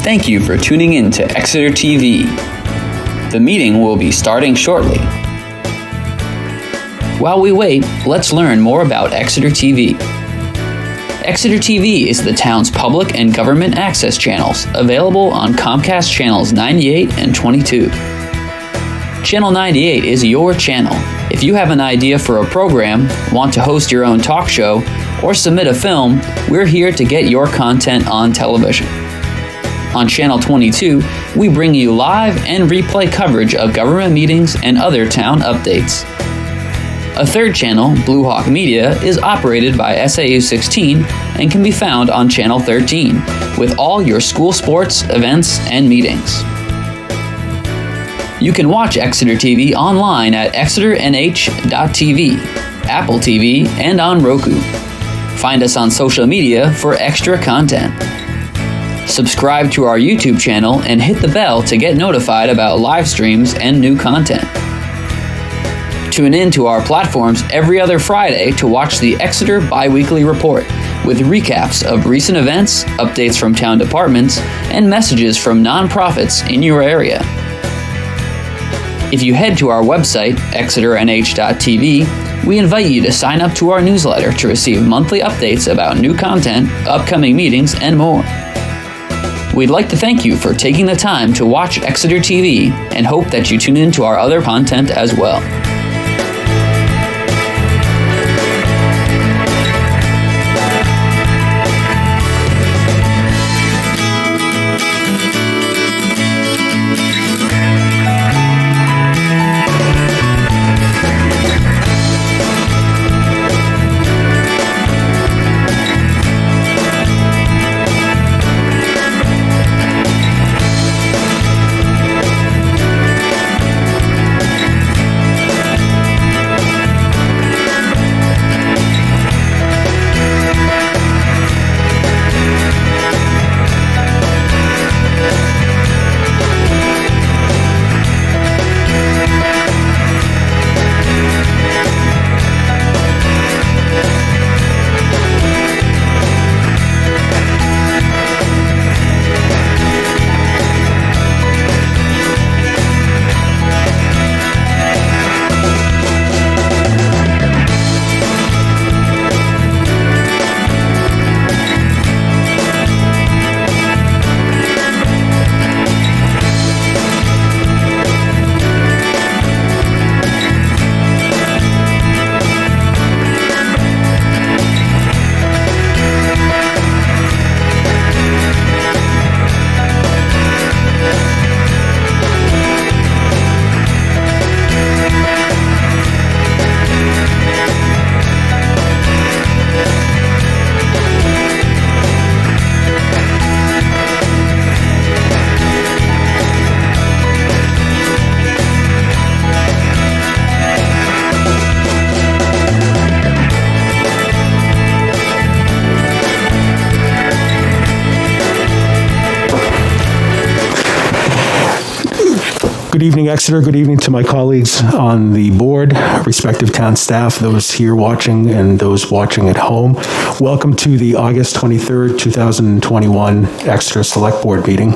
Thank you for tuning in to Exeter TV. The meeting will be starting shortly. While we wait, let's learn more about Exeter TV. Exeter TV is the town's public and government access channels, available on Comcast channels 98 and 22. Channel 98 is your channel. If you have an idea for a program, want to host your own talk show, or submit a film, we're here to get your content on television. On Channel 22, we bring you live and replay coverage of government meetings and other town updates. A third channel, Blue Hawk Media, is operated by SAU 16 and can be found on Channel 13, with all your school sports, events, and meetings. You can watch Exeter TV online at exeternh.tv, Apple TV, and on Roku. Find us on social media for extra content. Subscribe to our YouTube channel and hit the bell to get notified about live streams and new content. Tune in to our platforms every other Friday to watch the Exeter Bi-Weekly Report with recaps of recent events, updates from town departments, and messages from nonprofits in your area. If you head to our website, exeternh.tv, we invite you to sign up to our newsletter to receive monthly updates about new content, upcoming meetings, and more. We'd like to thank you for taking the time to watch Exeter TV and hope that you tune in to our other content as well. Good evening, Exeter. Good evening to my colleagues on the board, respective town staff, those here watching and those watching at home. Welcome to the August 23rd, 2021 Exeter Select Board meeting.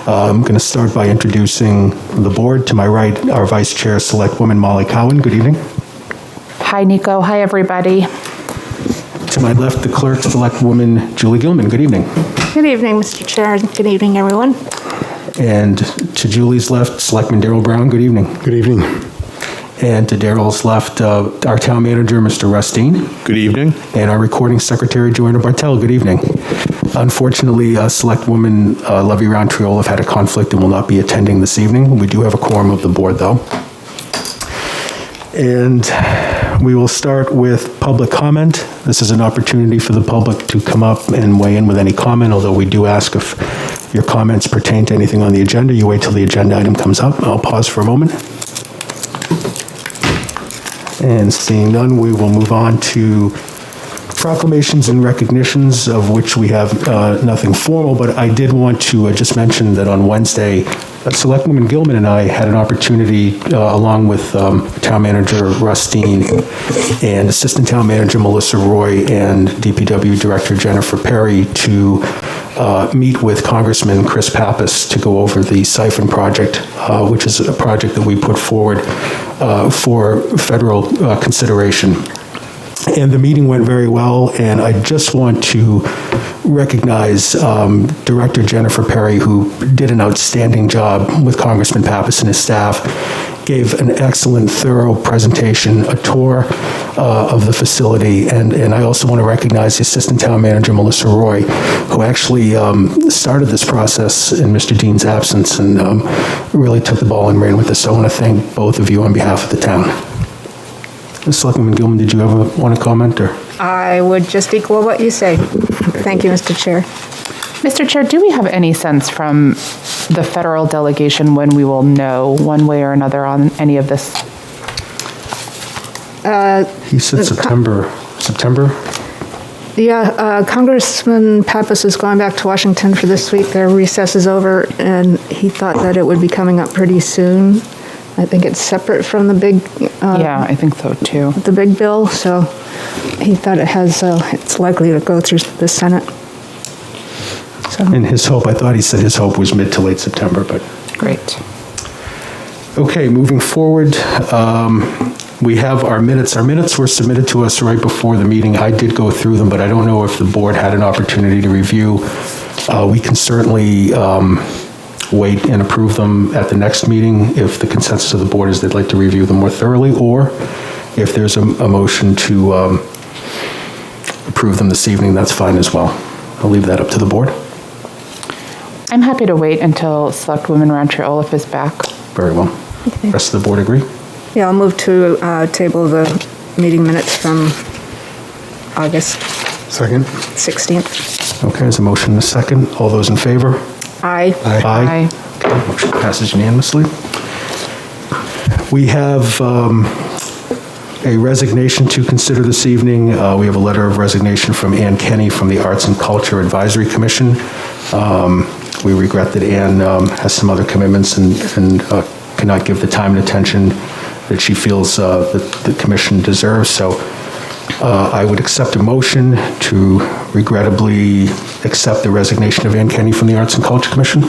I'm going to start by introducing the board. To my right, our Vice Chair, Selectwoman Molly Cowan. Good evening. Hi, Nico. Hi, everybody. To my left, the Clerk, Selectwoman Julie Gilman. Good evening. Good evening, Mr. Chair. Good evening, everyone. And to Julie's left, Selectman Darrell Brown. Good evening. Good evening. And to Darrell's left, our town manager, Mr. Rustine. Good evening. And our recording secretary, Joanna Bartel. Good evening. Unfortunately, Selectwoman Levy Roundtree Olaf had a conflict and will not be attending this evening. We do have a quorum of the board, though. And we will start with public comment. This is an opportunity for the public to come up and weigh in with any comment, although we do ask if your comments pertain to anything on the agenda. You wait till the agenda item comes up. I'll pause for a moment. And seeing none, we will move on to proclamations and recognitions, of which we have nothing formal, but I did want to just mention that on Wednesday, Selectwoman Gilman and I had an opportunity, along with Town Manager Rustine and Assistant Town Manager Melissa Roy and DPW Director Jennifer Perry, to meet with Congressman Chris Pappas to go over the siphon project, which is a project that we put forward for federal consideration. And the meeting went very well, and I just want to recognize Director Jennifer Perry, who did an outstanding job with Congressman Pappas and his staff, gave an excellent, thorough presentation, a tour of the facility, and I also want to recognize the Assistant Town Manager, Melissa Roy, who actually started this process in Mr. Dean's absence and really took the ball and ran with this. So I want to thank both of you on behalf of the town. Selectwoman Gilman, did you ever want to comment, or? I would just equal what you say. Thank you, Mr. Chair. Mr. Chair, do we have any sense from the federal delegation when we will know one way or another on any of this? He said September. Yeah, Congressman Pappas is going back to Washington for this week. Their recess is over, and he thought that it would be coming up pretty soon. I think it's separate from the big... Yeah, I think so too. The big bill, so he thought it's likely to go through the Senate. So. And his hope, I thought he said his hope was mid to late September, but... Great. Okay, moving forward, we have our minutes. Our minutes were submitted to us right before the meeting. I did go through them, but I don't know if the board had an opportunity to review. We can certainly wait and approve them at the next meeting if the consensus of the board is they'd like to review them more thoroughly, or if there's a motion to approve them this evening, that's fine as well. I'll leave that up to the board. I'm happy to wait until Selectwoman Roundtree Olaf is back. Very well. Rest of the board agree? Yeah, I'll move to table the meeting minutes from August Second. 16th. Okay, there's a motion and a second. All those in favor? Aye. Aye. Okay, motion passes unanimously. We have a resignation to consider this evening. We have a letter of resignation from Ann Kenny from the Arts and Culture Advisory Commission. We regret that Ann has some other commitments and cannot give the time and attention that she feels that the commission deserves. So I would accept a motion to regrettably accept the resignation of Ann Kenny from the Arts and Culture Commission.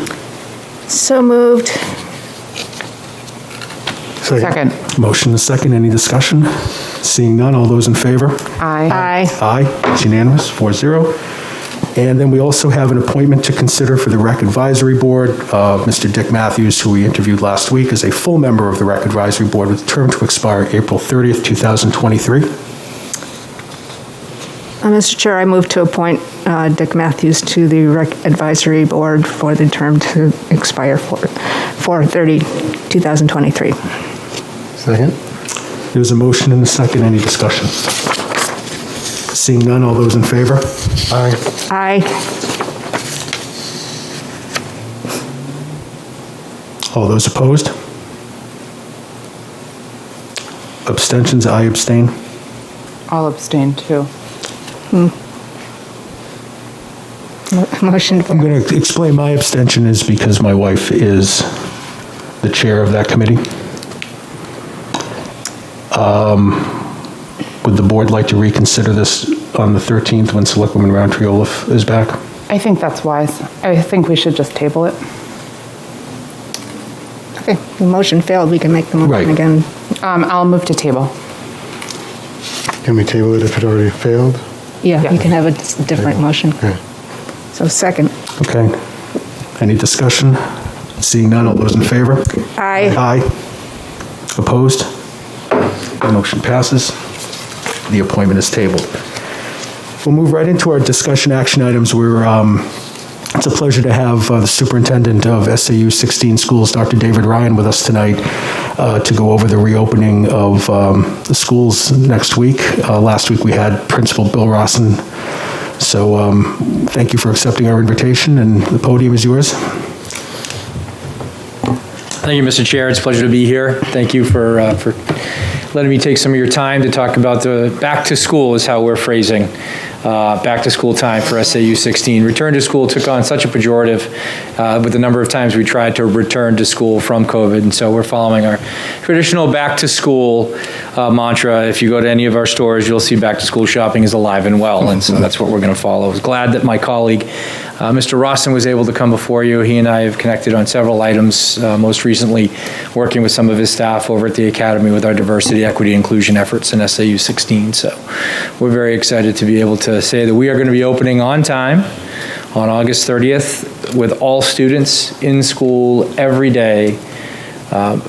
So moved. Second. Motion and second. Any discussion? Seeing none, all those in favor? Aye. Aye. Aye. It's unanimous, 4-0. And then we also have an appointment to consider for the Rec Advisory Board. Mr. Dick Matthews, who we interviewed last week, is a full member of the Rec Advisory Board with a term to expire April 30th, 2023. Mr. Chair, I move to appoint Dick Matthews to the Rec Advisory Board for the term to expire for 4/30/2023. Second. There's a motion and a second. Any discussion? Seeing none, all those in favor? Aye. Aye. All those opposed? Abstentions? I abstain. I'll abstain too. Motion. I'm going to explain my abstention is because my wife is the chair of that committee. Would the board like to reconsider this on the 13th when Selectwoman Roundtree Olaf is back? I think that's wise. I think we should just table it. Okay, the motion failed. We can make the motion Right. again. I'll move to table. Can we table it if it already failed? Yeah, Yeah. you can have a different motion. Okay. So second. Okay. Any discussion? Seeing none, all those in favor? Aye. Aye. Opposed? The motion passes. The appointment is tabled. We'll move right into our discussion action items. It's a pleasure to have the superintendent of SAU 16 schools, Dr. David Ryan, with us tonight to go over the reopening of the schools next week. Last week we had Principal Bill Rawson. So thank you for accepting our invitation, and the podium is yours. Thank you, Mr. Chair. It's a pleasure to be here. Thank you for letting me take some of your time to talk about the back to school is how we're phrasing back to school time for SAU 16. Return to school took on such a pejorative with the number of times we tried to return to school from COVID. And so we're following our traditional back to school mantra. If you go to any of our stores, you'll see back to school shopping is alive and well. And so that's what we're going to follow. I was glad that my colleague Mr. Rawson was able to come before you. He and I have connected on several items, most recently working with some of his staff over at the Academy with our diversity, equity, inclusion efforts in SAU 16. So we're very excited to be able to say that we are going to be opening on time on August 30th with all students in school every day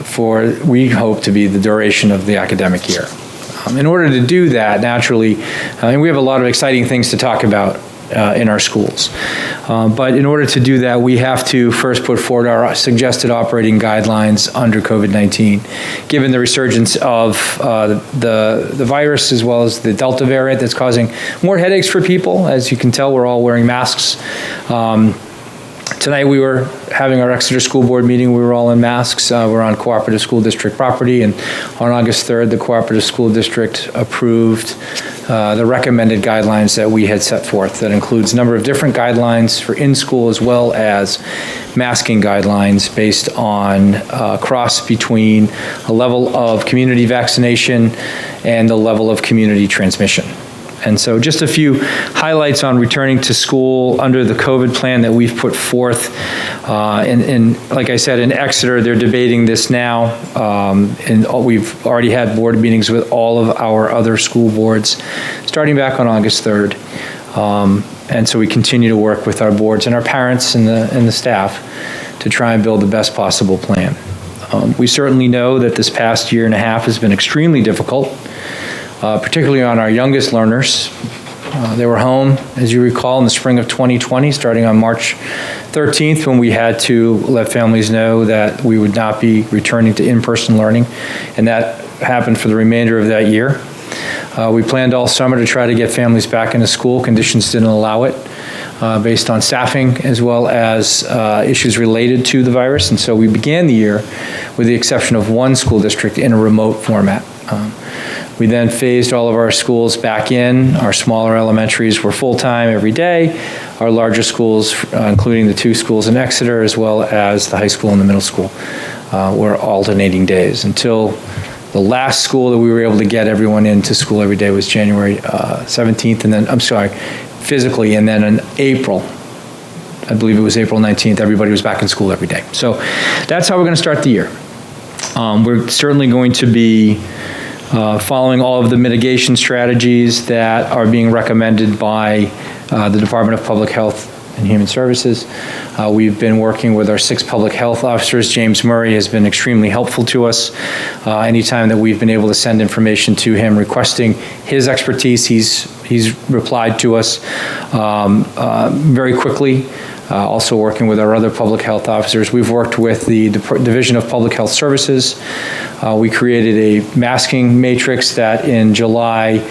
for, we hope, to be the duration of the academic year. In order to do that, naturally, and we have a lot of exciting things to talk about in our schools. But in order to do that, we have to first put forward our suggested operating guidelines under COVID-19, given the resurgence of the virus as well as the Delta variant that's causing more headaches for people. As you can tell, we're all wearing masks. Tonight we were having our Exeter School Board meeting. We were all in masks. We're on Cooperative School District property, and on August 3rd, the Cooperative School District approved the recommended guidelines that we had set forth. That includes a number of different guidelines for in-school as well as masking guidelines based on cross between a level of community vaccination and the level of community transmission. And so just a few highlights on returning to school under the COVID plan that we've put forth. And like I said, in Exeter, they're debating this now. And we've already had board meetings with all of our other school boards starting back on August 3rd. And so we continue to work with our boards and our parents and the staff to try and build the best possible plan. We certainly know that this past year and a half has been extremely difficult. Particularly on our youngest learners. They were home, as you recall, in the spring of 2020, starting on March 13th, when we had to let families know that we would not be returning to in-person learning, and that happened for the remainder of that year. We planned all summer to try to get families back into school. Conditions didn't allow it, based on staffing as well as issues related to the virus, and so we began the year with the exception of one school district in a remote format. We then phased all of our schools back in. Our smaller elementaries were full-time every day. Our larger schools, including the two schools in Exeter, as well as the high school and the middle school, were alternating days until the last school that we were able to get everyone into school every day was January 17th, and then, physically, and then in April, I believe it was April 19th, everybody was back in school every day. So that's how we're going to start the year. We're certainly going to be following all of the mitigation strategies that are being recommended by the Department of Public Health and Human Services. We've been working with our 6 public health officers. James Murray has been extremely helpful to us. Anytime that we've been able to send information to him requesting his expertise, he's replied to us very quickly. Also working with our other public health officers. We've worked with the Division of Public Health Services. We created a masking matrix that in July,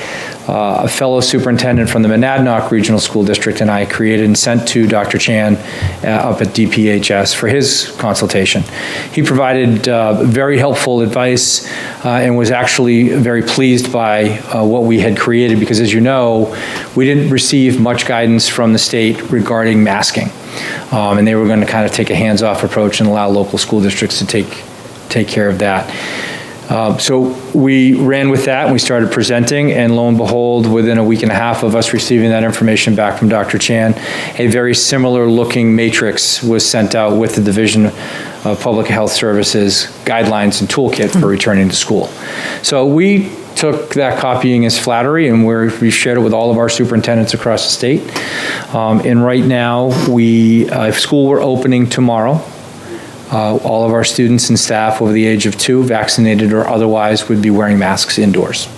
a fellow superintendent from the Monadnock Regional School District and I created and sent to Dr. Chan up at DPHS for his consultation. He provided very helpful advice and was actually very pleased by what we had created because, as you know, we didn't receive much guidance from the state regarding masking. And they were going to kind of take a hands-off approach and allow local school districts to take care of that. So we ran with that and we started presenting, and lo and behold, within a week and a half of us receiving that information back from Dr. Chan, a very similar looking matrix was sent out with the Division of Public Health Services guidelines and toolkit for returning to school. So we took that copying as flattery, and we shared it with all of our superintendents across the state. And right now, if school were opening tomorrow, all of our students and staff over the age of 2, vaccinated or otherwise, would be wearing masks indoors.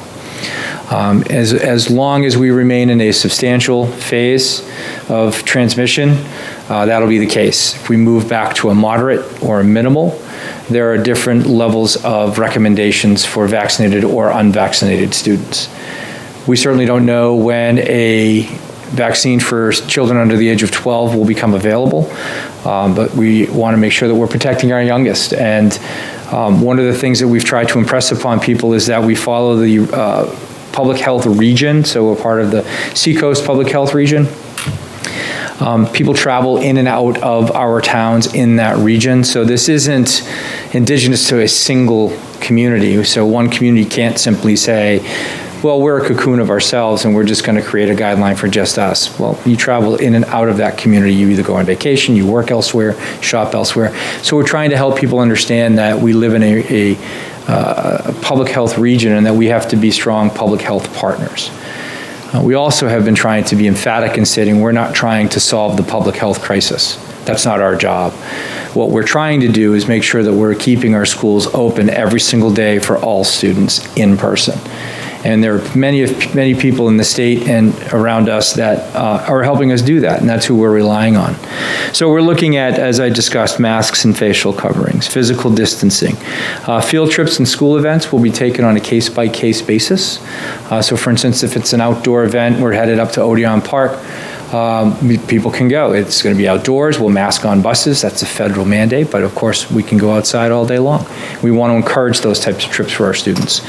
As long as we remain in a substantial phase of transmission, that'll be the case. If we move back to a moderate or a minimal, there are different levels of recommendations for vaccinated or unvaccinated students. We certainly don't know when a vaccine for children under the age of 12 will become available, but we want to make sure that we're protecting our youngest. And one of the things that we've tried to impress upon people is that we follow the public health region, so we're part of the Seacoast Public Health Region. People travel in and out of our towns in that region, so this isn't indigenous to a single community. So one community can't simply say, well, we're a cocoon of ourselves and we're just going to create a guideline for just us. Well, you travel in and out of that community. You either go on vacation, you work elsewhere, shop elsewhere. So we're trying to help people understand that we live in a public health region and that we have to be strong public health partners. We also have been trying to be emphatic in stating we're not trying to solve the public health crisis. That's not our job. What we're trying to do is make sure that we're keeping our schools open every single day for all students in person. And there are many people in the state and around us that are helping us do that, and that's who we're relying on. So we're looking at, as I discussed, masks and facial coverings, physical distancing. Field trips and school events will be taken on a case-by-case basis. So for instance, if it's an outdoor event, we're headed up to Odeon Park, people can go. It's going to be outdoors. We'll mask on buses. That's a federal mandate, but of course we can go outside all day long. We want to encourage those types of trips for our students.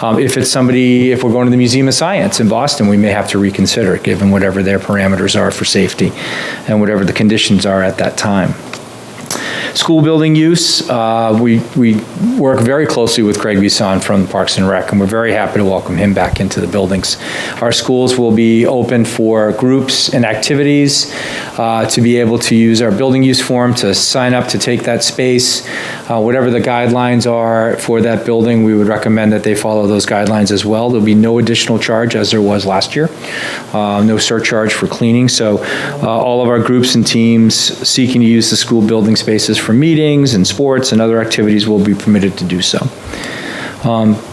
If we're going to the Museum of Science in Boston, we may have to reconsider, given whatever their parameters are for safety and whatever the conditions are at that time. School building use, we work very closely with Greg Bisson from Parks and Rec, and we're very happy to welcome him back into the buildings. Our schools will be open for groups and activities, to be able to use our building use form to sign up to take that space. Whatever the guidelines are for that building, we would recommend that they follow those guidelines as well. There'll be no additional charge as there was last year, no surcharge for cleaning. So all of our groups and teams seeking to use the school building spaces for meetings and sports and other activities will be permitted to do so.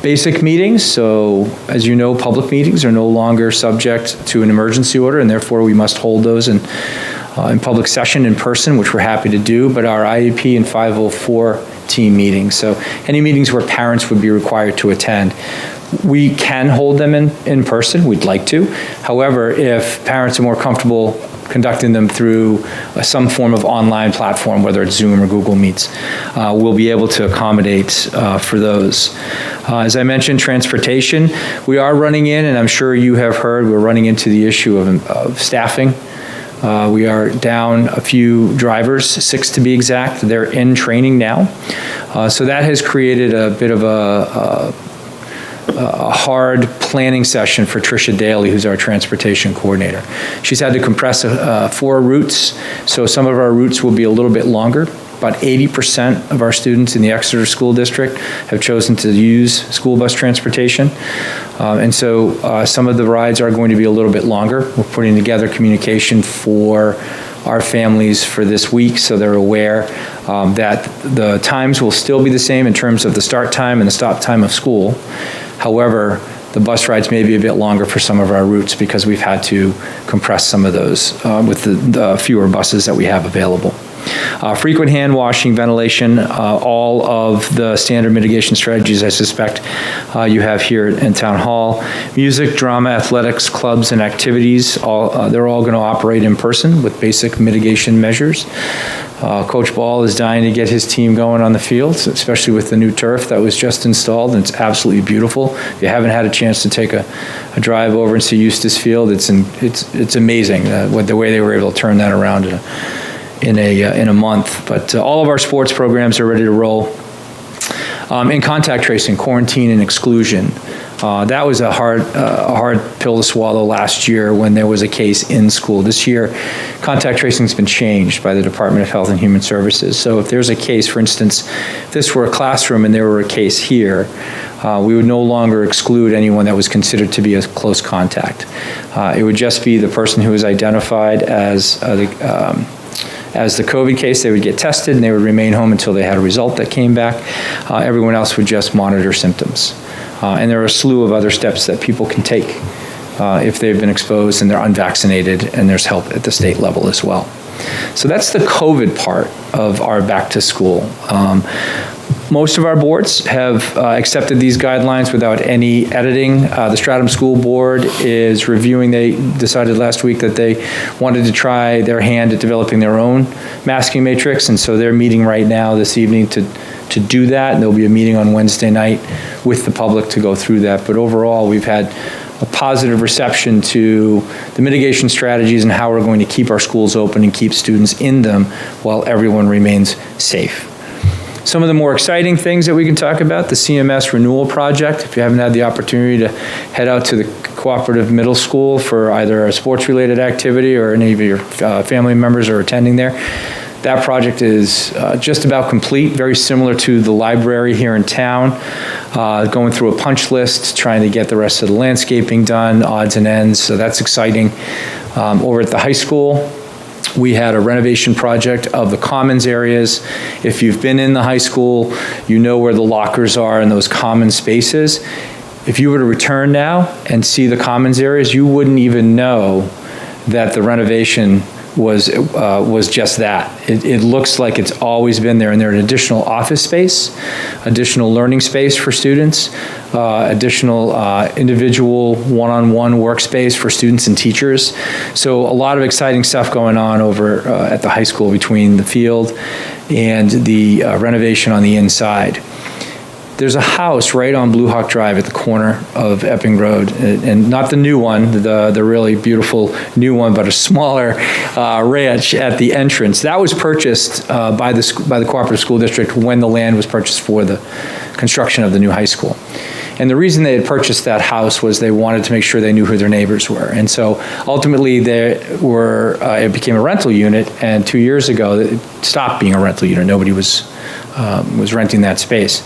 Basic meetings, so as you know, public meetings are no longer subject to an emergency order, and therefore we must hold those in public session in person, which we're happy to do, but our IEP and 504 team meetings, so any meetings where parents would be required to attend, we can hold them in person. We'd like to. However, if parents are more comfortable conducting them through some form of online platform, whether it's Zoom or Google Meets, we'll be able to accommodate for those. As I mentioned, transportation, we are running in, and I'm sure you have heard, we're running into the issue of staffing. We are down a few drivers, 6 to be exact. They're in training now. So that has created a bit of a hard planning session for Tricia Daly, who's our transportation coordinator. She's had to compress 4 routes, so some of our routes will be a little bit longer. About 80% of our students in the Exeter School District have chosen to use school bus transportation. And so some of the rides are going to be a little bit longer. We're putting together communication for our families for this week, so they're aware that the times will still be the same in terms of the start time and the stop time of school. However, the bus rides may be a bit longer for some of our routes because we've had to compress some of those with the fewer buses that we have available. Frequent hand washing, ventilation, all of the standard mitigation strategies I suspect you have here in Town Hall. Music, drama, athletics, clubs, and activities, they're all going to operate in person with basic mitigation measures. Coach Ball is dying to get his team going on the field, especially with the new turf that was just installed, and it's absolutely beautiful. If you haven't had a chance to take a drive over and see Eustis Field, it's amazing the way they were able to turn that around in a month. But all of our sports programs are ready to roll. In contact tracing, quarantine, and exclusion. That was a hard pill to swallow last year when there was a case in school. This year, contact tracing has been changed by the Department of Health and Human Services. So if there's a case, for instance, if this were a classroom and there were a case here, we would no longer exclude anyone that was considered to be a close contact. It would just be the person who was identified as the COVID case. They would get tested and they would remain home until they had a result that came back. Everyone else would just monitor symptoms. And there are a slew of other steps that people can take if they've been exposed and they're unvaccinated, and there's help at the state level as well. So that's the COVID part of our back to school. Most of our boards have accepted these guidelines without any editing. The Stratham School Board is reviewing. They decided last week that they wanted to try their hand at developing their own masking matrix, and so they're meeting right now this evening to do that, and there'll be a meeting on Wednesday night with the public to go through that. But overall, we've had a positive reception to the mitigation strategies and how we're going to keep our schools open and keep students in them while everyone remains safe. Some of the more exciting things that we can talk about, the CMS Renewal Project. If you haven't had the opportunity to head out to the cooperative middle school for either a sports-related activity or any of your family members are attending there, that project is just about complete, very similar to the library here in town, going through a punch list, trying to get the rest of the landscaping done, odds and ends, so that's exciting. Over at the high school, we had a renovation project of the commons areas. If you've been in the high school, you know where the lockers are in those common spaces. If you were to return now and see the commons areas, you wouldn't even know that the renovation was just that. It looks like it's always been there, and they're an additional office space, additional learning space for students, additional individual one-on-one workspace for students and teachers. So a lot of exciting stuff going on over at the high school between the field and the renovation on the inside. There's a house right on Blue Hawk Drive at the corner of Epping Road, and not the new one, the really beautiful new one, but a smaller ranch at the entrance. That was purchased by the cooperative school district when the land was purchased for the construction of the new high school. And the reason they had purchased that house was they wanted to make sure they knew who their neighbors were. And so ultimately it became a rental unit, and 2 years ago it stopped being a rental unit. Nobody was renting that space.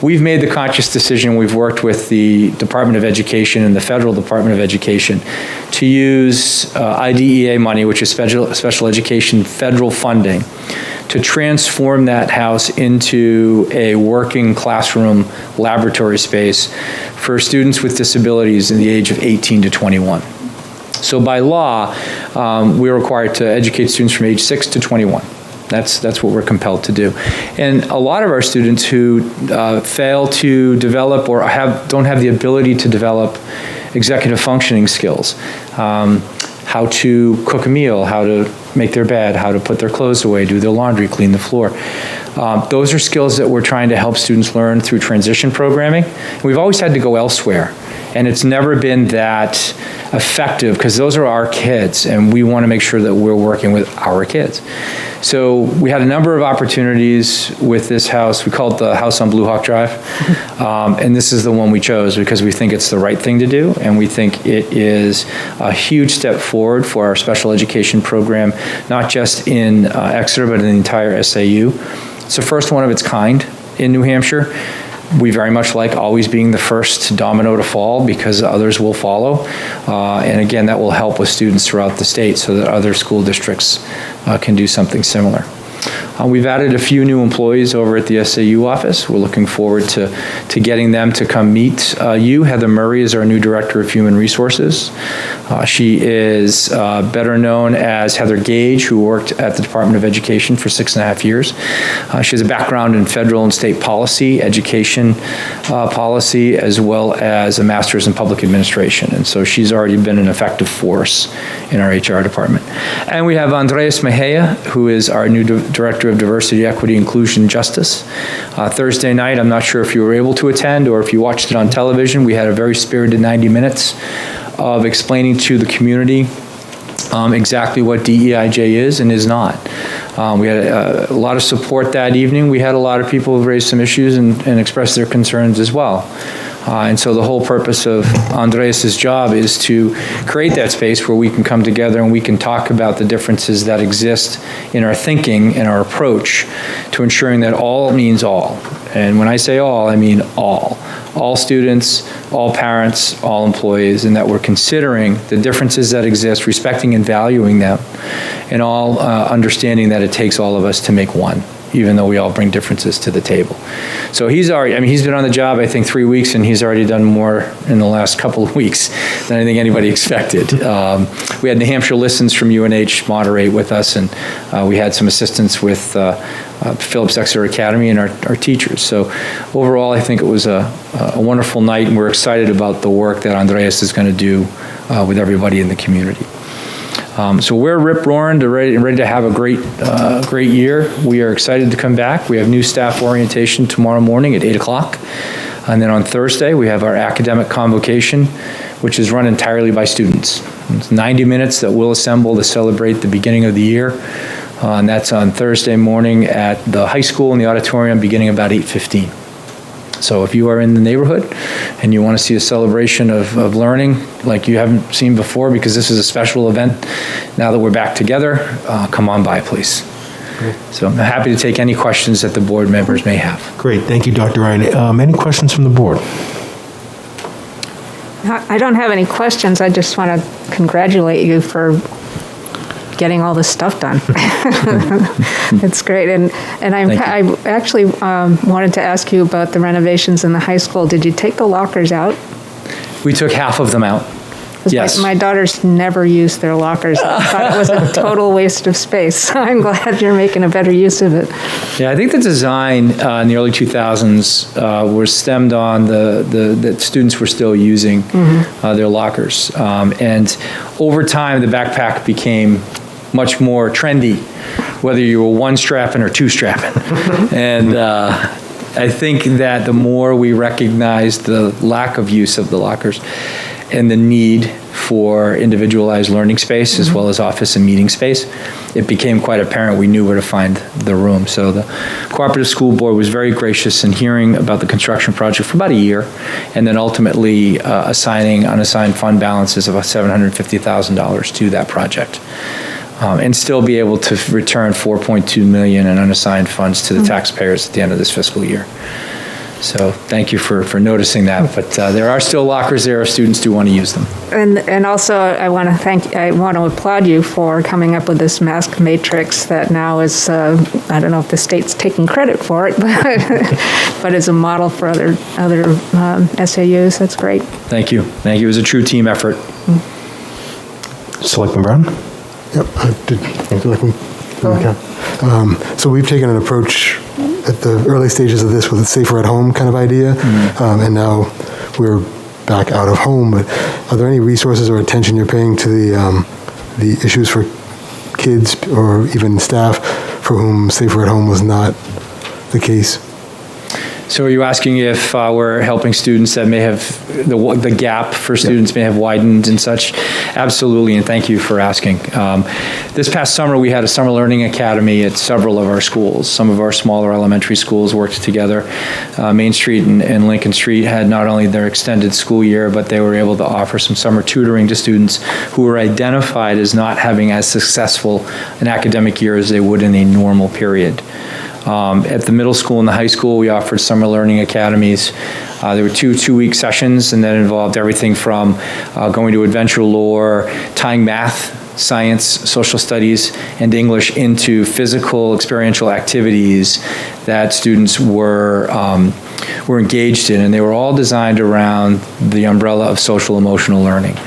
We've made the conscious decision, we've worked with the Department of Education and the Federal Department of Education to use IDEA money, which is special education federal funding, to transform that house into a working classroom laboratory space for students with disabilities in the age of 18 to 21. So by law, we're required to educate students from age 6 to 21. That's what we're compelled to do. And a lot of our students who fail to develop or don't have the ability to develop executive functioning skills, how to cook a meal, how to make their bed, how to put their clothes away, do their laundry, clean the floor. Those are skills that we're trying to help students learn through transition programming. We've always had to go elsewhere, and it's never been that effective because those are our kids, and we want to make sure that we're working with our kids. So we had a number of opportunities with this house. We call it the house on Blue Hawk Drive, and this is the one we chose because we think it's the right thing to do, and we think it is a huge step forward for our special education program, not just in Exeter, but in the entire SAU. It's the first one of its kind in New Hampshire. We very much like always being the first domino to fall because others will follow. And again, that will help with students throughout the state so that other school districts can do something similar. We've added a few new employees over at the SAU office. We're looking forward to getting them to come meet you. Heather Murray is our new Director of Human Resources. She is better known as Heather Gage, who worked at the Department of Education for 6.5 years. She has a background in federal and state policy, education policy, as well as a master's in public administration. And so she's already been an effective force in our HR department. And we have Andres Mejia, who is our new Director of Diversity, Equity, Inclusion, Justice. Thursday night, I'm not sure if you were able to attend or if you watched it on television, we had a very spirited 90 minutes of explaining to the community exactly what DEIJ is and is not. We had a lot of support that evening. We had a lot of people who raised some issues and expressed their concerns as well. And so the whole purpose of Andres' job is to create that space where we can come together and we can talk about the differences that exist in our thinking and our approach to ensuring that all means all. And when I say all, I mean all. All students, all parents, all employees, and that we're considering the differences that exist, respecting and valuing them, and all understanding that it takes all of us to make one, even though we all bring differences to the table. So he's been on the job, I think, 3 weeks, and he's already done more in the last couple of weeks than I think anybody expected. We had New Hampshire Listens from UNH moderate with us, and we had some assistance with Phillips Exeter Academy and our teachers. So overall, I think it was a wonderful night, and we're excited about the work that Andreas is going to do with everybody in the community. So we're rip-roaring ready to have a great year. We are excited to come back. We have new staff orientation tomorrow morning at 8 o'clock. And then on Thursday, we have our academic convocation, which is run entirely by students. It's 90 minutes that we'll assemble to celebrate the beginning of the year. And that's on Thursday morning at the high school in the auditorium, beginning about 8:15. So if you are in the neighborhood and you want to see a celebration of learning like you haven't seen before, because this is a special event now that we're back together, come on by, please. Great. So I'm happy to take any questions that the board members may have. Great, thank you, Dr. Ryan. Any questions from the board? I don't have any questions. I just want to congratulate you for getting all this stuff done. It's great. And I actually wanted to ask you about the renovations in the high school. Did you take the lockers out? We took half of them out. 'Cause Yes. My daughters never used their lockers. I thought it was a total waste of space. So I'm glad you're making a better use of it. Yeah, I think the design in the early 2000s was stemmed on that students were still using their lockers. And over time, the backpack became much more trendy, whether you were one-strapping or two-strapping. And I think that the more we recognized the lack of use of the lockers and the need for individualized learning space as well as office and meeting space, it became quite apparent we knew where to find the room. So the Cooperative School Board was very gracious in hearing about the construction project for about a year, and then ultimately assigning unassigned fund balances of $750,000 to that project. And still be able to return $4.2 million in unassigned funds to the taxpayers at the end of this fiscal year. So thank you for noticing that. But there are still lockers there if students do want to use them. And also, I want to applaud you for coming up with this mask matrix that now is, I don't know if the state's taking credit for it, but is a model for other SAUs. That's great. Thank you. Thank you. It was a true team effort. Selectman Brown? Yep, I did. So we've taken an approach at the early stages of this with a safer at home kind of idea, and now we're back out of home. But are there any resources or attention you're paying to the issues for kids or even staff for whom safer at home was not the case? So are you asking if we're helping students that may have, the gap for students may have widened and such? Absolutely, and thank you for asking. This past summer, we had a summer learning academy at several of our schools. Some of our smaller elementary schools worked together. Main Street and Lincoln Street had not only their extended school year, but they were able to offer some summer tutoring to students who were identified as not having as successful an academic year as they would in a normal period. At the middle school and the high school, we offered summer learning academies. There were two-week sessions, and that involved everything from going to adventure lore, tying math, science, social studies, and English into physical experiential activities that students were engaged in, and they were all designed around the umbrella of social emotional learning.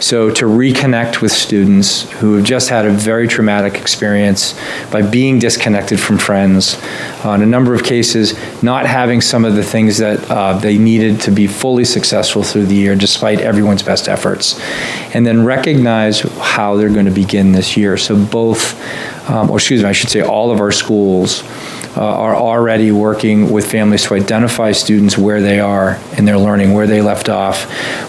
So to reconnect with students who have just had a very traumatic experience by being disconnected from friends, in a number of cases, not having some of the things that they needed to be fully successful through the year despite everyone's best efforts, and then recognize how they're going to begin this year. So all of our schools are already working with families to identify students where they are in their learning, where they left off,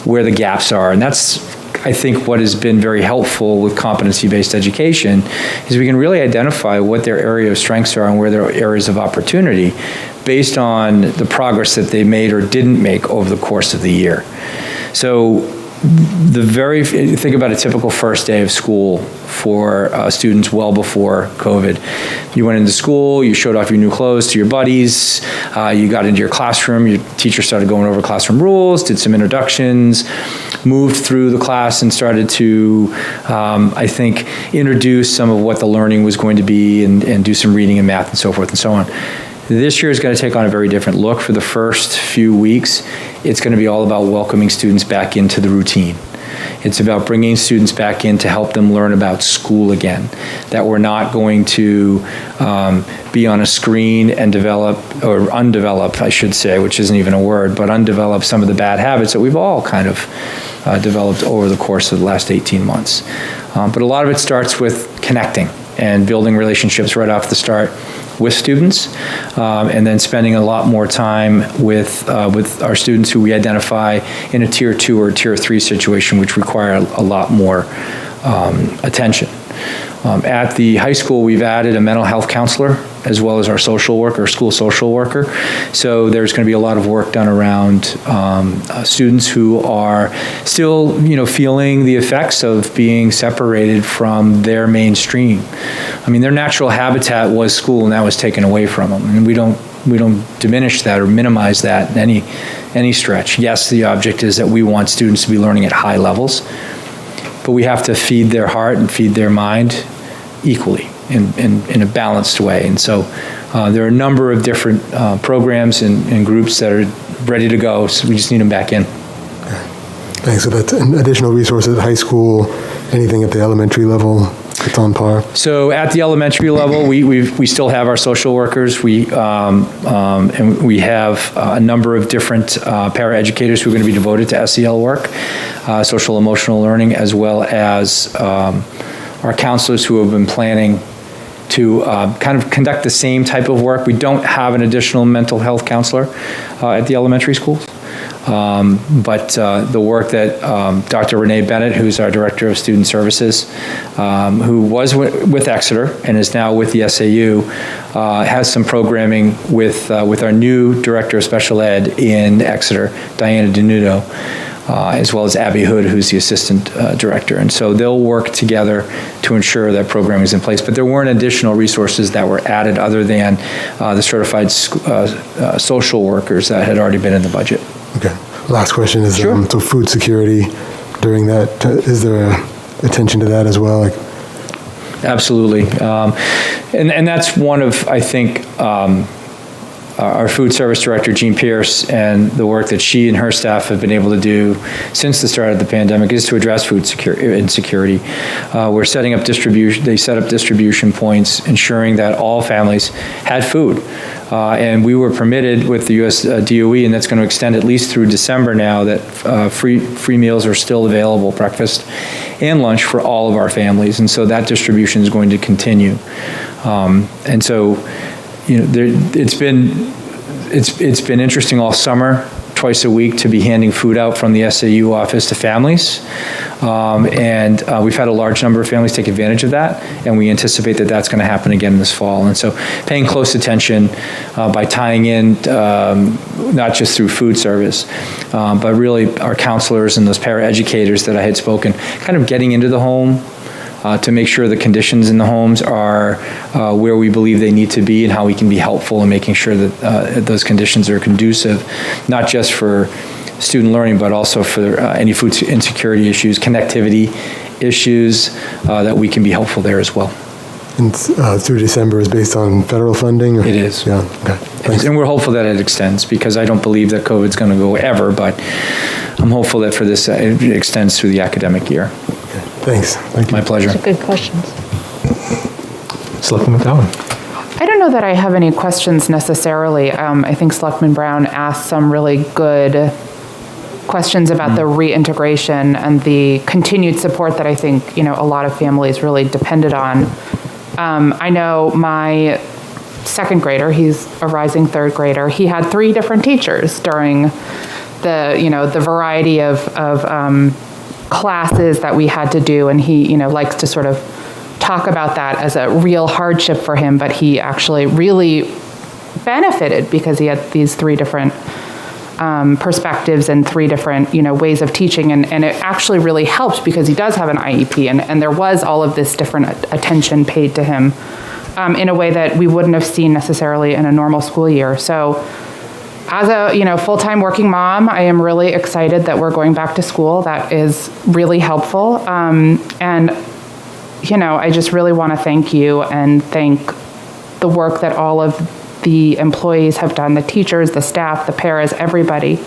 where the gaps are. And that's, I think, what has been very helpful with competency-based education is we can really identify what their area of strengths are and where their areas of opportunity based on the progress that they made or didn't make over the course of the year. So think about a typical first day of school for students well before COVID. You went into school, you showed off your new clothes to your buddies, you got into your classroom, your teacher started going over classroom rules, did some introductions, moved through the class and started to, I think, introduce some of what the learning was going to be and do some reading and math and so forth and so on. This year is going to take on a very different look. For the first few weeks, it's going to be all about welcoming students back into the routine. It's about bringing students back in to help them learn about school again, that we're not going to be on a screen and undevelop, I should say, which isn't even a word, but undevelop some of the bad habits that we've all kind of developed over the course of the last 18 months. But a lot of it starts with connecting and building relationships right off the start with students, and then spending a lot more time with our students who we identify in a Tier 2 or Tier 3 situation, which require a lot more attention. At the high school, we've added a mental health counselor as well as our social worker, school social worker. So there's going to be a lot of work done around students who are still, feeling the effects of being separated from their mainstream. I mean, their natural habitat was school, and that was taken away from them. And we don't diminish that or minimize that in any stretch. Yes, the object is that we want students to be learning at high levels, but we have to feed their heart and feed their mind equally in a balanced way. And so there are a number of different programs and groups that are ready to go, so we just need them back in. Thanks. So that's an additional resources at high school, anything at the elementary level? It's on par. So at the elementary level, we still have our social workers. And we have a number of different paraeducators who are going to be devoted to SEL work, social emotional learning, as well as our counselors who have been planning to kind of conduct the same type of work. We don't have an additional mental health counselor at the elementary schools. But the work that Dr. Renee Bennett, who's our Director of Student Services, who was with Exeter and is now with the SAU, has some programming with our new Director of Special Ed in Exeter, Diana Denudo, as well as Abby Hood, who's the Assistant Director. And so they'll work together to ensure that programming is in place. But there weren't additional resources that were added other than the certified social workers that had already been in the budget. Okay. Last question is, Sure. So food security during that, is there attention to that as well? Absolutely. And that's one of, I think, our food service director, Jean Pierce, and the work that she and her staff have been able to do since the start of the pandemic is to address food insecurity. We're setting up they set up distribution points, ensuring that all families had food. And we were permitted with the U.S. DOE, and that's going to extend at least through December now, that free meals are still available, breakfast and lunch, for all of our families. And so that distribution is going to continue. And so, it's been interesting all summer, twice a week, to be handing food out from the SAU office to families. And we've had a large number of families take advantage of that, and we anticipate that that's going to happen again this fall. And so paying close attention by tying in, not just through food service, but really our counselors and those paraeducators that I had spoken, kind of getting into the home, to make sure the conditions in the homes are where we believe they need to be, and how we can be helpful in making sure that those conditions are conducive, not just for student learning, but also for any food insecurity issues, connectivity issues, that we can be helpful there as well. And through December is based on federal funding? Or? It is. Yeah, okay. Thanks. And we're hopeful that it extends, because I don't believe that COVID's going to go ever, but I'm hopeful that for this, it extends through the academic year. Thanks. Thank you. My pleasure. Good questions. Selectman McGowan. I don't know that I have any questions necessarily. I think Selectman Brown asked some really good questions about the reintegration and the continued support that I think, a lot of families really depended on. I know my second grader, he's a rising third grader, he had 3 different teachers during the variety of classes that we had to do, and he likes to sort of talk about that as a real hardship for him, but he actually really benefited because he had these 3 different perspectives and 3 different ways of teaching, and it actually really helped because he does have an IEP, and there was all of this different attention paid to him in a way that we wouldn't have seen necessarily in a normal school year. So as a full-time working mom, I am really excited that we're going back to school. That is really helpful. And I just really want to thank you and thank the work that all of the employees have done, the teachers, the staff, the paras, everybody,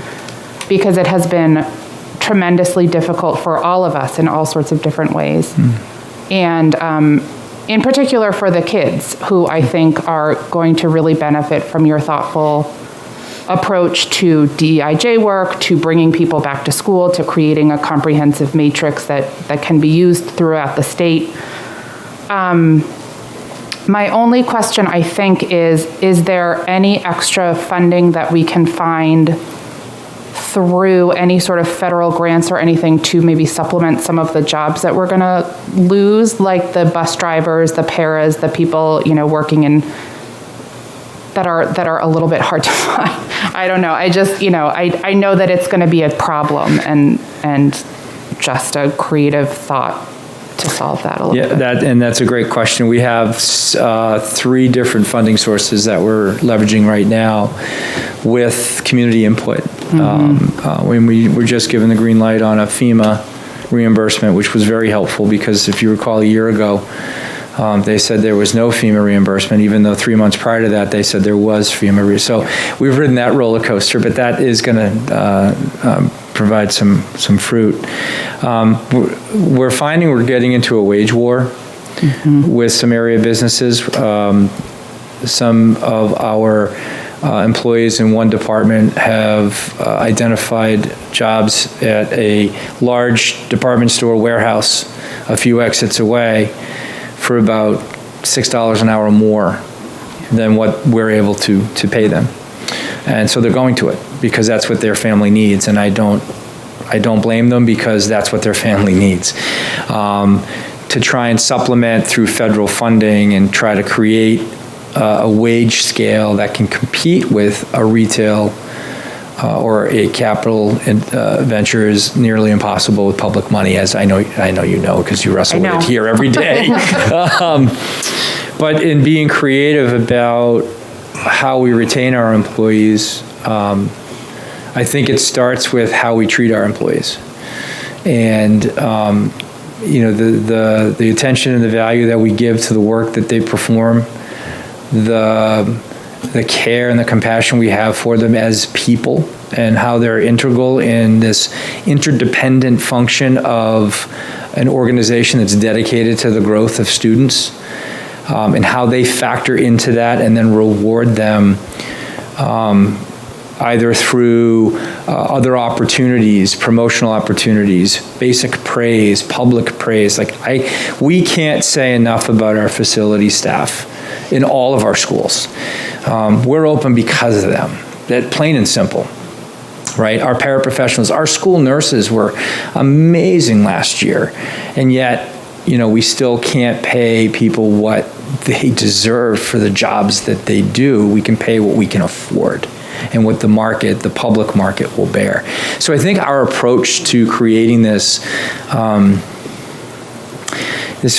because it has been tremendously difficult for all of us in all sorts of different ways. And in particular for the kids, who I think are going to really benefit from your thoughtful approach to DEIJ work, to bringing people back to school, to creating a comprehensive matrix that can be used throughout the state. My only question, I think, is there any extra funding that we can find through any sort of federal grants or anything to maybe supplement some of the jobs that we're going to lose, like the bus drivers, the paras, the people, working in that are a little bit hard to find. I don't know. I just, I know that it's going to be a problem, and just a creative thought to solve that a little bit. That's a great question. We have 3 different funding sources that we're leveraging right now with community input. When we were just given the green light on a FEMA reimbursement, which was very helpful, because if you recall a year ago, they said there was no FEMA reimbursement, even though 3 months prior to that, they said there was FEMA. So we've ridden that roller coaster, but that is going to provide some fruit. We're finding we're getting into a wage war with some area businesses. Some of our employees in one department have identified jobs at a large department store warehouse a few exits away for about $6 an hour more than what we're able to pay them. And so they're going to it because that's what their family needs, and I don't blame them, because that's what their family needs. To try and supplement through federal funding and try to create a wage scale that can compete with a retail or a capital venture is nearly impossible with public money, as I know you know, because you wrestle with it here every day. But in being creative about how we retain our employees, I think it starts with how we treat our employees, and the attention and the value that we give to the work that they perform, the care and the compassion we have for them as people, and how they're integral in this interdependent function of an organization that's dedicated to the growth of students, and how they factor into that and then reward them either through other opportunities, promotional opportunities, basic praise, public praise. We can't say enough about our facility staff in all of our schools. We're open because of them. That plain and simple, right? Our paraprofessionals, our school nurses were amazing last year, and yet, we still can't pay people what they deserve for the jobs that they do. We can pay what we can afford and what the public market will bear. So I think our approach to creating this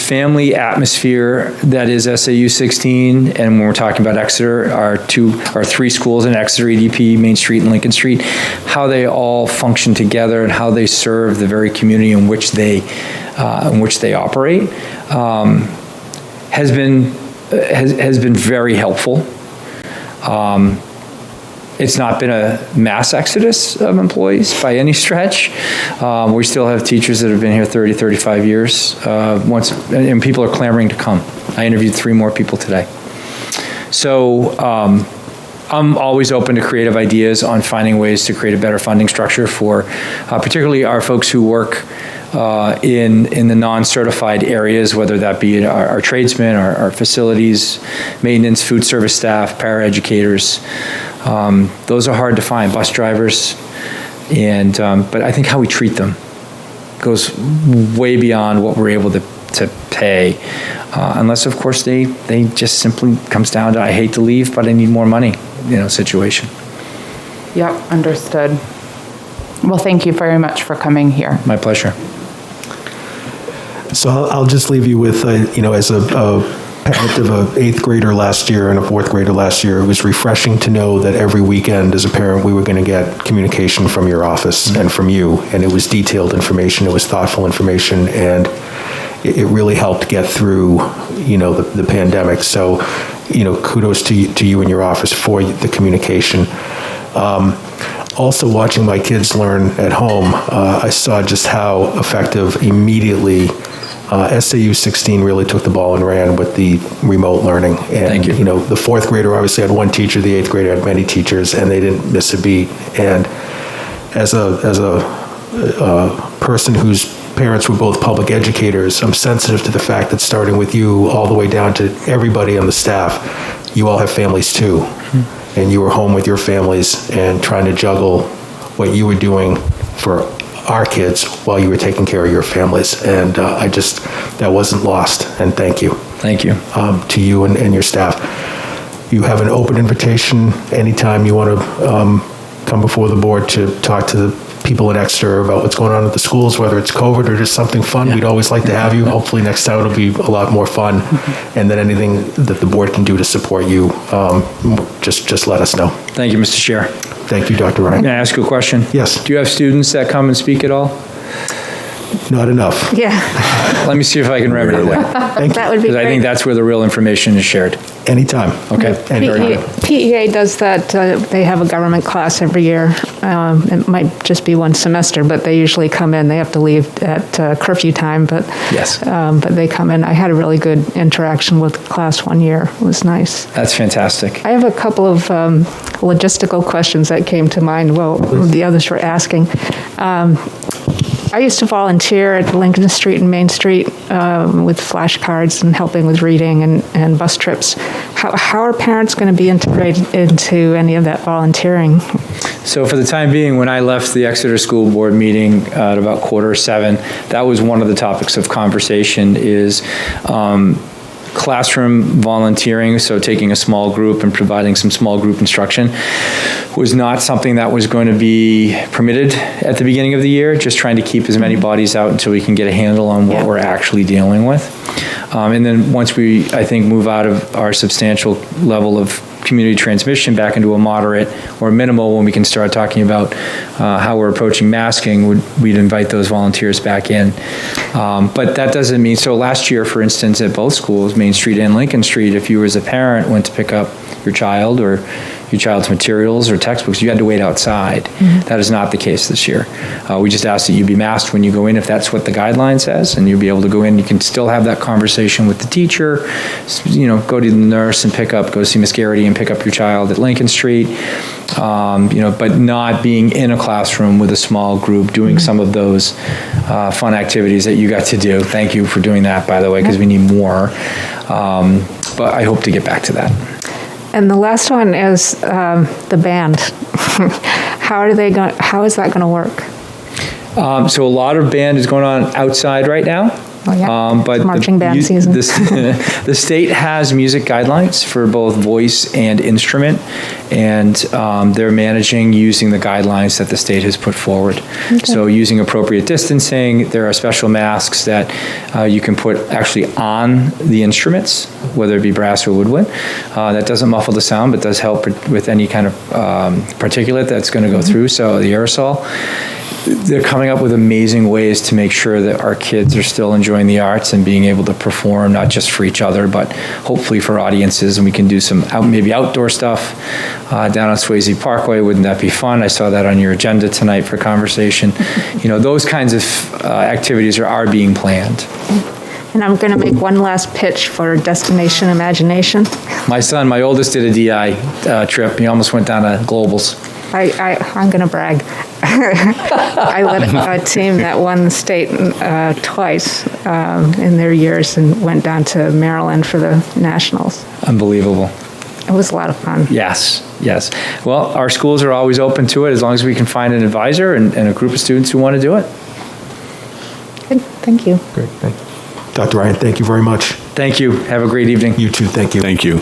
family atmosphere that is SAU 16, and when we're talking about Exeter, our 3 schools in Exeter, EDP, Main Street, and Lincoln Street, how they all function together and how they serve the very community in which they operate, has been very helpful. It's not been a mass exodus of employees by any stretch. We still have teachers that have been here 30, 35 years, and people are clamoring to come. I interviewed 3 more people today. So I'm always open to creative ideas on finding ways to create a better funding structure for particularly our folks who work in the non-certified areas, whether that be our tradesmen, our facilities, maintenance, food service staff, paraeducators. Those are hard to find, bus drivers, but I think how we treat them goes way beyond what we're able to pay, unless of course they just simply comes down to I hate to leave but I need more money, situation. Yep, understood. Well, thank you very much for coming here. My pleasure. So I'll just leave you with, as a parent of an 8th grader last year and a 4th grader last year, it was refreshing to know that every weekend as a parent we were going to get communication from your office and from you, and it was detailed information, it was thoughtful information, and it really helped get through, the pandemic. So, kudos to you and your office for the communication. Also, watching my kids learn at home, I saw just how effective immediately SAU 16 really took the ball and ran with the remote learning. And, Thank you. The 4th grader obviously had 1 teacher, the 8th grader had many teachers, and they didn't miss a beat. And as a person whose parents were both public educators, I'm sensitive to the fact that starting with you all the way down to everybody on the staff, you all have families too. And you were home with your families and trying to juggle what you were doing for our kids while you were taking care of your families. And that wasn't lost. And thank you. Thank you. To you and your staff. You have an open invitation anytime you want to come before the board to talk to the people in Exeter about what's going on at the schools, whether it's COVID or just something fun. We'd always like to have you. Hopefully next time it'll be a lot more fun. And then anything that the board can do to support you, just let us know. Thank you, Mr. Chair. Thank you, Dr. Ryan. May I ask you a question? Yes. Do you have students that come and speak at all? Not enough. Yeah, Let me see if I can remedy that. Thank that you. would be Because I think great. that's where the real information is shared. Anytime. Okay. And very good. PEA does that, they have a government class every year. It might just be one semester, but they usually come in. They have to leave at curfew time, but Yes. but they come in. I had a really good interaction with the class one year. It was nice. That's fantastic. I have a couple of logistical questions that came to mind while the others were asking. I used to volunteer at Lincoln Street and Main Street with flashcards and helping with reading and bus trips. How are parents going to be integrated into any of that volunteering? So for the time being, when I left the Exeter School Board meeting at about 6:45, that was one of the topics of conversation is classroom volunteering, so taking a small group and providing some small group instruction was not something that was going to be permitted at the beginning of the year, just trying to keep as many bodies out until we can get a handle on what we're actually dealing with. And then once we, I think, move out of our substantial level of community transmission back into a moderate or minimal, when we can start talking about how we're approaching masking, we'd invite those volunteers back in. But that doesn't mean, so last year, for instance, at both schools, Main Street and Lincoln Street, if you as a parent went to pick up your child or your child's materials or textbooks, you had to wait outside. That is not the case this year. We just ask that you be masked when you go in, if that's what the guideline says, and you'll be able to go in. You can still have that conversation with the teacher, go to the nurse and go see Miss Garrity and pick up your child at Lincoln Street, but not being in a classroom with a small group, doing some of those fun activities that you got to do. Thank you for doing that, by the way, because we need more. But I hope to get back to that. And the last one is the band. How is that going to work? So a lot of band is going on outside right now. Oh, yeah. But It's marching band season. The state has music guidelines for both voice and instrument, and they're managing using the guidelines that the state has put forward. Okay. So using appropriate distancing, there are special masks that you can put actually on the instruments, whether it be brass or woodwind. That doesn't muffle the sound, but does help with any kind of particulate that's going to go through, so the aerosol. They're coming up with amazing ways to make sure that our kids are still enjoying the arts and being able to perform, not just for each other, but hopefully for audiences. And we can do some maybe outdoor stuff down on Swayze Parkway. Wouldn't that be fun? I saw that on your agenda tonight for conversation. Those kinds of activities are being planned. And I'm going to make one last pitch for Destination Imagination. My son, my oldest, did a DI trip. He almost went down to Globals. I'm going to brag. I led a team that won the state twice in their years and went down to Maryland for the nationals. Unbelievable. It was a lot of fun. Yes. Well, our schools are always open to it as long as we can find an advisor and a group of students who want to do it. Good. Thank you. Great. Thank you. Dr. Ryan, thank you very much. Thank you. Have a great evening. You too. Thank you. Thank you.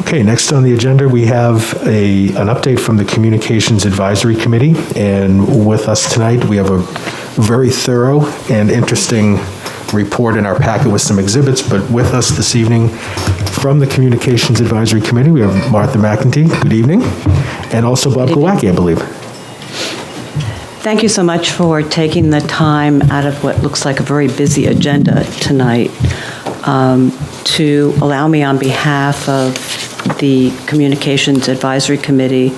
Okay, next on the agenda, we have an update from the Communications Advisory Committee. And with us tonight, we have a very thorough and interesting report in our packet with some exhibits. But with us this evening from the Communications Advisory Committee, we have Martha McEntee. Good evening. And also Bob Glowacki, I believe. Thank you so much for taking the time out of what looks like a very busy agenda tonight to allow me on behalf of the Communications Advisory Committee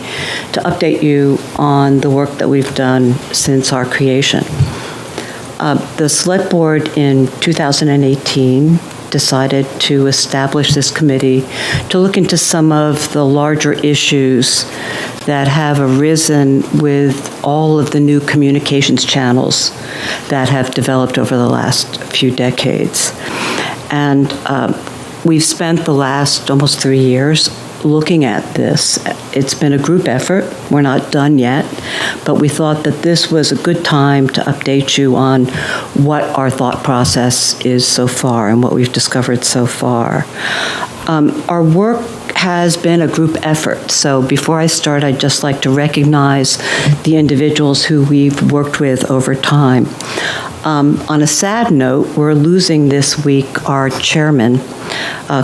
to update you on the work that we've done since our creation. The Select Board in 2018 decided to establish this committee to look into some of the larger issues that have arisen with all of the new communications channels that have developed over the last few decades. And we've spent the last almost 3 years looking at this. It's been a group effort. We're not done yet, but we thought that this was a good time to update you on what our thought process is so far and what we've discovered so far. Our work has been a group effort. So before I start, I'd just like to recognize the individuals who we've worked with over time. On a sad note, we're losing this week our chairman,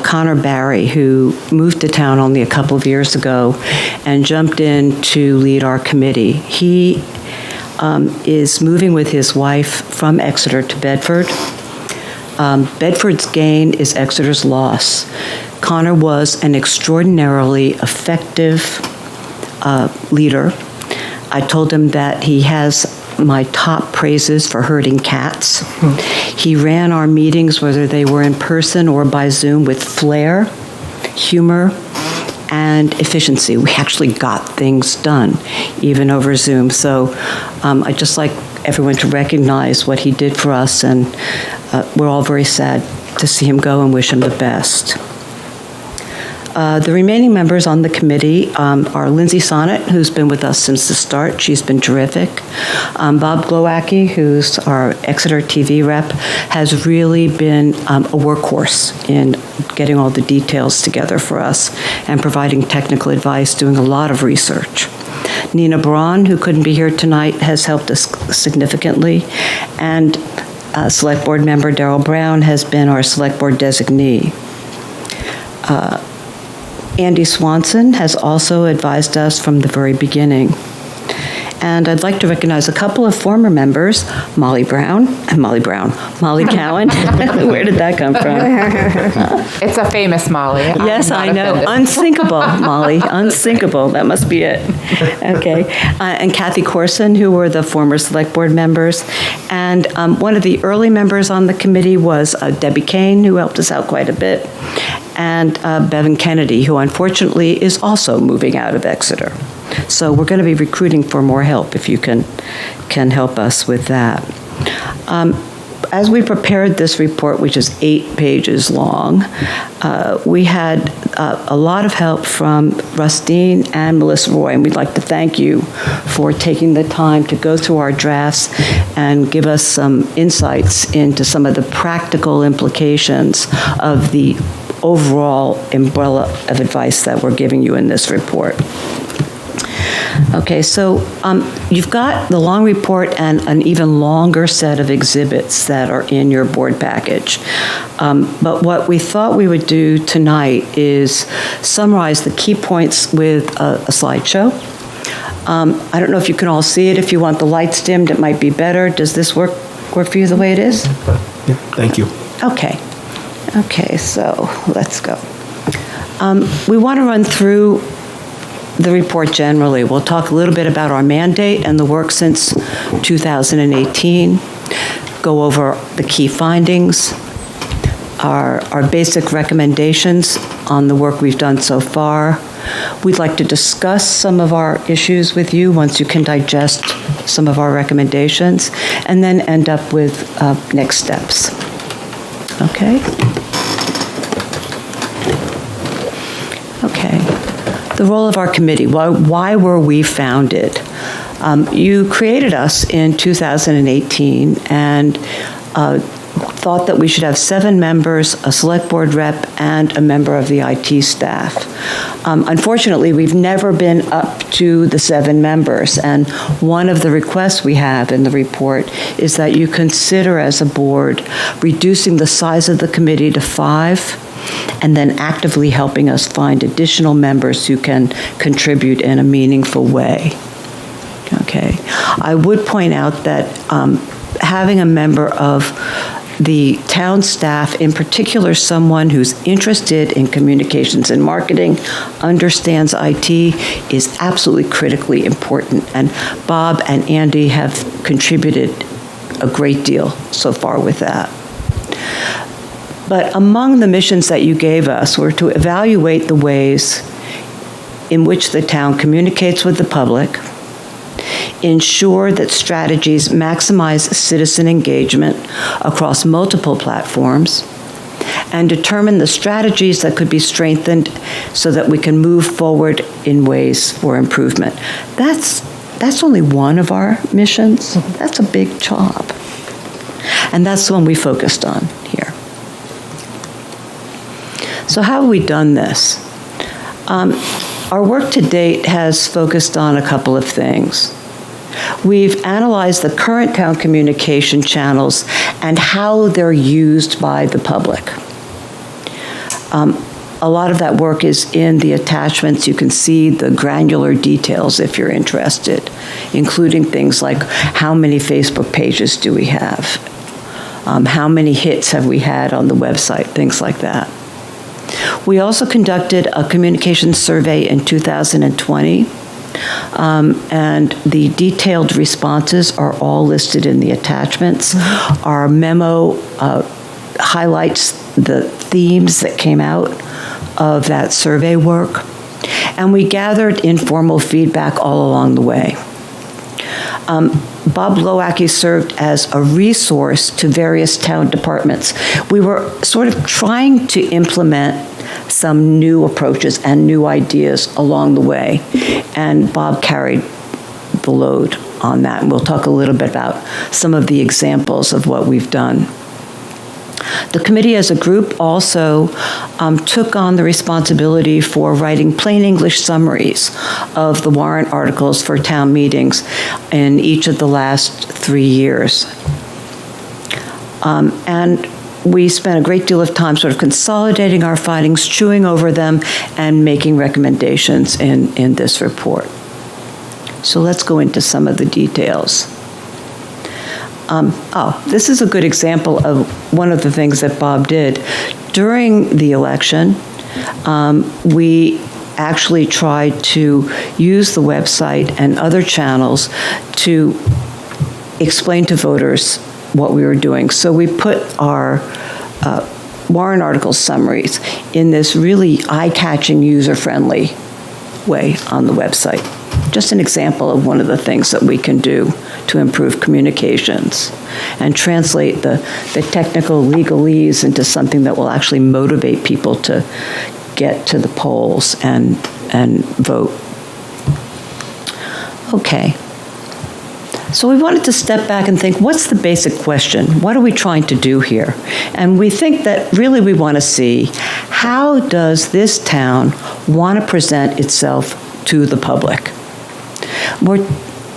Connor Barry, who moved to town only a couple of years ago and jumped in to lead our committee. He is moving with his wife from Exeter to Bedford. Bedford's gain is Exeter's loss. Connor was an extraordinarily effective leader. I told him that he has my top praises for herding cats. He ran our meetings, whether they were in person or by Zoom, with flair, humor, and efficiency. We actually got things done, even over Zoom. So I'd just like everyone to recognize what he did for us, and we're all very sad to see him go and wish him the best. The remaining members on the committee are Lindsay Sonnet, who's been with us since the start. She's been terrific. Bob Glowacki, who's our Exeter TV rep, has really been a workhorse in getting all the details together for us and providing technical advice, doing a lot of research. Nina Braun, who couldn't be here tonight, has helped us significantly. And Select Board member Darrell Brown has been our Select Board designee. Andy Swanson has also advised us from the very beginning. And I'd like to recognize a couple of former members, Molly Cowan. Where did that come from? It's a famous Molly. Yes, I know. Offended. Unsinkable, Molly. Unsinkable. That must be it. Okay. And Kathy Corson, who were the former Select Board members. And one of the early members on the committee was Debbie Kane, who helped us out quite a bit, and Bevan Kennedy, who unfortunately is also moving out of Exeter. So we're going to be recruiting for more help if you can help us with that. As we prepared this report, which is 8 pages long, we had a lot of help from Rustine and Melissa Roy, and we'd like to thank you for taking the time to go through our drafts and give us some insights into some of the practical implications of the overall umbrella of advice that we're giving you in this report. Okay, so you've got the long report and an even longer set of exhibits that are in your board package. But what we thought we would do tonight is summarize the key points with a slideshow. I don't know if you can all see it. If you want the lights dimmed, it might be better. Does this work for you the way it is? Yeah, thank you. Okay. Okay, so let's go. We want to run through the report generally. We'll talk a little bit about our mandate and the work since 2018, go over the key findings, our basic recommendations on the work we've done so far. We'd like to discuss some of our issues with you once you can digest some of our recommendations, and then end up with next steps. Okay? Okay. The role of our committee. Why were we founded? You created us in 2018 and thought that we should have 7 members, a select board rep, and a member of the IT staff. Unfortunately, we've never been up to the 7 members, and one of the requests we have in the report is that you consider as a board reducing the size of the committee to 5, and then actively helping us find additional members who can contribute in a meaningful way. Okay. I would point out that having a member of the town staff, in particular someone who's interested in communications and marketing, understands IT, is absolutely critically important. And Bob and Andy have contributed a great deal so far with that. But among the missions that you gave us were to evaluate the ways in which the town communicates with the public, ensure that strategies maximize citizen engagement across multiple platforms, and determine the strategies that could be strengthened so that we can move forward in ways for improvement. That's only one of our missions. That's a big job. And that's the one we focused on here. So how have we done this? Our work to date has focused on a couple of things. We've analyzed the current town communication channels and how they're used by the public. A lot of that work is in the attachments. You can see the granular details if you're interested, including things like how many Facebook pages do we have? How many hits have we had on the website? Things like that. We also conducted a communications survey in 2020, and the detailed responses are all listed in the attachments. Our memo highlights the themes that came out of that survey work, and we gathered informal feedback all along the way. Bob Glowacki served as a resource to various town departments. We were sort of trying to implement some new approaches and new ideas along the way, and Bob carried the load on that, and we'll talk a little bit about some of the examples of what we've done. The committee as a group also took on the responsibility for writing plain English summaries of the warrant articles for town meetings in each of the last 3 years. And we spent a great deal of time sort of consolidating our findings, chewing over them, and making recommendations in this report. So let's go into some of the details. This is a good example of one of the things that Bob did. During the election, we actually tried to use the website and other channels to explain to voters what we were doing. So we put our warrant article summaries in this really eye-catching, user-friendly way on the website. Just an example of one of the things that we can do to improve communications and translate the technical legalese into something that will actually motivate people to get to the polls and vote. Okay. So we wanted to step back and think, what's the basic question? What are we trying to do here? And we think that really we want to see, how does this town want to present itself to the public? We're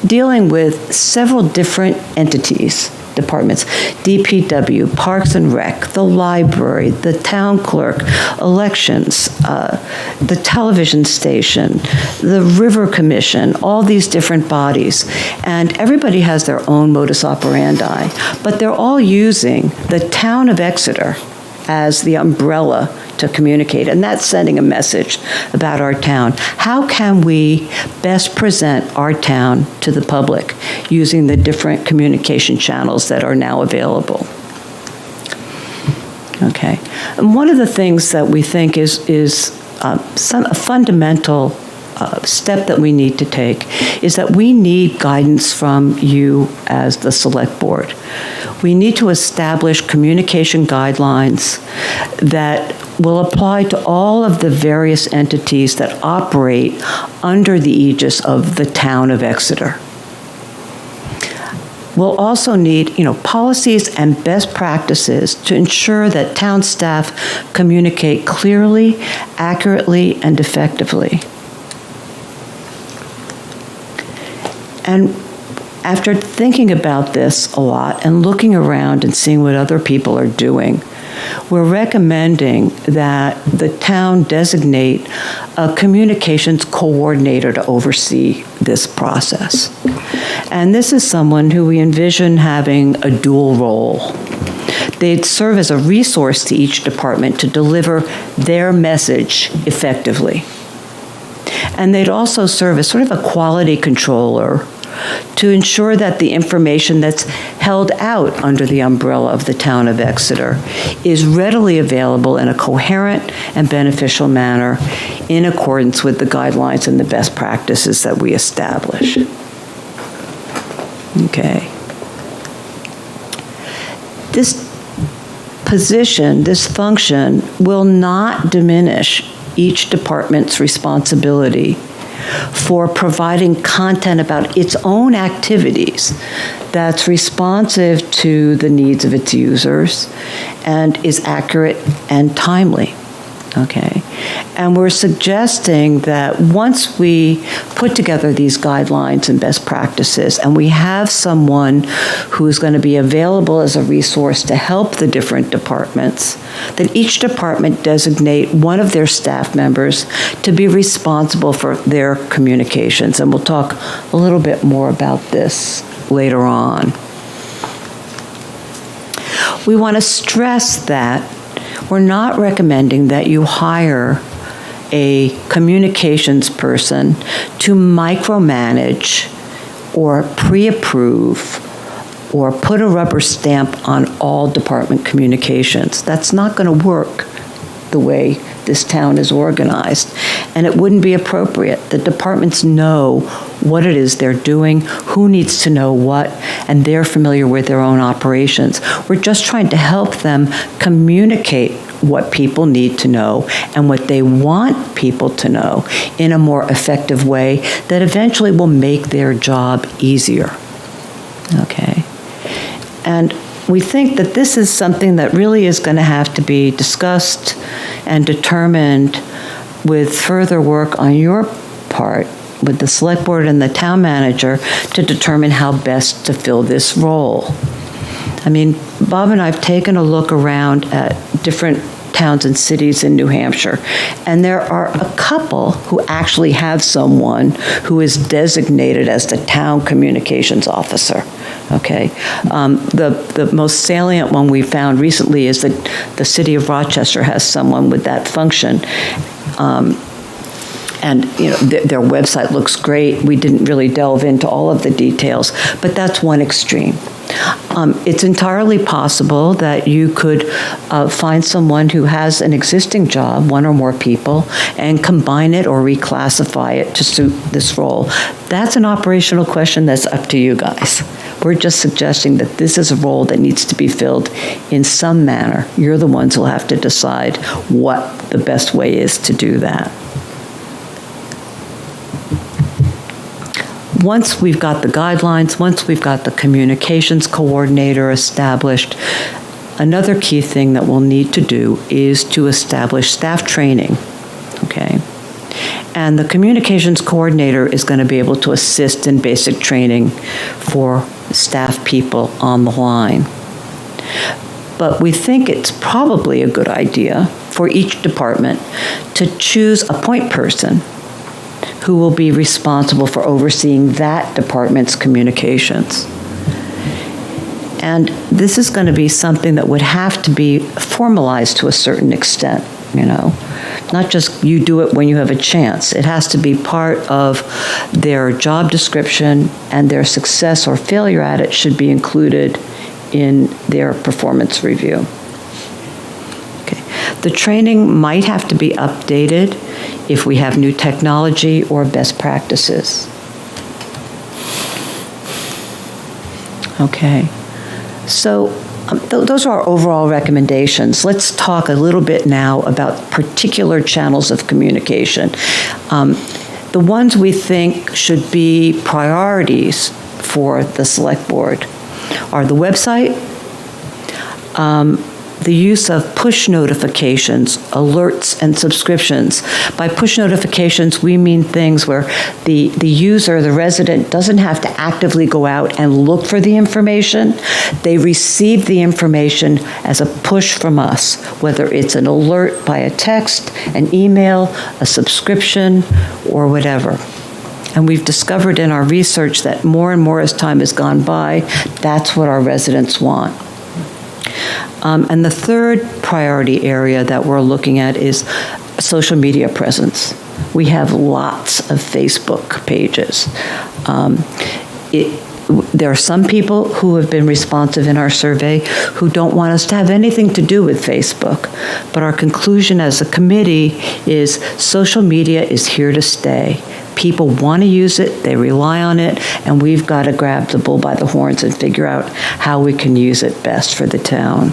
dealing with several different entities, departments, DPW, Parks and Rec, the library, the town clerk, elections, the television station, the River Commission, all these different bodies. And everybody has their own modus operandi, but they're all using the town of Exeter as the umbrella to communicate, and that's sending a message about our town. How can we best present our town to the public using the different communication channels that are now available? Okay, and one of the things that we think is a fundamental step that we need to take is that we need guidance from you as the select board. We need to establish communication guidelines that will apply to all of the various entities that operate under the aegis of the town of Exeter. We'll also need, policies and best practices to ensure that town staff communicate clearly, accurately, and effectively. And after thinking about this a lot and looking around and seeing what other people are doing, we're recommending that the town designate a communications coordinator to oversee this process. And this is someone who we envision having a dual role. They'd serve as a resource to each department to deliver their message effectively. And they'd also serve as sort of a quality controller to ensure that the information that's held out under the umbrella of the town of Exeter is readily available in a coherent and beneficial manner in accordance with the guidelines and the best practices that we establish. position, this function, will not diminish each department's responsibility for providing content about its own activities that's responsive to the needs of its users and is accurate and timely. Okay, and we're suggesting that once we put together these guidelines and best practices, and we have someone who's going to be available as a resource to help the different departments, that each department designate one of their staff members to be responsible for their communications. And we'll talk a little bit more about this later on. We want to stress that we're not recommending that you hire a communications person to micromanage or pre-approve or put a rubber stamp on all department communications. That's not going to work the way this town is organized, and it wouldn't be appropriate. The departments know what it is they're doing, who needs to know what, and they're familiar with their own operations. We're just trying to help them communicate what people need to know and what they want people to know in a more effective way that eventually will make their job easier. Okay? And we think that this is something that really is going to have to be discussed and determined with further work on your part with the select board and the town manager to determine how best to fill this role. I mean, Bob and I have taken a look around at different towns and cities in New Hampshire, and there are a couple who actually have someone who is designated as the town communications officer. Okay, the most salient one we found recently is that the city of Rochester has someone with that function. And you know, their website looks great. We didn't really delve into all of the details, but that's one extreme. It's entirely possible that you could find someone who has an existing job, one or more people, and combine it or reclassify it to suit this role. That's an operational question that's up to you guys. We're just suggesting that this is a role that needs to be filled in some manner. You're the ones who'll have to decide what the best way is to do that. Once we've got the guidelines, once we've got the communications coordinator established, another key thing that we'll need to do is to establish staff training, okay? And the communications coordinator is going to be able to assist in basic training for staff people on the line. But we think it's probably a good idea for each department to choose a point person who will be responsible for overseeing that department's communications. And this is going to be something that would have to be formalized to a certain extent, you know. Not just you do it when you have a chance. It has to be part of their job description, and their success or failure at it should be included in their performance review. Okay. The training might have to be updated if we have new technology or best practices. Okay, so those are our overall recommendations. Let's talk a little bit now about particular channels of communication. The ones we think should be priorities for the select board are the website, the use of push notifications, alerts, and subscriptions. By push notifications, we mean things where the user, the resident, doesn't have to actively go out and look for the information. They receive the information as a push from us, whether it's an alert by a text, an email, a subscription, or whatever. And we've discovered in our research that more and more as time has gone by, that's what our residents want. And the third priority area that we're looking at is social media presence. We have lots of Facebook pages. There are some people who have been responsive in our survey who don't want us to have anything to do with Facebook. But our conclusion as a committee is social media is here to stay. People want to use it, they rely on it, and we've got to grab the bull by the horns and figure out how we can use it best for the town.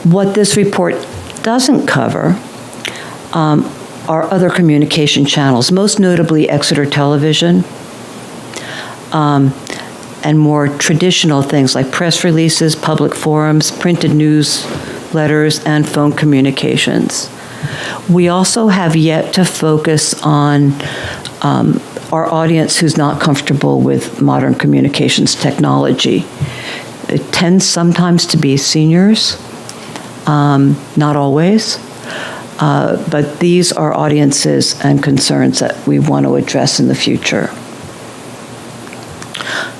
What this report doesn't cover are other communication channels, most notably Exeter Television, and more traditional things like press releases, public forums, printed newsletters, and phone communications. We also have yet to focus on our audience who's not comfortable with modern communications technology. It tends sometimes to be seniors, not always, but these are audiences and concerns that we want to address in the future.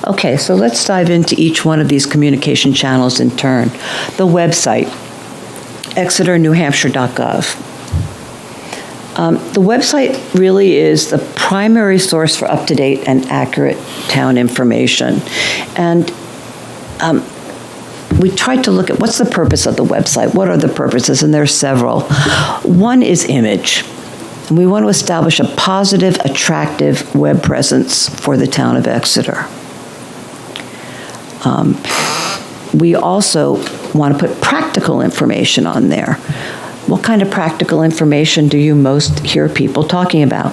Okay, so let's dive into each one of these communication channels in turn. The website, exeternewhampshire.gov. The website really is the primary source for up-to-date and accurate town information. And we tried to look at what's the purpose of the website, what are the purposes, and there are several. One is image. And we want to establish a positive, attractive web presence for the town of Exeter. We also want to put practical information on there. What kind of practical information do you most hear people talking about?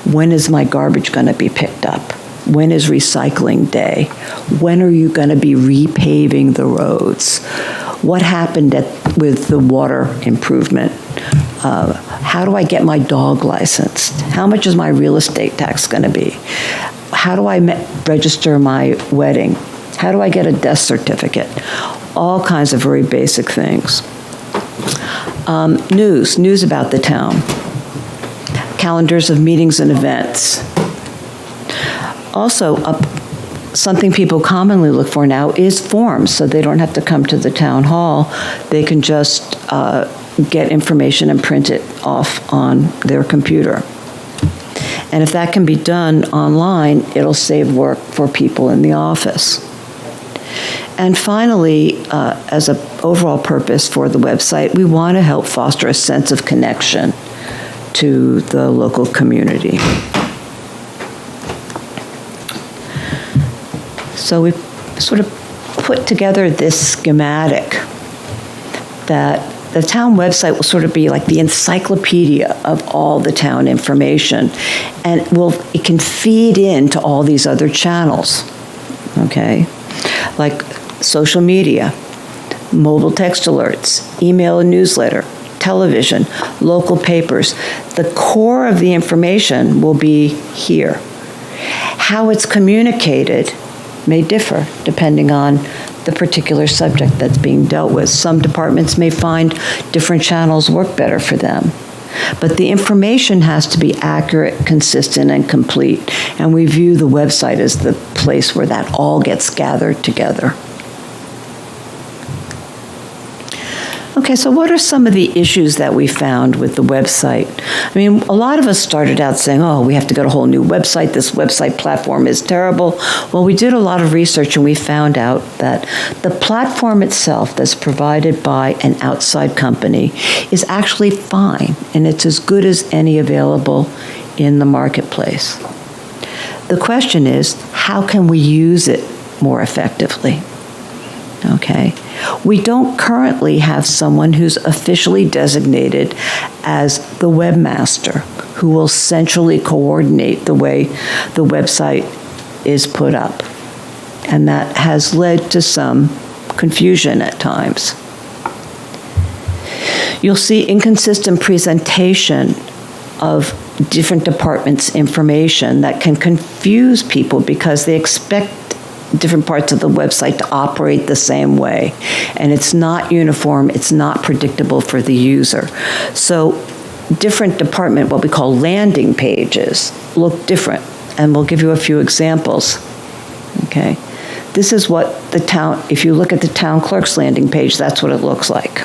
When is my garbage going to be picked up? When is recycling day? When are you going to be repaving the roads? What happened with the water improvement? How do I get my dog licensed? How much is my real estate tax going to be? How do I register my wedding? How do I get a death certificate? All kinds of very basic things. News about the town. Calendars of meetings and events. Also, something people commonly look for now is forms, so they don't have to come to the town hall. They can just get information and print it off on their computer. And if that can be done online, it'll save work for people in the office. And finally, as an overall purpose for the website, we want to help foster a sense of connection to the local community. So we sort of put together this schematic that the town website will sort of be like the encyclopedia of all the town information, and it can feed into all these other channels, okay? Like social media, mobile text alerts, email and newsletter, television, local papers. The core of the information will be here. How it's communicated may differ depending on the particular subject that's being dealt with. Some departments may find different channels work better for them. But the information has to be accurate, consistent, and complete. And we view the website as the place where that all gets gathered together. Okay, so what are some of the issues that we found with the website? I mean, a lot of us started out saying, oh, we have to get a whole new website. This website platform is terrible. Well, we did a lot of research and we found out that the platform itself that's provided by an outside company is actually fine, and it's as good as any available in the marketplace. The question is, how can we use it more effectively? Okay. We don't currently have someone who's officially designated as the webmaster who will centrally coordinate the way the website is put up. And that has led to some confusion at times. You'll see inconsistent presentation of different departments' information that can confuse people because they expect different parts of the website to operate the same way. And it's not uniform, it's not predictable for the user. So different department, what we call landing pages, look different. And we'll give you a few examples. Okay. This is what the town, if you look at the town clerk's landing page, that's what it looks like.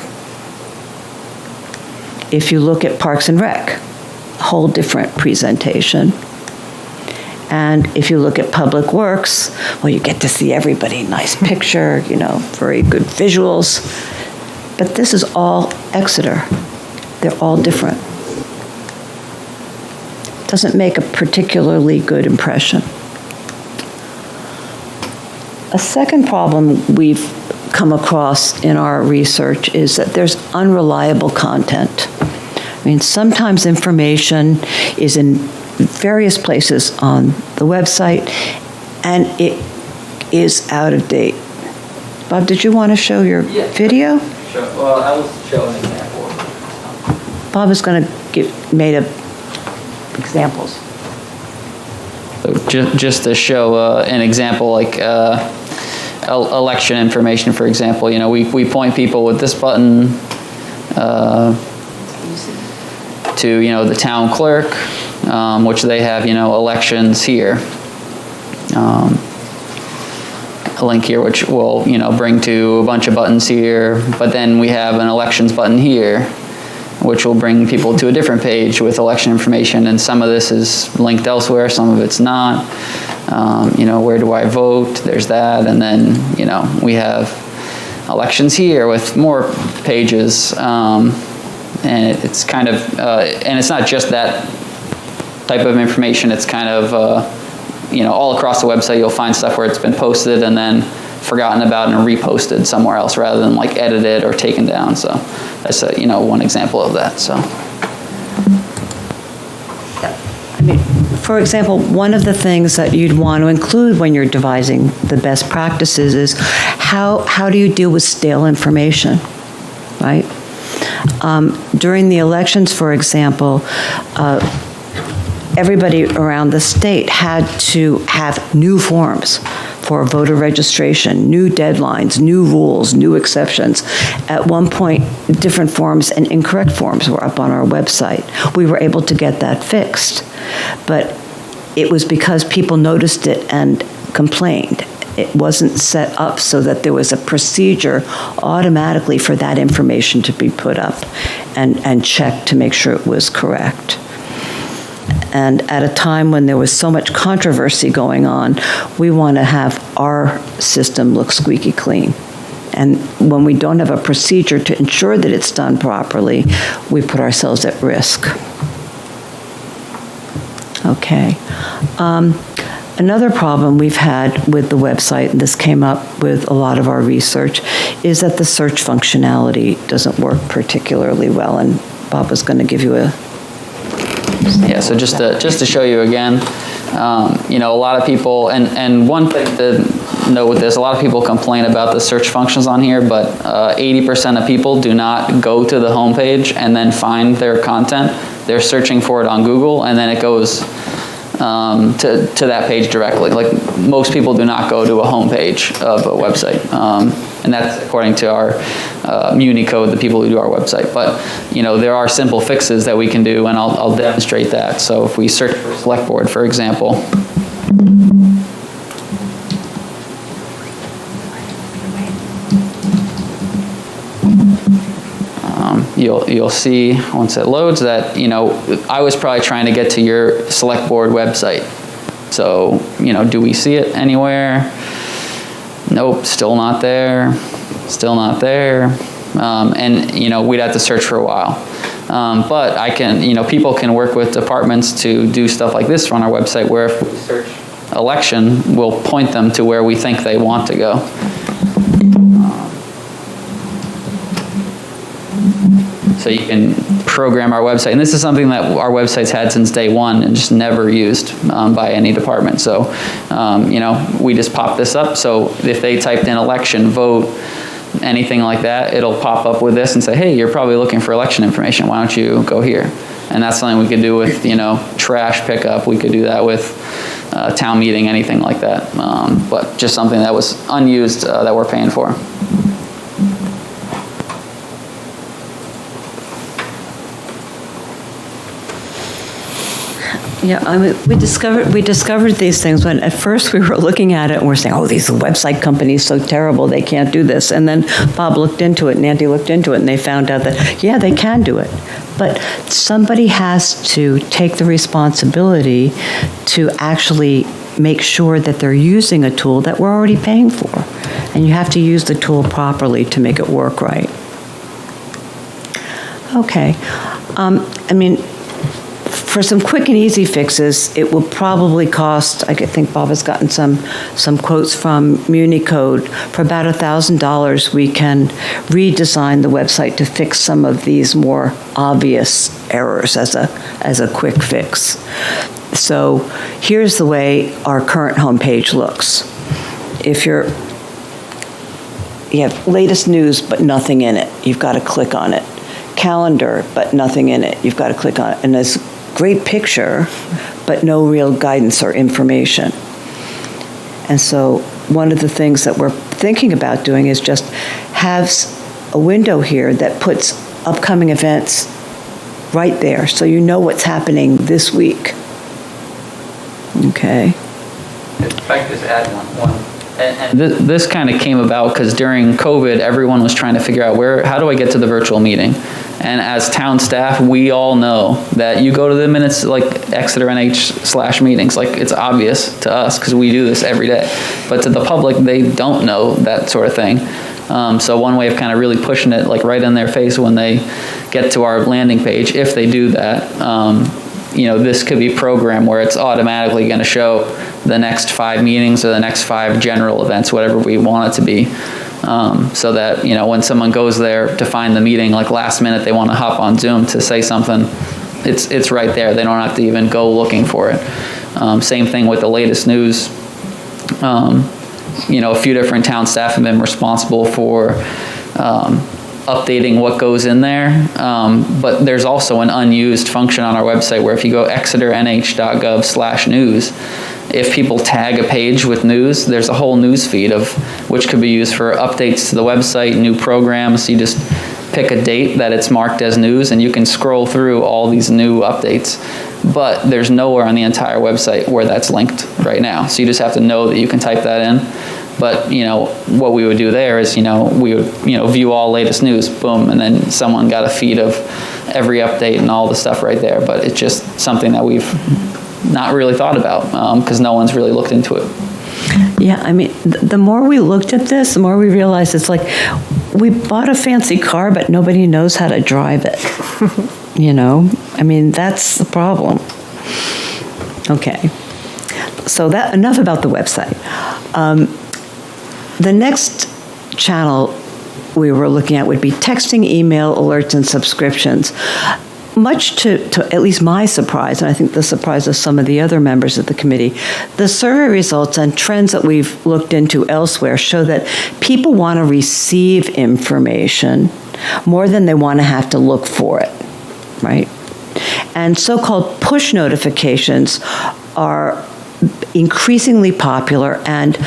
If you look at Parks and Rec, a whole different presentation. And if you look at Public Works, well, you get to see everybody, nice picture, very good visuals. But this is all Exeter. They're all different. Doesn't make a particularly good impression. A second problem we've come across in our research is that there's unreliable content. I mean, sometimes information is in various places on the website, and it is out of date. Bob, did you want to show your video? Sure. Well, I will show an example. Bob is going to made up examples. So just to show an example, like election information, for example, we point people with this button to, the town clerk, which they have, elections here. A link here, which will, bring to a bunch of buttons here, but then we have an elections button here, which will bring people to a different page with election information, and some of this is linked elsewhere, some of it's not. Where do I vote? There's that, and then, we have elections here with more pages, and it's kind of, and it's not just that type of information, it's kind of, all across the website you'll find stuff where it's been posted and then forgotten about and reposted somewhere else rather than like edited or taken down. So that's one example of that. So, I mean, for example, one of the things that you'd want to include when you're devising the best practices is how do you deal with stale information, right? During the elections, for example, everybody around the state had to have new forms for voter registration, new deadlines, new rules, new exceptions. At one point, different forms and incorrect forms were up on our website. We were able to get that fixed, but it was because people noticed it and complained. It wasn't set up so that there was a procedure automatically for that information to be put up and checked to make sure it was correct. And at a time when there was so much controversy going on, we want to have our system look squeaky clean. And when we don't have a procedure to ensure that it's done properly, we put ourselves at risk. Okay. Another problem we've had with the website, and this came up with a lot of our research, is that the search functionality doesn't work particularly well. And Bob was going to give you a yeah, so just to show you again, a lot of people, and one thing to note with this, a lot of people complain about the search functions on here, but 80% of people do not go to the homepage and then find their content. They're searching for it on Google, and then it goes to that page directly. Like, most people do not go to a homepage of a website. And that's according to our Muni code, the people who do our website. But, there are simple fixes that we can do, and I'll demonstrate that. So if we search for select board, for example, you'll see once it loads that, I was probably trying to get to your select board website. So, do we see it anywhere? Nope, still not there, still not there. And, we'd have to search for a while. But I can, people can work with departments to do stuff like this on our website, where if we search election, we'll point them to where we think they want to go. So you can program our website. And this is something that our website's had since day one and just never used by any department. So, we just pop this up. So if they typed in election, vote, anything like that, it'll pop up with this and say, hey, you're probably looking for election information. Why don't you go here? And that's something we could do with, trash pickup. We could do that with town meeting, anything like that. But just something that was unused that we're paying for. Yeah, we discovered these things when at first we were looking at it and we're saying, oh, these website companies so terrible, they can't do this. And then Bob looked into it, and Andy looked into it, and they found out that, yeah, they can do it. But somebody has to take the responsibility to actually make sure that they're using a tool that we're already paying for. And you have to use the tool properly to make it work right. Okay. for some quick and easy fixes, it will probably cost, I think Bob has gotten some quotes from MuniCode, for about $1,000 we can redesign the website to fix some of these more obvious errors as a quick fix. So here's the way our current homepage looks. If you have latest news but nothing in it, you've got to click on it. Calendar but nothing in it, you've got to click on it. And there's a great picture but no real guidance or information. And so one of the things that we're thinking about doing is just have a window here that puts upcoming events right there, so you know what's happening this week. Okay. If I could just add one. And this kind of came about because during COVID, everyone was trying to figure out how do I get to the virtual meeting? And as town staff, we all know that you go to the minutes like Exeter NH/meetings, like it's obvious to us because we do this every day. But to the public, they don't know that sort of thing. So one way of kind of really pushing it like right in their face when they get to our landing page, if they do that, this could be programmed where it's automatically going to show the next 5 meetings or the next 5 general events, whatever we want it to be. So that, when someone goes there to find the meeting, like last minute, they want to hop on Zoom to say something, it's right there. They don't have to even go looking for it. Same thing with the latest news. A few different town staff have been responsible for updating what goes in there, but there's also an unused function on our website where if you go exeternh.gov/news, if people tag a page with news, there's a whole news feed of which could be used for updates to the website, new programs. You just pick a date that it's marked as news and you can scroll through all these new updates, but there's nowhere on the entire website where that's linked right now. So you just have to know that you can type that in. But, what we would do there is, we would, view all latest news, boom, and then someone got a feed of every update and all the stuff right there. But it's just something that we've not really thought about because no one's really looked into it. Yeah, I mean, the more we looked at this, the more we realized it's like we bought a fancy car, but nobody knows how to drive it. I mean, that's the problem. Okay. So enough about the website. The next channel we were looking at would be texting, email, alerts, and subscriptions. Much to at least my surprise, and I think the surprise of some of the other members of the committee, the survey results and trends that we've looked into elsewhere show that people want to receive information more than they want to have to look for it, right? And so-called push notifications are increasingly popular, and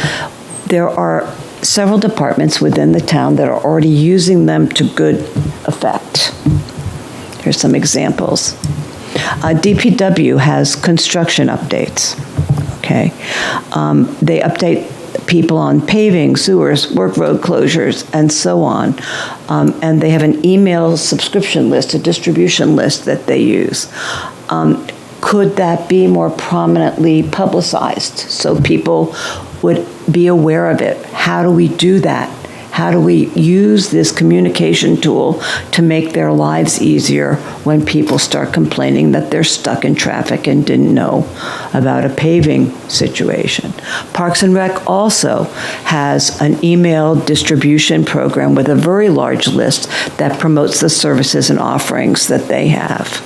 there are several departments within the town that are already using them to good effect. Here's some examples. DPW has construction updates, okay? They update people on paving, sewers, work road closures, and so on. And they have an email subscription list, a distribution list that they use. Could that be more prominently publicized so people would be aware of it? How do we do that? How do we use this communication tool to make their lives easier when people start complaining that they're stuck in traffic and didn't know about a paving situation? Parks and Rec also has an email distribution program with a very large list that promotes the services and offerings that they have.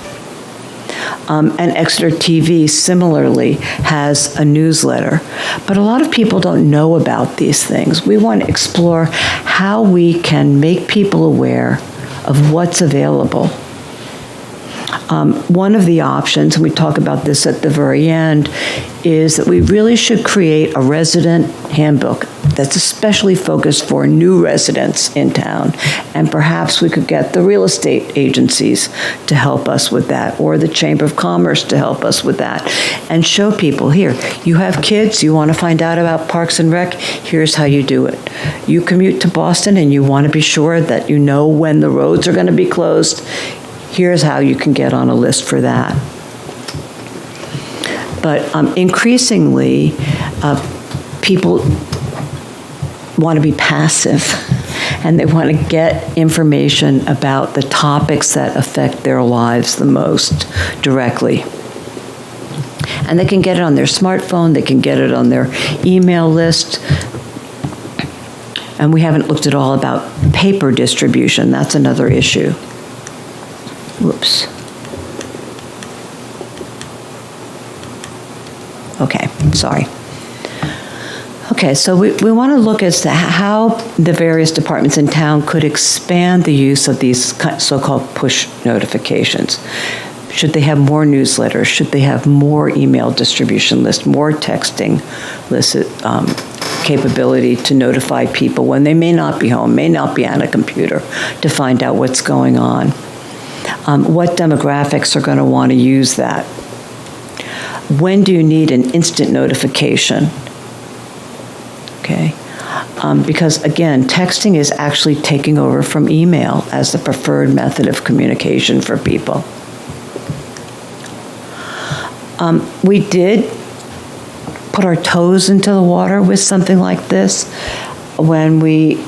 And Exeter TV similarly has a newsletter. But a lot of people don't know about these things. We want to explore how we can make people aware of what's available. One of the options, and we talk about this at the very end, is that we really should create a resident handbook that's especially focused for new residents in town. And perhaps we could get the real estate agencies to help us with that, or the Chamber of Commerce to help us with that, and show people, here, you have kids, you want to find out about Parks and Rec, here's how you do it. You commute to Boston and you want to be sure that you know when the roads are going to be closed, here's how you can get on a list for that. But increasingly, people want to be passive, and they want to get information about the topics that affect their lives the most directly. And they can get it on their smartphone, they can get it on their email list. And we haven't looked at all about paper distribution. That's another issue. Whoops. Okay, sorry. Okay, so we want to look as to how the various departments in town could expand the use of these so-called push notifications. Should they have more newsletters? Should they have more email distribution lists, more texting lists, capability to notify people when they may not be home, may not be on a computer, to find out what's going on? What demographics are going to want to use that? When do you need an instant notification? Okay. Because again, texting is actually taking over from email as the preferred method of communication for people. We did put our toes into the water with something like this when we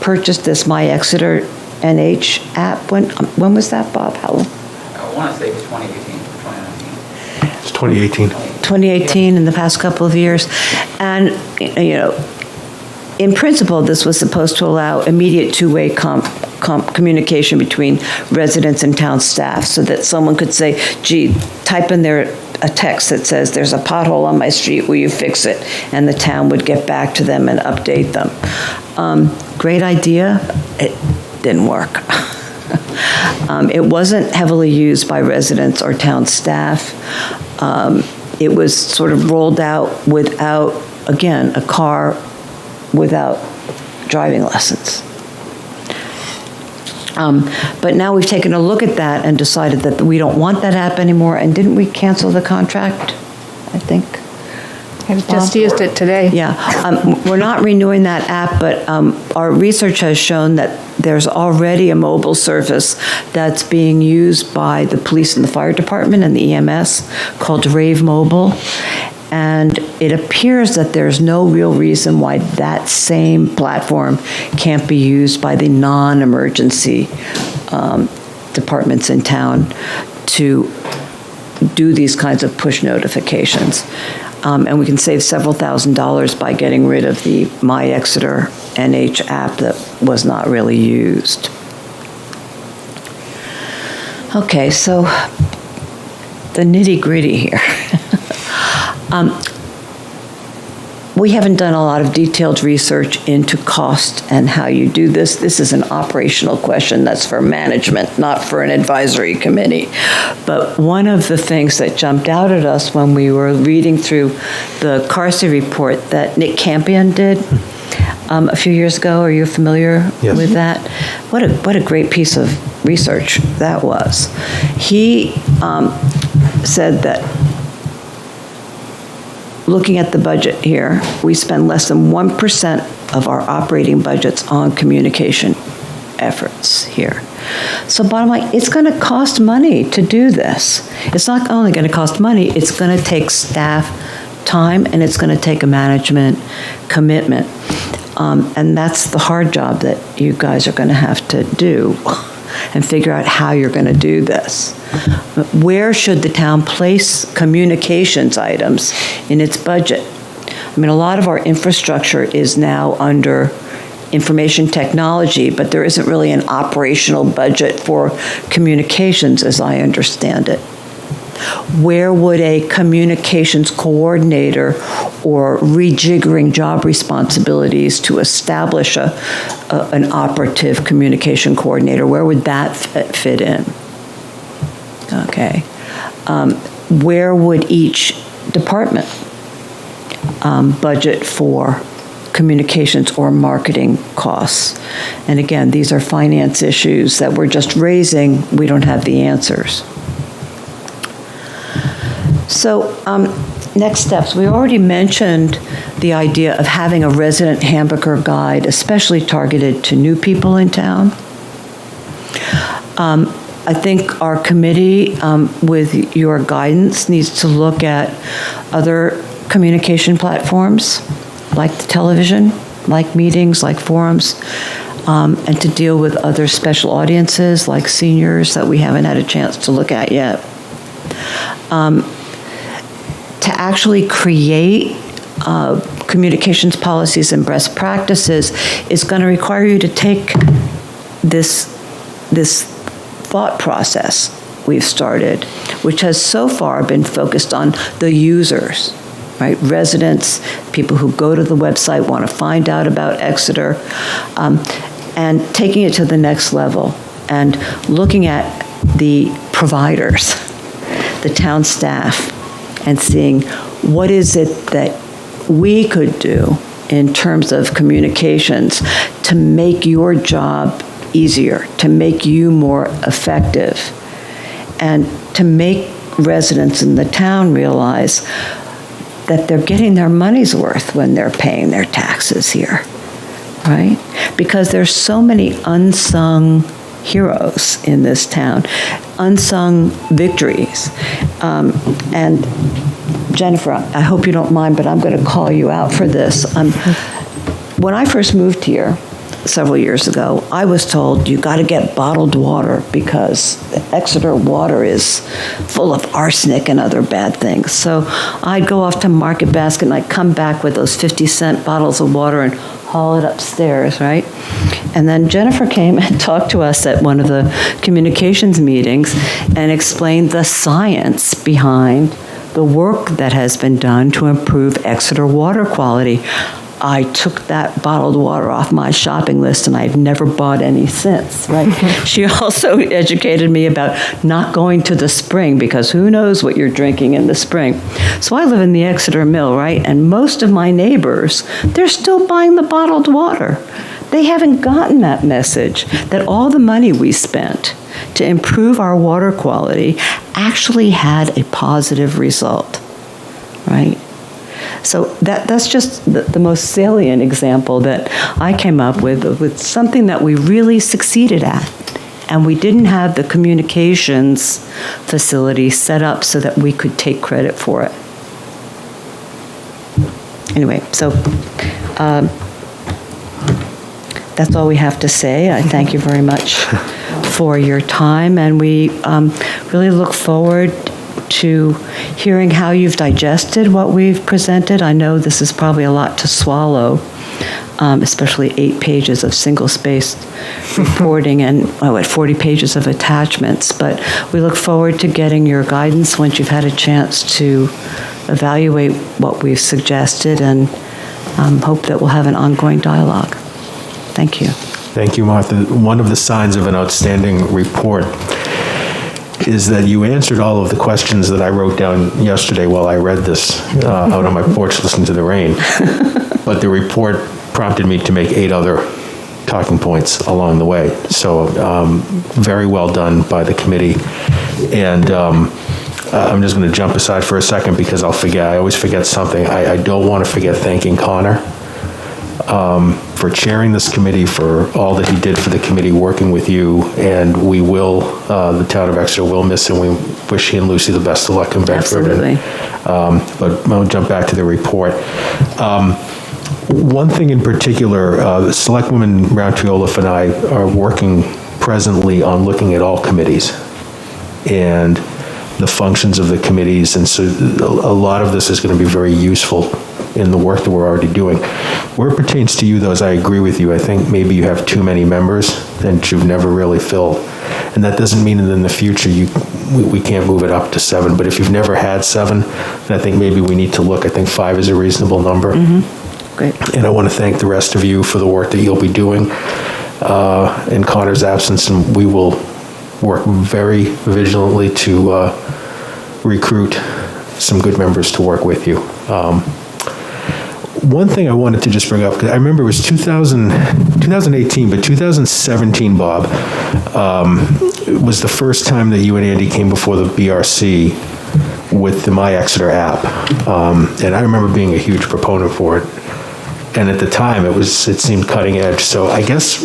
purchased this My Exeter NH app. When was that, Bob? How? I want to say it was 2018, 2019. It's 2018. 2018, in the past couple of years. And, you know, in principle, this was supposed to allow immediate two-way communication between residents and town staff, so that someone could say, gee, type in a text that says, there's a pothole on my street, will you fix it? And the town would get back to them and update them. Great idea. It didn't work. It wasn't heavily used by residents or town staff. It was sort of rolled out without, again, a car without driving lessons. But now we've taken a look at that and decided that we don't want that app anymore. And didn't we cancel the contract, I think? I just used it today. Yeah, we're not renewing that app, but our research has shown that there's already a mobile service that's being used by the police and the fire department and the EMS called Rave Mobile. And it appears that there's no real reason why that same platform can't be used by the non-emergency departments in town to do these kinds of push notifications. And we can save several $1,000s by getting rid of the My Exeter NH app that was not really used. Okay, so the nitty-gritty here. We haven't done a lot of detailed research into cost and how you do this. This is an operational question that's for management, not for an advisory committee. But one of the things that jumped out at us when we were reading through the Carsey report that Nick Campion did a few years ago, are you familiar with that? What a great piece of research that was. He said that looking at the budget here, we spend less than 1% of our operating budgets on communication efforts here. So bottom line, it's going to cost money to do this. It's not only going to cost money, it's going to take staff time, and it's going to take a management commitment. And that's the hard job that you guys are going to have to do and figure out how you're going to do this. Where should the town place communications items in its budget? I mean, a lot of our infrastructure is now under information technology, but there isn't really an operational budget for communications as I understand it. Where would a communications coordinator or rejiggering job responsibilities to establish an operative communication coordinator, where would that fit in? Okay. Where would each department budget for communications or marketing costs? And again, these are finance issues that we're just raising. We don't have the answers. So next steps, we already mentioned the idea of having a resident handbook or guide, especially targeted to new people in town. I think our committee, with your guidance, needs to look at other communication platforms, like the television, like meetings, like forums, and to deal with other special audiences, like seniors, that we haven't had a chance to look at yet. actually create communications policies and best practices is going to require you to take this thought process we've started, which has so far been focused on the users, right? Residents, people who go to the website, want to find out about Exeter, and taking it to the next level and looking at the providers, the town staff, and seeing what is it that we could do in terms of communications to make your job easier, to make you more effective, and to make residents in the town realize that they're getting their money's worth when they're paying their taxes here, right? Because there's so many unsung heroes in this town, unsung victories. And Jennifer, I hope you don't mind, but I'm going to call you out for this. When I first moved here several years ago, I was told you got to get bottled water because Exeter water is full of arsenic and other bad things. So I'd go off to Market Basket and I'd come back with those 50-cent bottles of water and haul it upstairs, right? And then Jennifer came and talked to us at one of the communications meetings and explained the science behind the work that has been done to improve Exeter water quality. I took that bottled water off my shopping list and I've never bought any since, right? She also educated me about not going to the spring because who knows what you're drinking in the spring. So I live in the Exeter Mill, right? And most of my neighbors, they're still buying the bottled water. They haven't gotten that message that all the money we spent to improve our water quality actually had a positive result, right? So that's just the most salient example that I came up with something that we really succeeded at. And we didn't have the communications facility set up so that we could take credit for it. Anyway, so that's all we have to say. I thank you very much for your time, and we really look forward to hearing how you've digested what we've presented. I know this is probably a lot to swallow, especially 8 pages of single-spaced reporting and 40 pages of attachments. But we look forward to getting your guidance once you've had a chance to evaluate what we've suggested, and hope that we'll have an ongoing dialogue. Thank you. Thank you, Martha. One of the signs of an outstanding report is that you answered all of the questions that I wrote down yesterday while I read this out on my porch listening to the rain. But the report prompted me to make 8 other talking points along the way. So very well done by the committee. And I'm just going to jump aside for a second because I'll forget. I always forget something. I don't want to forget thanking Connor for chairing this committee, for all that he did for the committee, working with you, and we will, the town of Exeter will miss him. We wish he and Lucy the best of luck in Bedford. Absolutely. But I'll jump back to the report. One thing in particular, Selectwoman Round-Triola and I are working presently on looking at all committees and the functions of the committees, and so a lot of this is going to be very useful in the work that we're already doing. Where it pertains to you, though, as I agree with you, I think maybe you have too many members that you've never really filled. And that doesn't mean that in the future we can't move it up to 7. But if you've never had 7, then I think maybe we need to look. I think 5 is a reasonable number. Mm-hmm. Great. And I want to thank the rest of you for the work that you'll be doing in Connor's absence. And we will work very vigilantly to recruit some good members to work with you. One thing I wanted to just bring up, because I remember it was 2018, but 2017, Bob, was the first time that you and Andy came before the BRC with the My Exeter app. And I remember being a huge proponent for it. And at the time, it seemed cutting edge. So I guess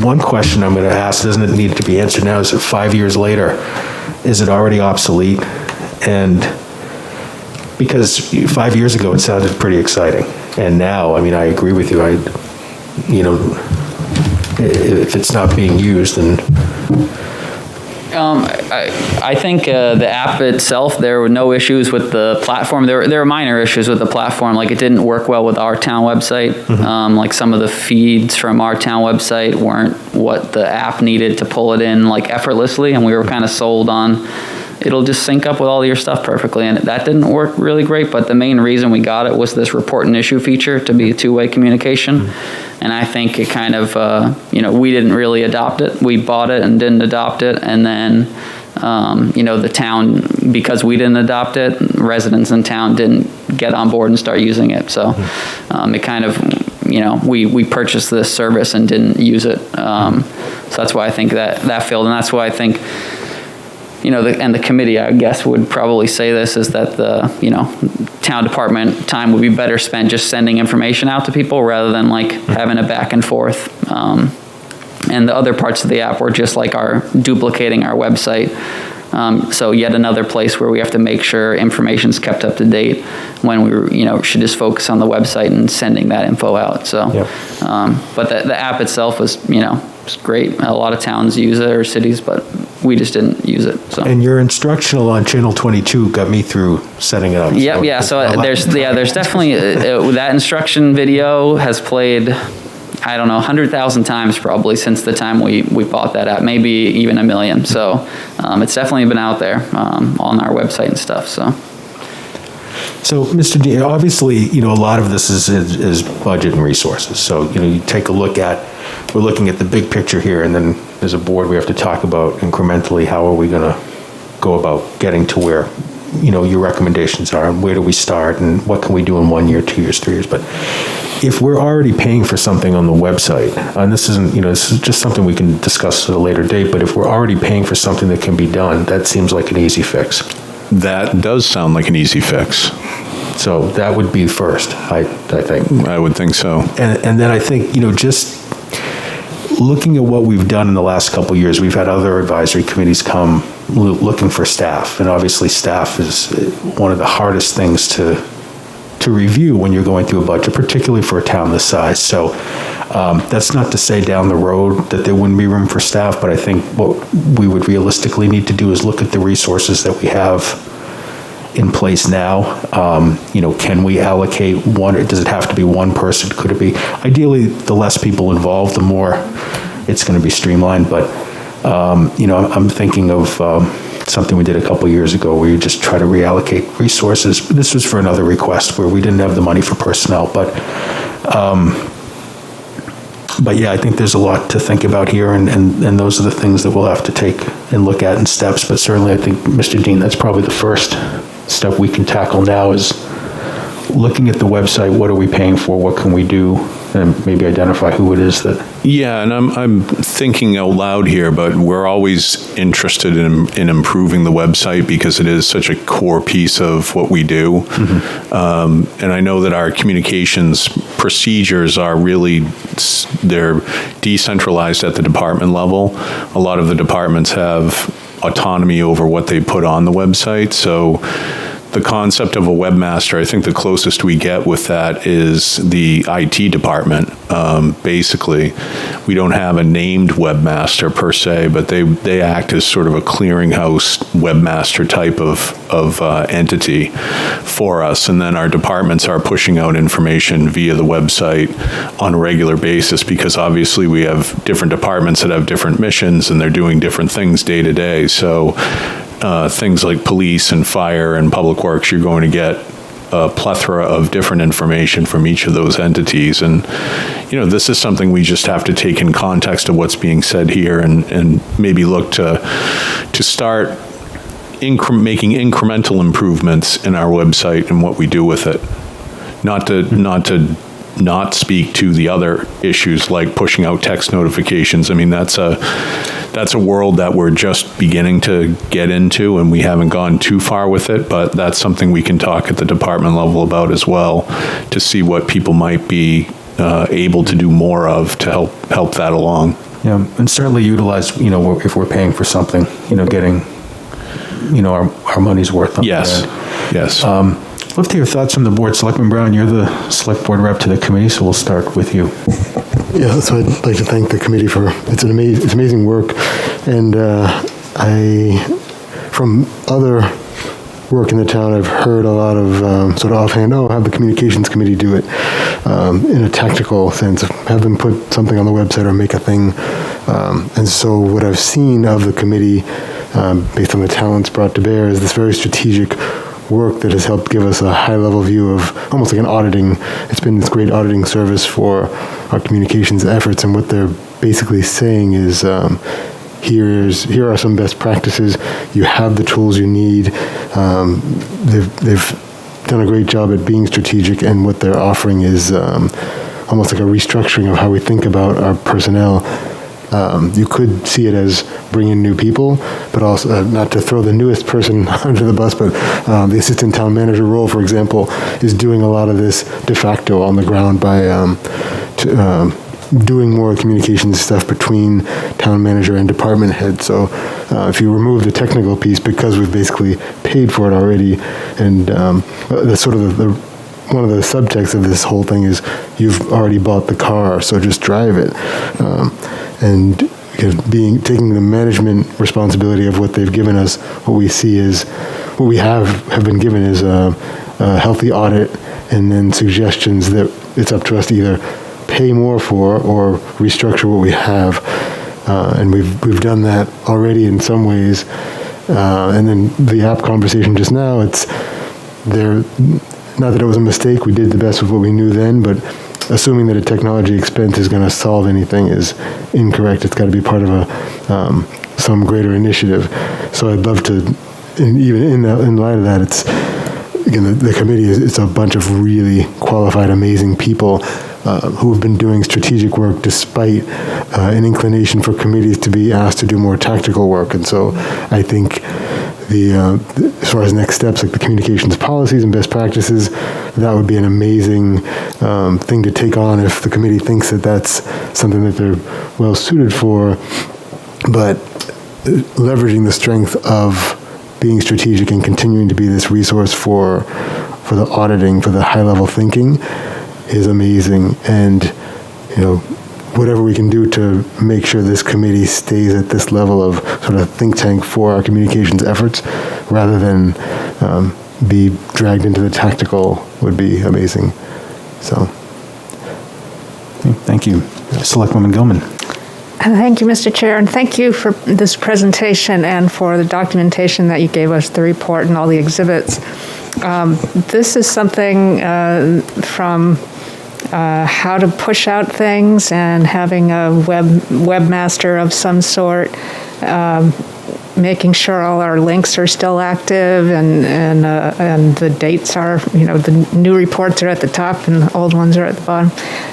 one question I'm going to ask, doesn't it need to be answered now, is that 5 years later, is it already obsolete? And because 5 years ago, it sounded pretty exciting. And now, I mean, I agree with you. If it's not being used, then I think the app itself, there were no issues with the platform. There were minor issues with the platform, like it didn't work well with our town website. Like some of the feeds from our town website weren't what the app needed to pull it in like effortlessly, and we were kind of sold on it'll just sync up with all your stuff perfectly, and that didn't work really great. But the main reason we got it was this report and issue feature to be a two-way communication. And I think it kind of, we didn't really adopt it. We bought it and didn't adopt it. And then, the town, because we didn't adopt it, residents in town didn't get on board and start using it. So it kind of, we purchased this service and didn't use it. So that's why I think that failed. And that's why I think, and the committee, I guess, would probably say this, is that the, town department time would be better spent just sending information out to people rather than like having a back and forth. And the other parts of the app were just like duplicating our website. So yet another place where we have to make sure information's kept up to date when we should just focus on the website and sending that info out. So, but the app itself was, it's great. A lot of towns use it, or cities, but we just didn't use it. So. And your instructional on Channel 22 got me through setting it up. Yep, yeah. So there's definitely that instruction video has played, I don't know, 100,000 times probably since the time we bought that app, maybe even 1 million. So it's definitely been out there on our website and stuff. So, Mr. Dean, obviously, a lot of this is budget and resources. So, you take a look at, we're looking at the big picture here, and then as a board, we have to talk about incrementally, how are we going to go about getting to where, your recommendations are, and where do we start, and what can we do in 1 year, 2 years, 3 years. But if we're already paying for something on the website, and this isn't, this is just something we can discuss at a later date, but if we're already paying for something that can be done, that seems like an easy fix. That does sound like an easy fix. So that would be first, I think. I would think so. And then I think, just looking at what we've done in the last couple of years, we've had other advisory committees come looking for staff. And obviously staff is one of the hardest things to review when you're going through a budget, particularly for a town this size. So that's not to say down the road that there wouldn't be room for staff, but I think what we would realistically need to do is look at the resources that we have in place now. Can we allocate one, or does it have to be one person? Could it be, ideally, the less people involved, the more it's going to be streamlined. But, I'm thinking of something we did a couple years ago where you just try to reallocate resources. This was for another request where we didn't have the money for personnel, but yeah, I think there's a lot to think about here, and those are the things that we'll have to take and look at in steps. But certainly I think, Mr. Dean, that's probably the first step we can tackle now, is looking at the website. What are we paying for? What can we do? And maybe identify who it is that... Yeah, and I'm thinking out loud here, but we're always interested in improving the website because it is such a core piece of what we do. And I know that our communications procedures are they're decentralized at the department level. A lot of the departments have autonomy over what they put on the website. So the concept of a webmaster, I think the closest we get with that is the IT department. Basically, we don't have a named webmaster per se, but they act as sort of a clearinghouse webmaster type of entity for us. And then our departments are pushing out information via the website on a regular basis, because obviously we have different departments that have different missions and they're doing different things day to day. So things like police and fire and public works, you're going to get a plethora of different information from each of those entities. And, this is something we just have to take in context of what's being said here, and maybe look to start making incremental improvements in our website and what we do with it. Not to speak to the other issues like pushing out text notifications. I mean, that's a world that we're just beginning to get into, and we haven't gone too far with it, but that's something we can talk at the department level about as well, to see what people might be able to do more of to help that along. Yeah, and certainly utilize, if we're paying for something, getting, our money's worth on Yes, yes. I'd love to hear your thoughts from the board. Selectman Brown, you're the select board rep to the committee, so we'll start with you. Yeah, so I'd like to thank the committee for, it's amazing work. And from other work in the town, I've heard a lot of sort of offhand, have the communications committee do it in a tactical sense, have them put something on the website or make a thing. And so what I've seen of the committee, based on the talents brought to bear, is this very strategic work that has helped give us a high-level view of almost like an auditing. It's been this great auditing service for our communications efforts, and what they're basically saying is, here are some best practices. You have the tools you need. They've done a great job at being strategic, and what they're offering is almost like a restructuring of how we think about our personnel. You could see it as bringing new people, but also not to throw the newest person under the bus, but the assistant town manager role, for example, is doing a lot of this de facto on the ground by doing more communications stuff between town manager and department head. So if you remove the technical piece, because we've basically paid for it already, and the sort of one of the subtexts of this whole thing is you've already bought the car, so just drive it. And taking the management responsibility of what they've given us, what we see is, what we have been given is a healthy audit, and then suggestions that it's up to us to either pay more for or restructure what we have. And we've done that already in some ways. And then the app conversation just now, it's there. Not that it was a mistake, we did the best with what we knew then, but assuming that a technology expense is going to solve anything is incorrect. It's got to be part of some greater initiative. So I'd love to, and even in light of that, it's, again, the committee it's a bunch of really qualified, amazing people who have been doing strategic work despite an inclination for committees to be asked to do more tactical work. And so I think as far as next steps, like the communications policies and best practices, that would be an amazing thing to take on if the committee thinks that that's something that they're well suited for. But leveraging the strength of being strategic and continuing to be this resource for the auditing, for the high-level thinking, is amazing. And whatever we can do to make sure this committee stays at this level of sort of think tank for our communications efforts, rather than be dragged into the tactical, would be amazing. So, thank you, Selectwoman Gilman. Thank you, Mr. Chair, and thank you for this presentation and for the documentation that you gave us, the report and all the exhibits. This is something from how to push out things and having a webmaster of some sort, making sure all our links are still active and the dates are, the new reports are at the top and the old ones are at the bottom.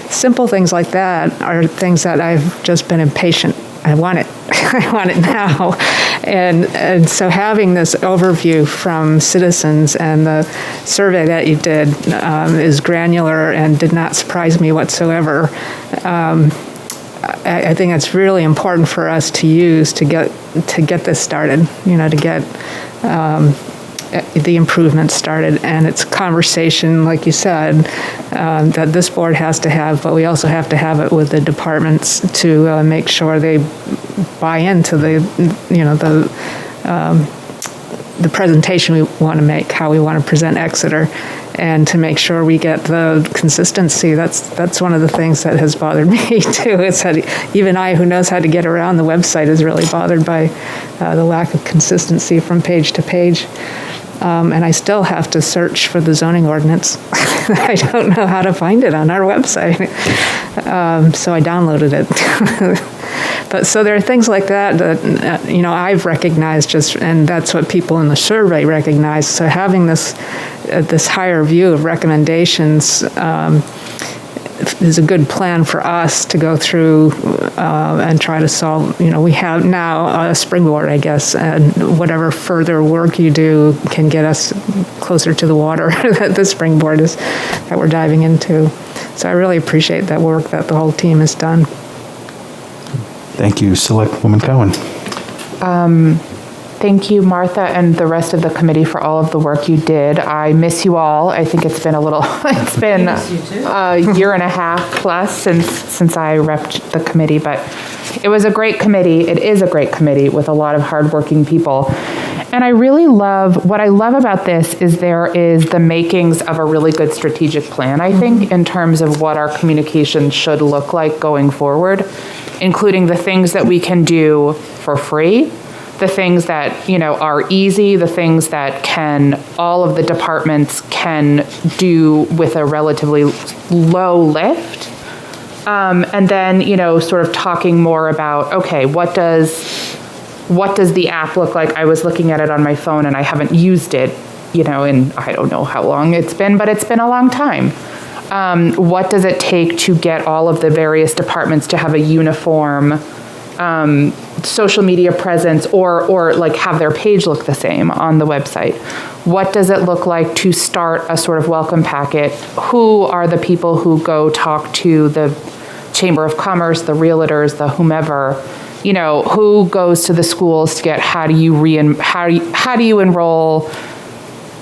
Simple things like that are things that I've just been impatient. I want it. I want it now. And so having this overview from citizens and the survey that you did is granular and did not surprise me whatsoever. I think it's really important for us to use to get this started, to get the improvements started. And it's a conversation, like you said, that this board has to have, but we also have to have it with the departments to make sure they buy into the presentation we want to make, how we want to present Exeter, and to make sure we get the consistency. That's one of the things that has bothered me too. It's that even I, who knows how to get around the website, is really bothered by the lack of consistency from page to page. And I still have to search for the zoning ordinance. I don't know how to find it on our website. So I downloaded it. But so there are things like that I've recognized and that's what people in the survey recognize. So having this higher view of recommendations is a good plan for us to go through and try to solve. We have now a springboard, I guess, and whatever further work you do can get us closer to the water that the springboard is that we're diving into. So I really appreciate that work that the whole team has done. Thank you. Selectwoman Cowan. Thank you, Martha, and the rest of the committee for all of the work you did. I miss you all. I think it's been it's been a year and a half plus since I repped the committee, but it was a great committee. It is a great committee with a lot of hardworking people. And I really what I love about this is there is the makings of a really good strategic plan, I think, in terms of what our communication should look like going forward, including the things that we can do for free, the things that, are easy, the things that all of the departments can do with a relatively low lift. And then, sort of talking more about, okay, what does the app look like? I was looking at it on my phone and I haven't used it, in I don't know how long it's been, but it's been a long time. What does it take to get all of the various departments to have a uniform social media presence or like have their page look the same on the website? What does it look like to start a sort of welcome packet? Who are the people who go talk to the Chamber of Commerce, the realtors, the whomever? Who goes to the schools to get how do you enroll?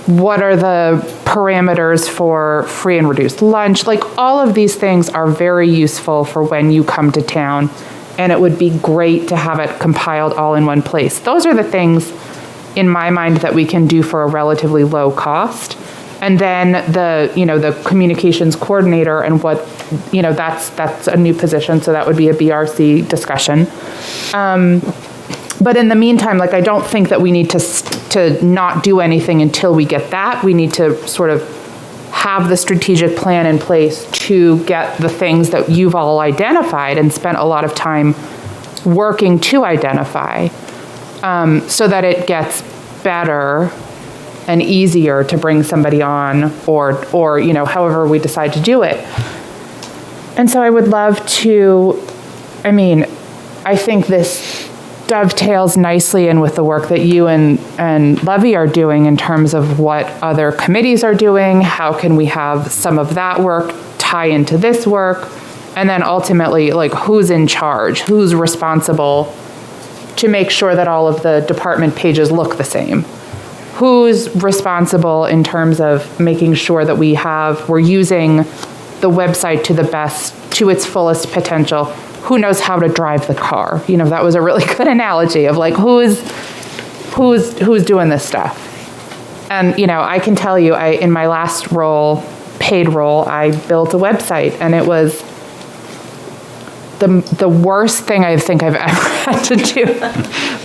What are the parameters for free and reduced lunch? Like, all of these things are very useful for when you come to town, and it would be great to have it compiled all in one place. Those are the things, in my mind, that we can do for a relatively low cost. And then the communications coordinator and that's a new position, so that would be a BRC discussion. But in the meantime, I don't think that we need to not do anything until we get that. We need to sort of have the strategic plan in place to get the things that you've all identified and spent a lot of time working to identify, so that it gets better and easier to bring somebody on or however we decide to do it. And so I would love to, I think this dovetails nicely in with the work that you and Levy are doing in terms of what other committees are doing. How can we have some of that work tie into this work? And then ultimately, who's in charge? Who's responsible to make sure that all of the department pages look the same? Who's responsible in terms of making sure that we're using the website to its fullest potential? Who knows how to drive the car? That was a really good analogy of who's doing this stuff. And, I can tell you, in my last paid role, I built a website, and it was the worst thing I think I've ever had to do.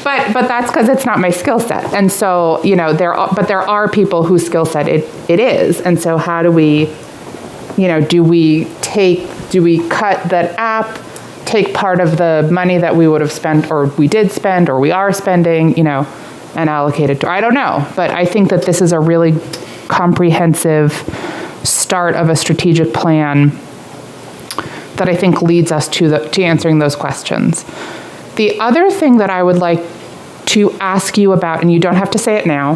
But that's because it's not my skill set. And so, there are people whose skill set it is. And so how do we, do we cut that app, take part of the money that we would have spent, or we did spend, or we are spending, and allocate it to, I don't know. But I think that this is a really comprehensive start of a strategic plan that I think leads us to answering those questions. The other thing that I would like to ask you about, and you don't have to say it now,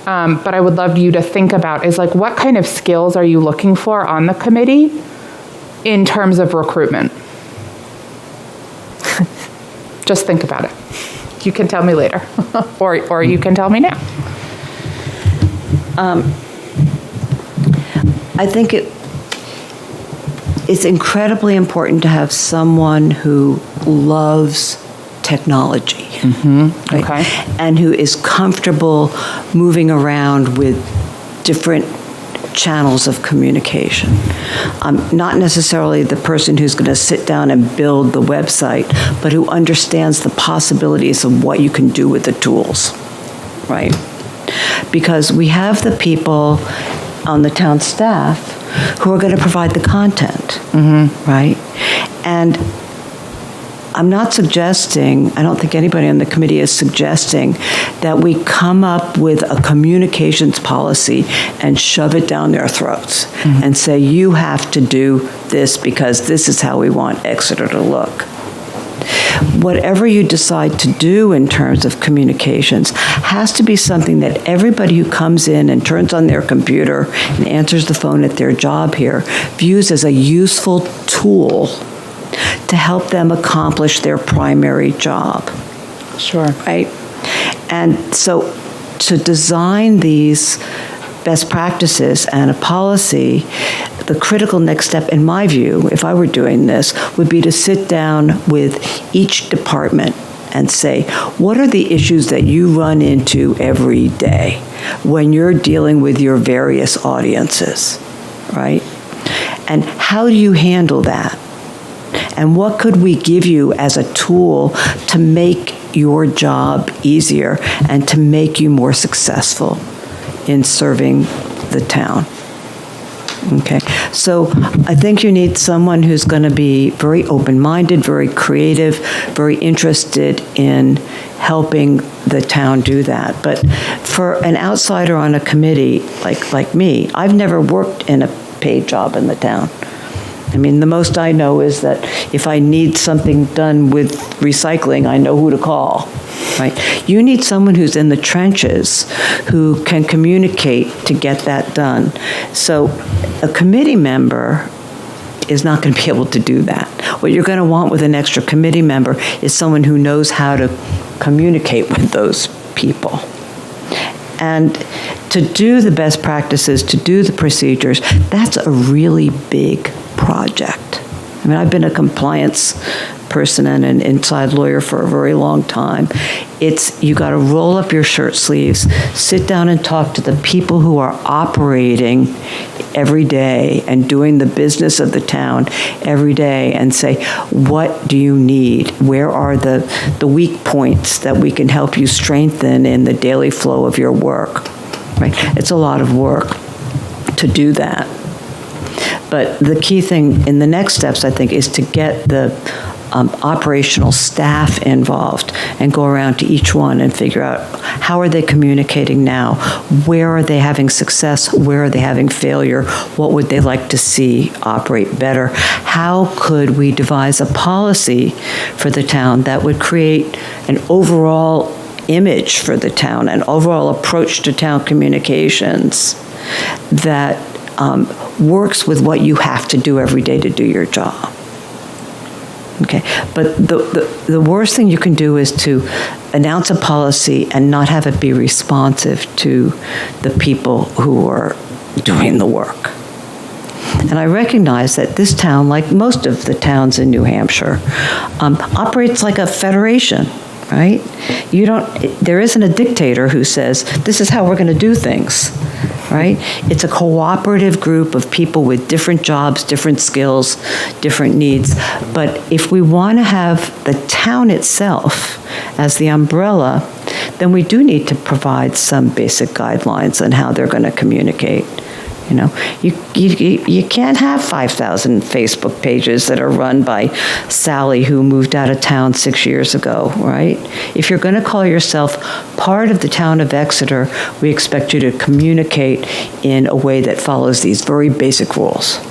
but I would love you to think about is what kind of skills are you looking for on the committee in terms of recruitment? Just think about it. You can tell me later, or you can tell me now. I think it's incredibly important to have someone who loves technology, right? Okay. And who is comfortable moving around with different channels of communication. Not necessarily the person who's going to sit down and build the website, but who understands the possibilities of what you can do with the tools, right? Because we have the people on the town staff who are going to provide the content, right? And I'm not suggesting, I don't think anybody on the committee is suggesting that we come up with a communications policy and shove it down their throats and say, you have to do this because this is how we want Exeter to look. Whatever you decide to do in terms of communications has to be something that everybody who comes in and turns on their computer and answers the phone at their job here views as a useful tool to help them accomplish their primary job. Sure. Right? And so to design these best practices and a policy, the critical next step, in my view, if I were doing this, would be to sit down with each department and say, what are the issues that you run into every day when you're dealing with your various audiences, right? And how do you handle that? And what could we give you as a tool to make your job easier and to make you more successful in serving the town? Okay, so I think you need someone who's going to be very open-minded, very creative, very interested in helping the town do that. But for an outsider on a committee like me, I've never worked in a paid job in the town. I mean, the most I know is that if I need something done with recycling, I know who to call, right? You need someone who's in the trenches, who can communicate to get that done. So a committee member is not going to be able to do that. What you're going to want with an extra committee member is someone who knows how to communicate with those people. And to do the best practices, to do the procedures, that's a really big project. I mean, I've been a compliance person and an inside lawyer for a very long time. You got to roll up your shirt sleeves, sit down and talk to the people who are operating every day and doing the business of the town every day and say, what do you need? Where are the weak points that we can help you strengthen in the daily flow of your work? Right? It's a lot of work to do that. But the key thing in the next steps, I think, is to get the operational staff involved and go around to each one and figure out how are they communicating now? Where are they having success? Where are they having failure? What would they like to see operate better? How could we devise a policy for the town that would create an overall image for the town, an overall approach to town communications that works with what you have to do every day to do your job? Okay, but the worst thing you can do is to announce a policy and not have it be responsive to the people who are doing the work. And I recognize that this town, like most of the towns in New Hampshire, operates like a federation, right? There isn't a dictator who says, this is how we're going to do things. Right? It's a cooperative group of people with different jobs, different skills, different needs. But if we want to have the town itself as the umbrella, then we do need to provide some basic guidelines on how they're going to communicate. You know, you can't have 5,000 Facebook pages that are run by Sally who moved out of town 6 years ago, right? If you're going to call yourself part of the town of Exeter, we expect you to communicate in a way that follows these very basic rules.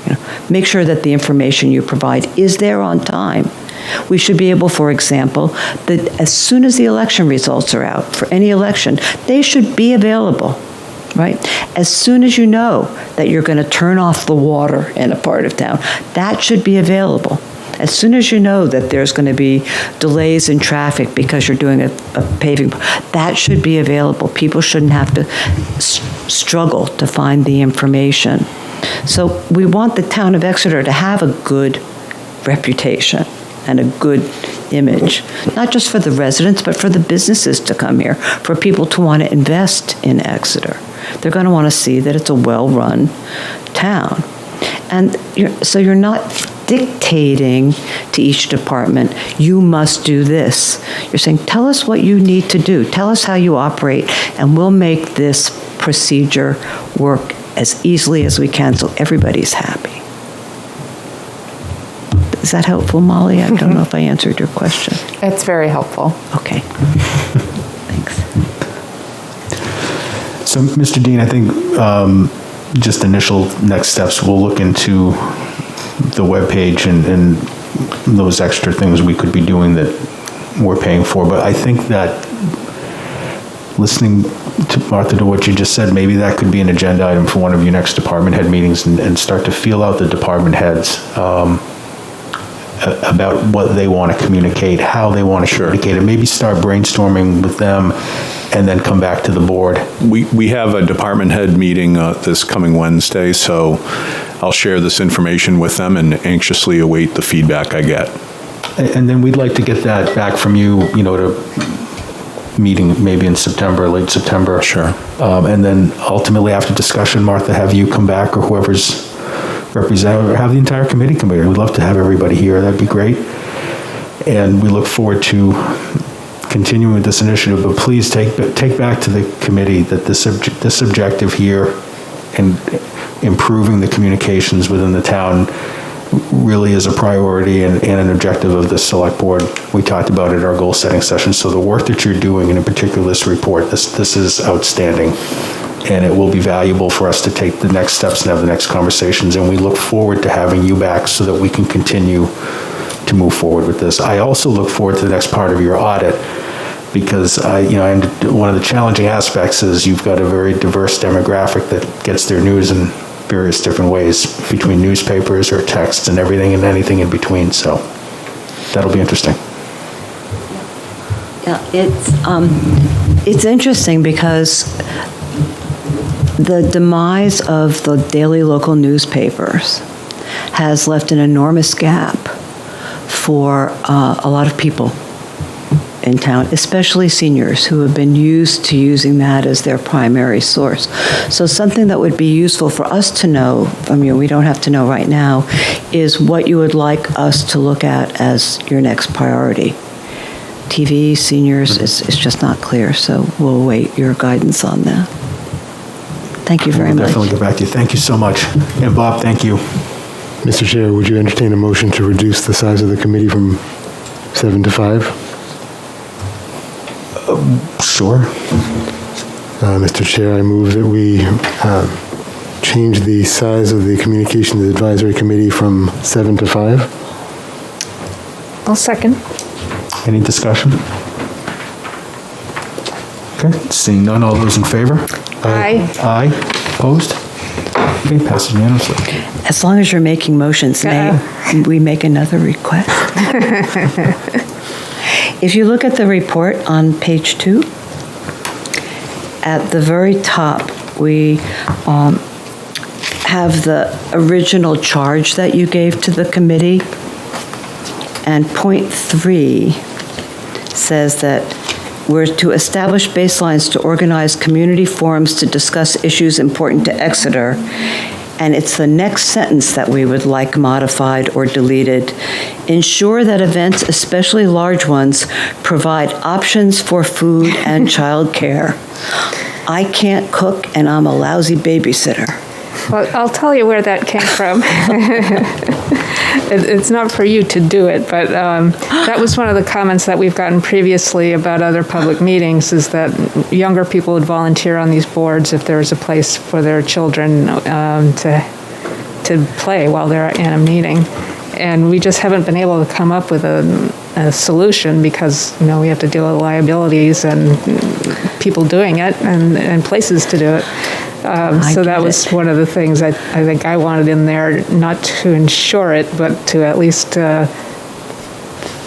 You know, make sure that the information you provide is there on time. We should be able, for example, that as soon as the election results are out for any election, they should be available. Right? As soon as you know that you're going to turn off the water in a part of town, that should be available. As soon as you know that there's going to be delays in traffic because you're doing a paving, that should be available. People shouldn't have to struggle to find the information. So we want the town of Exeter to have a good reputation and a good image, not just for the residents, but for the businesses to come here, for people to want to invest in Exeter. They're going to want to see that it's a well-run town. And so you're not dictating to each department, you must do this. You're saying, tell us what you need to do. Tell us how you operate, and we'll make this procedure work as easily as we can so everybody's happy. Is that helpful, Molly? I don't know if I answered your question. It's very helpful. Okay. Thanks. So, Mr. Dean, I think just initial next steps, we'll look into the webpage and those extra things we could be doing that we're paying for. But I think that listening to Martha, to what you just said, maybe that could be an agenda item for one of your next department head meetings and start to feel out the department heads. about what they want to communicate, how they want to communicate it, maybe start brainstorming with them, and then come back to the board. We have a department head meeting this coming Wednesday, so I'll share this information with them and anxiously await the feedback I get. And then we'd like to get that back from you, to meeting maybe in September, late September. Sure. And then ultimately, after discussion, Martha, have you come back, or whoever's represented, or have the entire committee come here. We'd love to have everybody here. That'd be great. And we look forward to continuing with this initiative, but please take back to the committee that this objective here in improving the communications within the town really is a priority and an objective of the select board. We talked about it at our goal setting session. So the work that you're doing, and in particular this report, this is outstanding, and it will be valuable for us to take the next steps and have the next conversations. And we look forward to having you back so that we can continue to move forward with this. I also look forward to the next part of your audit, because one of the challenging aspects is you've got a very diverse demographic that gets their news in various different ways, between newspapers or texts and everything and anything in between. So that'll be interesting. Yeah, it's interesting because the demise of the daily local newspapers has left an enormous gap for a lot of people in town, especially seniors who have been used to using that as their primary source. So something that would be useful for us to know, we don't have to know right now, is what you would like us to look at as your next priority. TV, seniors, it's just not clear, so we'll await your guidance on that. Thank you very much. We'll definitely get back to you. Thank you so much. And Bob, thank you. Mr. Chair, would you entertain a motion to reduce the size of the committee from 7 to 5? Sure. Mr. Chair, I move that we change the size of the Communications Advisory Committee from 7 to 5. I'll second. Any discussion? Okay, seeing none, all those in favor? Aye. Aye. Opposed? Okay, passes unanimously. As long as you're making motions, may we make another request? If you look at the report on page 2, at the very top, we have the original charge that you gave to the committee, and point 3 says that we're to establish baselines to organize community forums to discuss issues important to Exeter. And it's the next sentence that we would like modified or deleted. Ensure that events, especially large ones, provide options for food and childcare. I can't cook and I'm a lousy babysitter. Well, I'll tell you where that came from. It's not for you to do it, but that was one of the comments that we've gotten previously about other public meetings, is that younger people would volunteer on these boards if there was a place for their children to play while they're in a meeting. And we just haven't been able to come up with a solution because, we have to deal with liabilities and people doing it and places to do it. So that was one of the things I think I wanted in there, not to ensure it, but to at least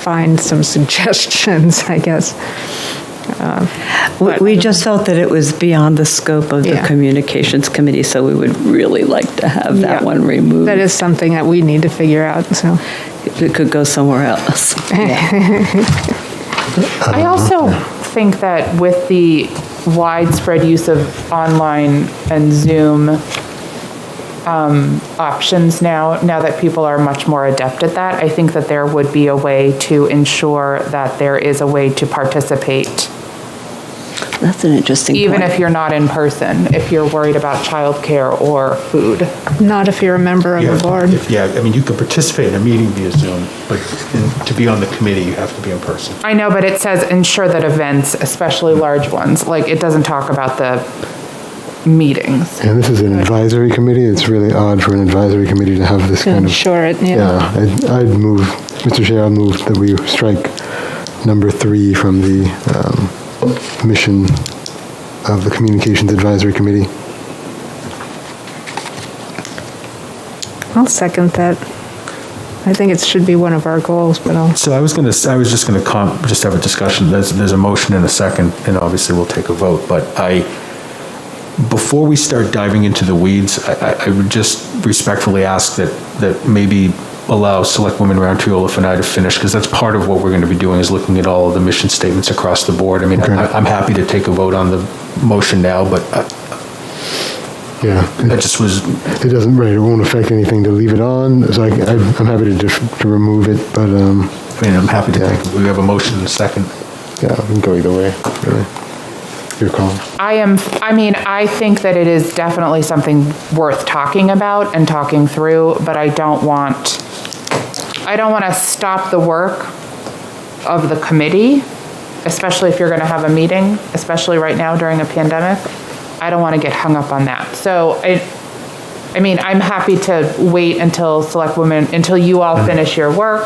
find some suggestions, I guess. We just felt that it was beyond the scope of the Communications Committee, so we would really like to have that one removed. That is something that we need to figure out, so. It could go somewhere else. I also think that with the widespread use of online and Zoom options now that people are much more adept at that, I think that there would be a way to ensure that there is a way to participate. That's an interesting point. Even if you're not in person, if you're worried about childcare or food. Not if you're a member of the board. You can participate in a meeting via Zoom, but to be on the committee, you have to be in person. I know, but it says ensure that events, especially large ones, it doesn't talk about the meetings. And this is an advisory committee. It's really odd for an advisory committee to have this kind of... Ensure it, I'd move, Mr. Chair, I'd move that we strike number 3 from the mission of the Communications Advisory Committee. I'll second that. I think it should be one of our goals, but So I was just going to just have a discussion. There's a motion and a second, and obviously we'll take a vote. But before we start diving into the weeds, I would just respectfully ask that maybe allow Selectwoman Roundtree-Olaf and I to finish, because that's part of what we're going to be doing, is looking at all of the mission statements across the board. I mean, Okay. I'm happy to take a vote on the motion now, but Yeah. that just was, It doesn't, right, it won't affect anything to leave it on, so I'm happy to remove it, but, I'm happy to take, we have a motion and a second. yeah, we can go either way, really. Your call. I think that it is definitely something worth talking about and talking through, but I don't want to stop the work of the committee, especially if you're going to have a meeting, especially right now during a pandemic. I don't want to get hung up on that. So I'm happy to wait until until you all finish your work.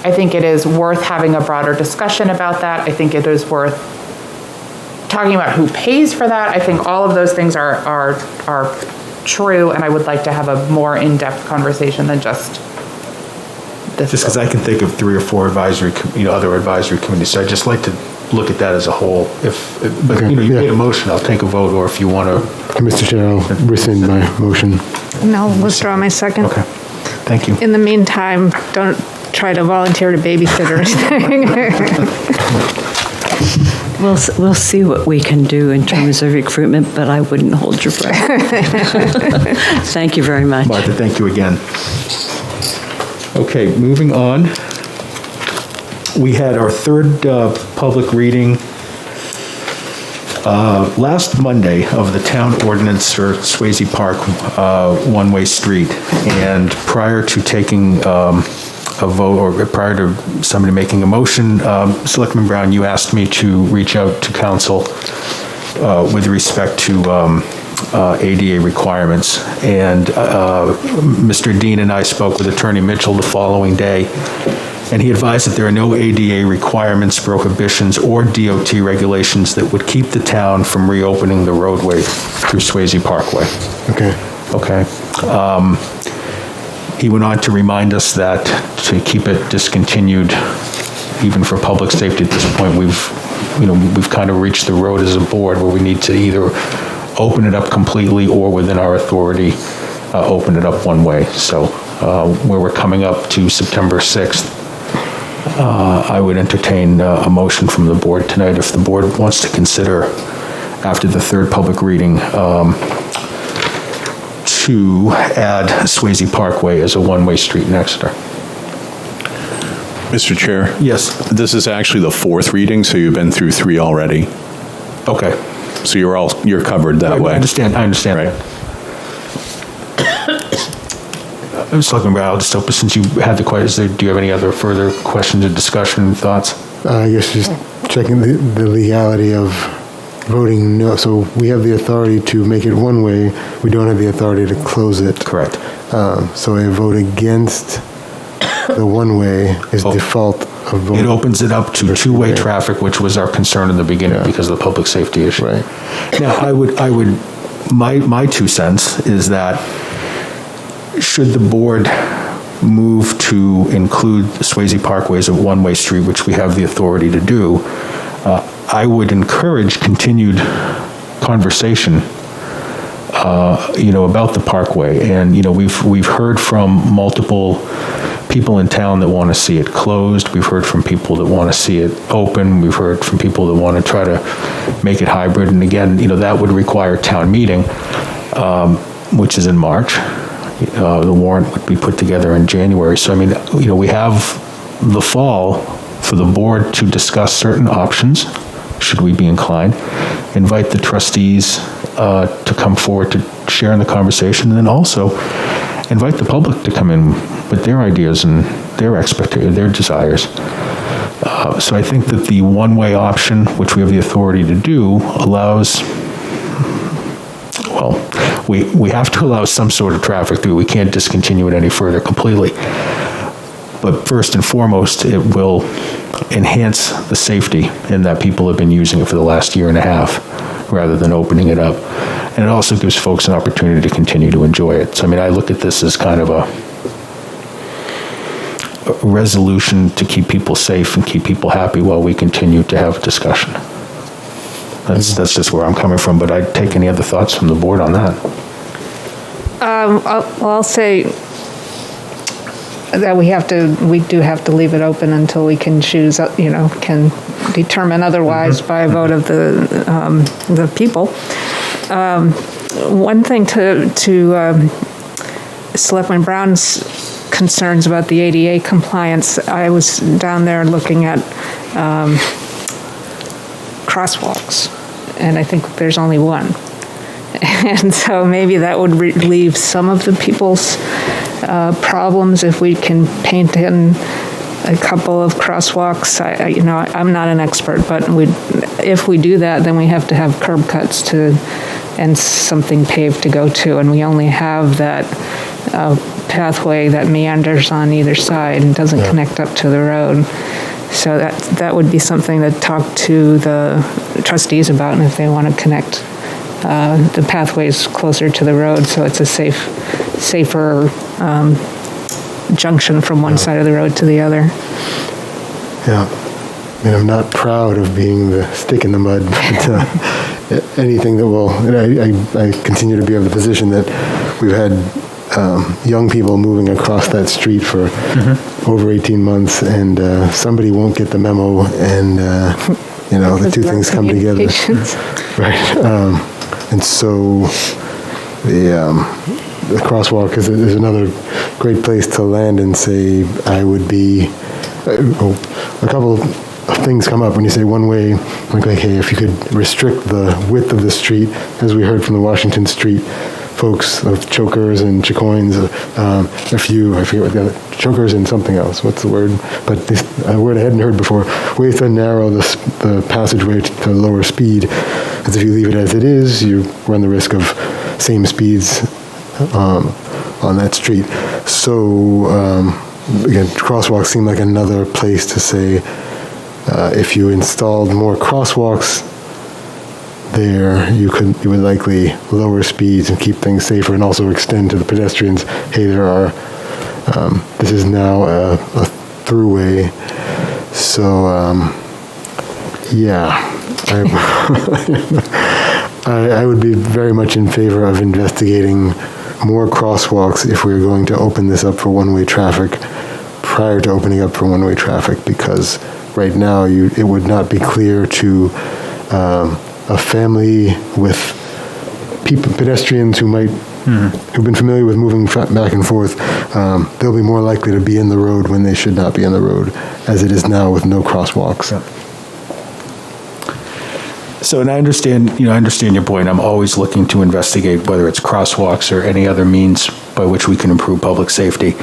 I think it is worth having a broader discussion about that. I think it is worth talking about who pays for that. I think all of those things are true, and I would like to have a more in-depth conversation than just this. Just because I can think of 3 or 4 other advisory committees, so I'd just like to look at that as a whole. But you yeah. made a motion, I'll take a vote, or if you want to. Mr. Chair, I'll rescind my motion. and I'll withdraw my second. Okay, thank you. In the meantime, don't try to volunteer to babysit or anything. We'll see what we can do in terms of recruitment, but I wouldn't hold your breath. Thank you very much. Martha, thank you again. Okay, moving on. We had our third public reading last Monday of the town ordinance for Swayze Park one-way street. And prior to taking a vote, or prior to somebody making a motion, Selectman Brown, you asked me to reach out to council with respect to ADA requirements. And Mr. Dean and I spoke with Attorney Mitchell the following day, and he advised that there are no ADA requirements, prohibitions, or DOT regulations that would keep the town from reopening the roadway through Swayze Parkway. Okay. Okay. He went on to remind us that to keep it discontinued, even for public safety at this point, we've kind of reached the road as a board where we need to either open it up completely or within our authority, open it up one way. So where we're coming up to September 6th, I would entertain a motion from the board tonight if the board wants to consider, after the third public reading, to add Swayze Parkway as a one-way street in Exeter. Mr. Chair? Yes. This is actually the 4th reading, so you've been through 3 already. Okay. So you're covered that way. I understand. Right. I was talking about, I'll just open, since you had the questions, do you have any other further questions or discussion, thoughts? I guess just checking the legality of voting no. So we have the authority to make it one way. We don't have the authority to close it. Correct. So a vote against the one way is default of vote. It opens it up to two-way traffic, which was our concern in the beginning because of the public safety issue. Right. Now, my 2 cents is that should the board move to include Swayze Parkway as a one-way street, which we have the authority to do, I would encourage continued conversation, about the parkway. And, we've heard from multiple people in town that want to see it closed. We've heard from people that want to see it open. We've heard from people that want to try to make it hybrid. And again, that would require town meeting, which is in March. The warrant would be put together in January. So, we have the fall for the board to discuss certain options, should we be inclined, invite the trustees to come forward to share in the conversation, and then also invite the public to come in with their ideas and their expectations, their desires. So I think that the one-way option, which we have the authority to do, allows, we have to allow some sort of traffic through. We can't discontinue it any further completely. But first and foremost, it will enhance the safety in that people have been using it for the last year and a half rather than opening it up. And it also gives folks an opportunity to continue to enjoy it. So, I look at this as kind of a resolution to keep people safe and keep people happy while we continue to have a discussion. That's just where I'm coming from, but I'd take any other thoughts from the board on that. I'll say that we do have to leave it open until we can choose, can determine otherwise by a vote of the people. One thing to Selectman Brown's concerns about the ADA compliance, I was down there looking at crosswalks, and I think there's only one. And so maybe that would relieve some of the people's problems if we can paint in a couple of crosswalks. I'm not an expert, but if we do that, then we have to have curb cuts and something paved to go to, and we only have that pathway that meanders on either side and doesn't connect up to the road. So that would be something to talk to the trustees about, and if they want to connect the pathways closer to the road, so it's a safer junction from one side of the road to the other. Yeah. I mean, I'm not proud of being the stick in the mud, but anything that will, I continue to be of the position that we've had young people moving across that street for over 18 months, and somebody won't get the memo, and, the two things come together. Right. And so the crosswalk is another great place to land and say, I would be, a couple of things come up when you say one way, like, hey, if you could restrict the width of the street, as we heard from the Washington Street folks of chokers and chicoins, I forget what the other, chokers and something else, what's the word? But a word I hadn't heard before, ways to narrow the passageway to lower speed, as if you leave it as it is, you run the risk of same speeds on that street. So, again, crosswalks seem like another place to say, if you installed more crosswalks there, you would likely lower speeds and keep things safer, and also extend to the pedestrians, hey, this is now a throughway. So, I would be very much in favor of investigating more crosswalks if we were going to open this up for one-way traffic prior to opening up for one-way traffic, because right now it would not be clear to a family with pedestrians who've been familiar with moving back and forth. They'll be more likely to be in the road when they should not be in the road, as it is now with no crosswalks. Yeah. So, and I understand your point. I'm always looking to investigate whether it's crosswalks or any other means by which we can improve public safety.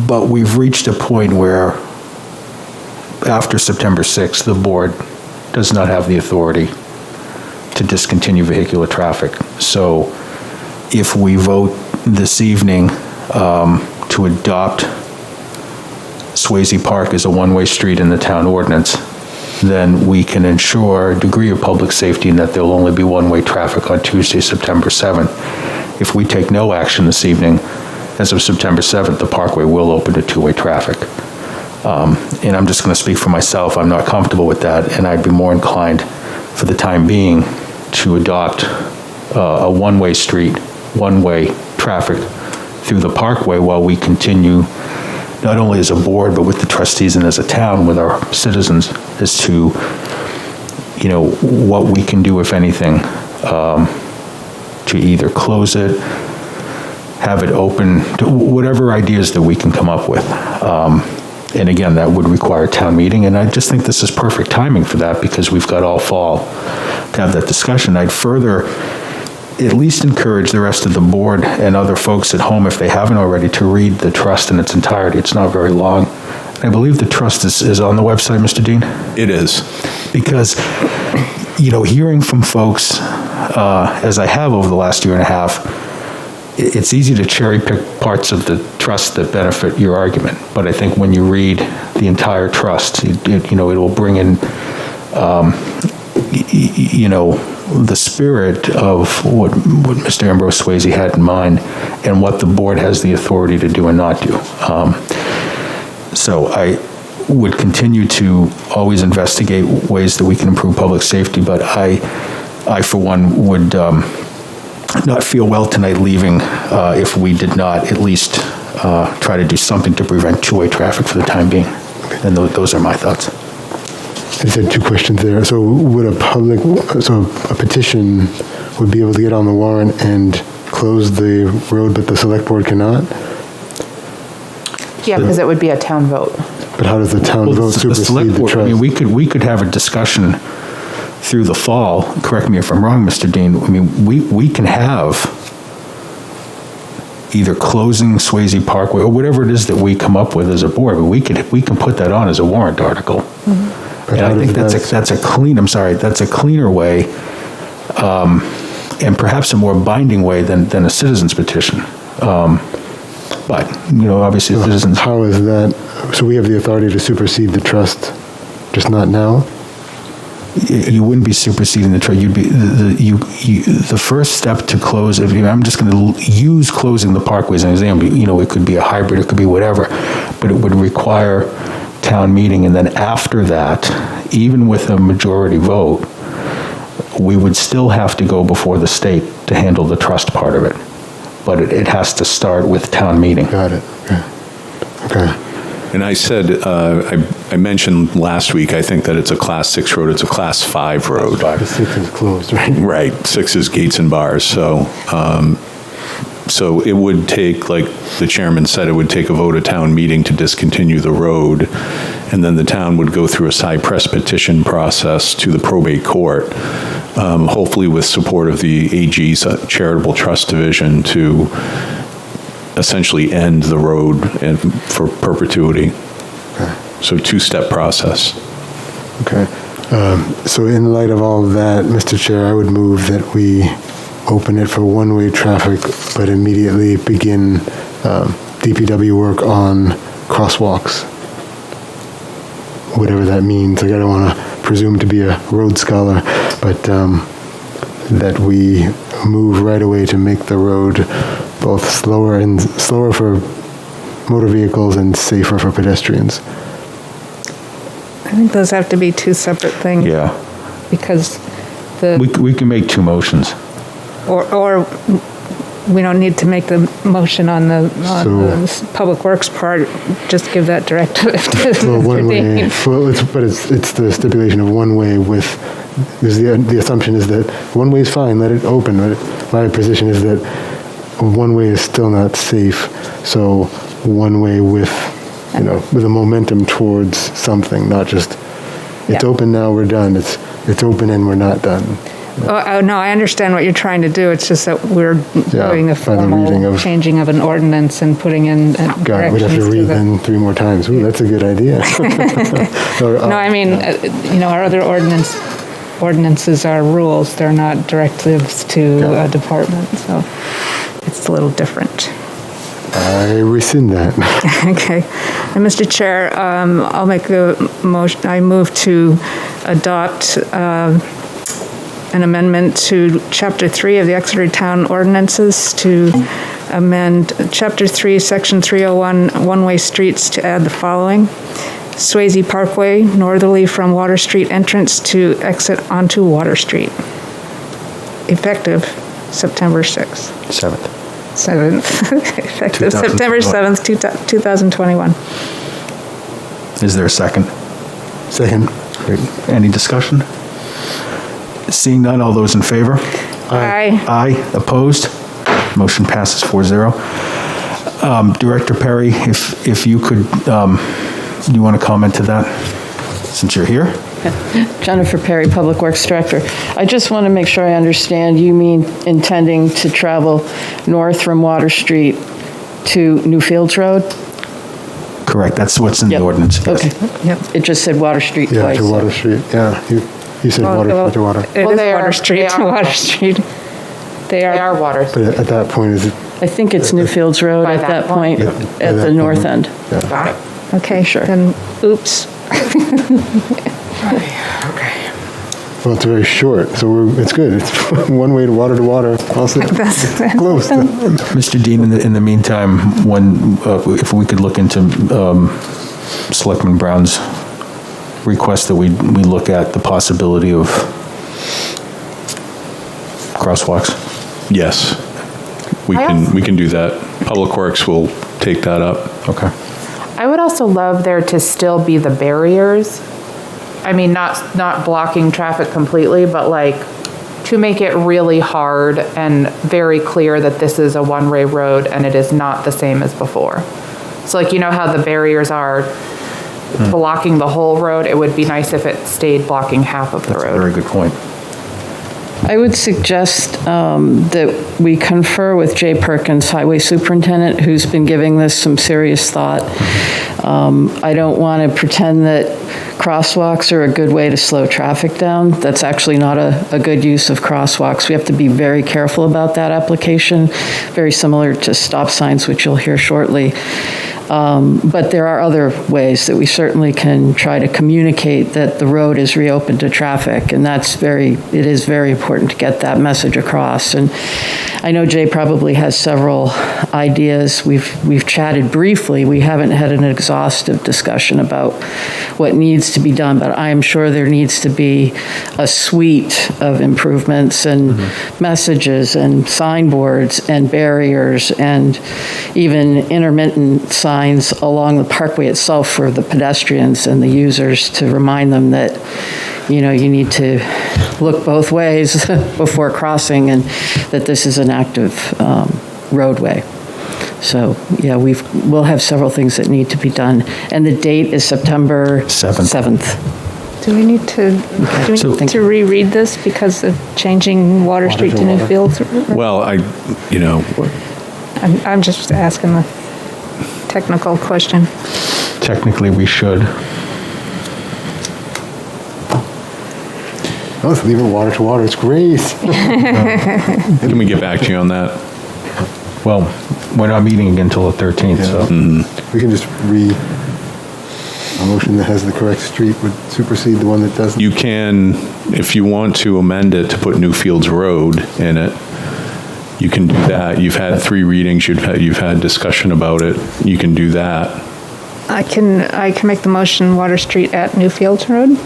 But we've reached a point where, after September 6th, the board does not have the authority to discontinue vehicular traffic. So, if we vote this evening to adopt Swayze Park as a one-way street in the town ordinance, then we can ensure a degree of public safety in that there'll only be one-way traffic on Tuesday, September 7th. If we take no action this evening, as of September 7th, the parkway will open to two-way traffic. And I'm just going to speak for myself. I'm not comfortable with that, and I'd be more inclined, for the time being, to adopt a one-way street, one-way traffic through the parkway while we continue, not only as a board, but with the trustees and as a town, with our citizens, as to, what we can do, if anything, to either close it, have it open, to whatever ideas that we can come up with. And again, that would require a town meeting, and I just think this is perfect timing for that, because we've got all fall to have that discussion. I'd further at least encourage the rest of the board and other folks at home, if they haven't already, to read the trust in its entirety. It's not very long. I believe the trust is on the website, Mr. Dean? It is. Because, hearing from folks, as I have over the last year and a half, it's easy to cherry pick parts of the trust that benefit your argument. But I think when you read the entire trust, it will bring in, the spirit of what Mr. Ambrose Swayze had in mind and what the board has the authority to do and not do. So I would continue to always investigate ways that we can improve public safety, but I for one, would not feel well tonight leaving if we did not at least try to do something to prevent two-way traffic for the time being. And those are my thoughts. I just had two questions there. So would a petition would be able to get on the warrant and close the road, but the select board cannot? Yeah, because it would be a town vote. But how does the town vote supersede the trust? I mean, we could have a discussion through the fall, correct me if I'm wrong, Mr. Dean, I mean, we can have either closing Swayze Parkway or whatever it is that we come up with as a board, but we can put that on as a warrant article. Mm-hmm. And I think that's a cleaner way, and perhaps a more binding way than a citizen's petition. But, obviously citizens... How is that? So we have the authority to supersede the trust, just not now? You wouldn't be superseding the trust. You'd be the first step to close. I'm just going to use closing the parkway as an example. It could be a hybrid, it could be whatever, but it would require town meeting, and then after that, even with a majority vote, we would still have to go before the state to handle the trust part of it. But it has to start with town meeting. Got it. Okay. And I said, I mentioned last week, I think that it's a Class 6 road, it's a Class 5 road. The 6 is closed, right? Right, 6 is gates and bars, so it would take, like the chairman said, it would take a vote of town meeting to discontinue the road, and then the town would go through a cypress petition process to the probate court, hopefully with support of the AG's Charitable Trust Division to essentially end the road and for perpetuity. Okay. So two-step process. Okay. So in light of all of that, Mr. Chair, I would move that we open it for one-way traffic, but immediately begin DPW work on crosswalks. Whatever that means. Like, I don't want to presume to be a road scholar, but that we move right away to make the road both slower for motor vehicles and safer for pedestrians. I think those have to be two separate things. Yeah. Because We can make two motions. or we don't need to make the motion on the Public Works part, just give that directive to Mr. Dean. It's the stipulation of one way with, because the assumption is that one way is fine, let it open, but my position is that one way is still not safe, so one way with a momentum towards something, not just, it's open now, we're done, it's open and we're not done. Oh, no, I understand what you're trying to do. It's just that we're doing a formal changing of an ordinance and putting in corrections. God, we'd have to read them 3 more times. Ooh, that's a good idea. No, I mean, our other ordinances are rules. They're not directives to a department, so it's a little different. I rescind that. Okay. And Mr. Chair, I'll make a motion. I move to adopt an amendment to Chapter 3 of the Exeter Town Ordinances to amend Chapter 3, Section 301, one-way streets to add the following. Swayze Parkway, northerly from Water Street entrance to exit onto Water Street. Effective September 6th. 7th. Effective September 7th, 2021. Is there a second? Second. Great. Any discussion? Seeing none, all those in favor? Aye. Aye. Opposed? Motion passes 4-0. Director Perry, if you could, do you want to comment to that, since you're here? Jennifer Perry, Public Works Director. I just want to make sure I understand. You mean intending to travel north from Water Street to Newfields Road? Correct. That's what's in the ordinance. Yes. Okay. Yep. It just said Water Street twice. Yeah, to Water Street. Yeah, you said Water to Water. It is Water Street to Water Street. They are Water Street. But at that point, is it? I think it's Newfields Road By at that point, at the north end. Yeah. Got it. okay. Sure. Then, oops. Okay. Well, it's very short, so it's good. It's one way to water, also close. Mr. Dean, in the meantime, if we could look into Selectman Brown's request that we look at the possibility of crosswalks. Yes, we can do that. Public Works will take that up. Okay. I would also love there to still be the barriers. I mean, not blocking traffic completely, but like to make it really hard and very clear that this is a one-way road and it is not the same as before. So like, you know how the barriers are blocking the whole road? It would be nice if it stayed blocking half of the road. That's a very good point. I would suggest that we confer with Jay Perkins, Highway Superintendent, who's been giving this some serious thought. I don't want to pretend that crosswalks are a good way to slow traffic down. That's actually not a good use of crosswalks. We have to be very careful about that application, very similar to stop signs, which you'll hear shortly. But there are other ways that we certainly can try to communicate that the road is reopened to traffic, and it is very important to get that message across. And I know Jay probably has several ideas. We've chatted briefly. We haven't had an exhaustive discussion about what needs to be done, but I am sure there needs to be a suite of improvements and messages and signboards and barriers and even intermittent signs along the parkway itself for the pedestrians and the users to remind them that, you know, you need to look both ways before crossing and that this is an active roadway. So, yeah, we'll have several things that need to be done. And the date is September 7th. Do we need to reread this because of changing Water Street to Newfields? Well, I'm just asking the technical question. Technically, we should. Oh, let's leave it water to water. It's great. Can we get back to you on that? Well, we're not meeting again until the 13th, so. We can just a motion that has the correct street would supersede the one that doesn't. You can, if you want to amend it to put Newfields Road in it, you can do that. You've had 3 readings, you've had discussion about it. You can do that. I can make the motion Water Street at Newfields Road.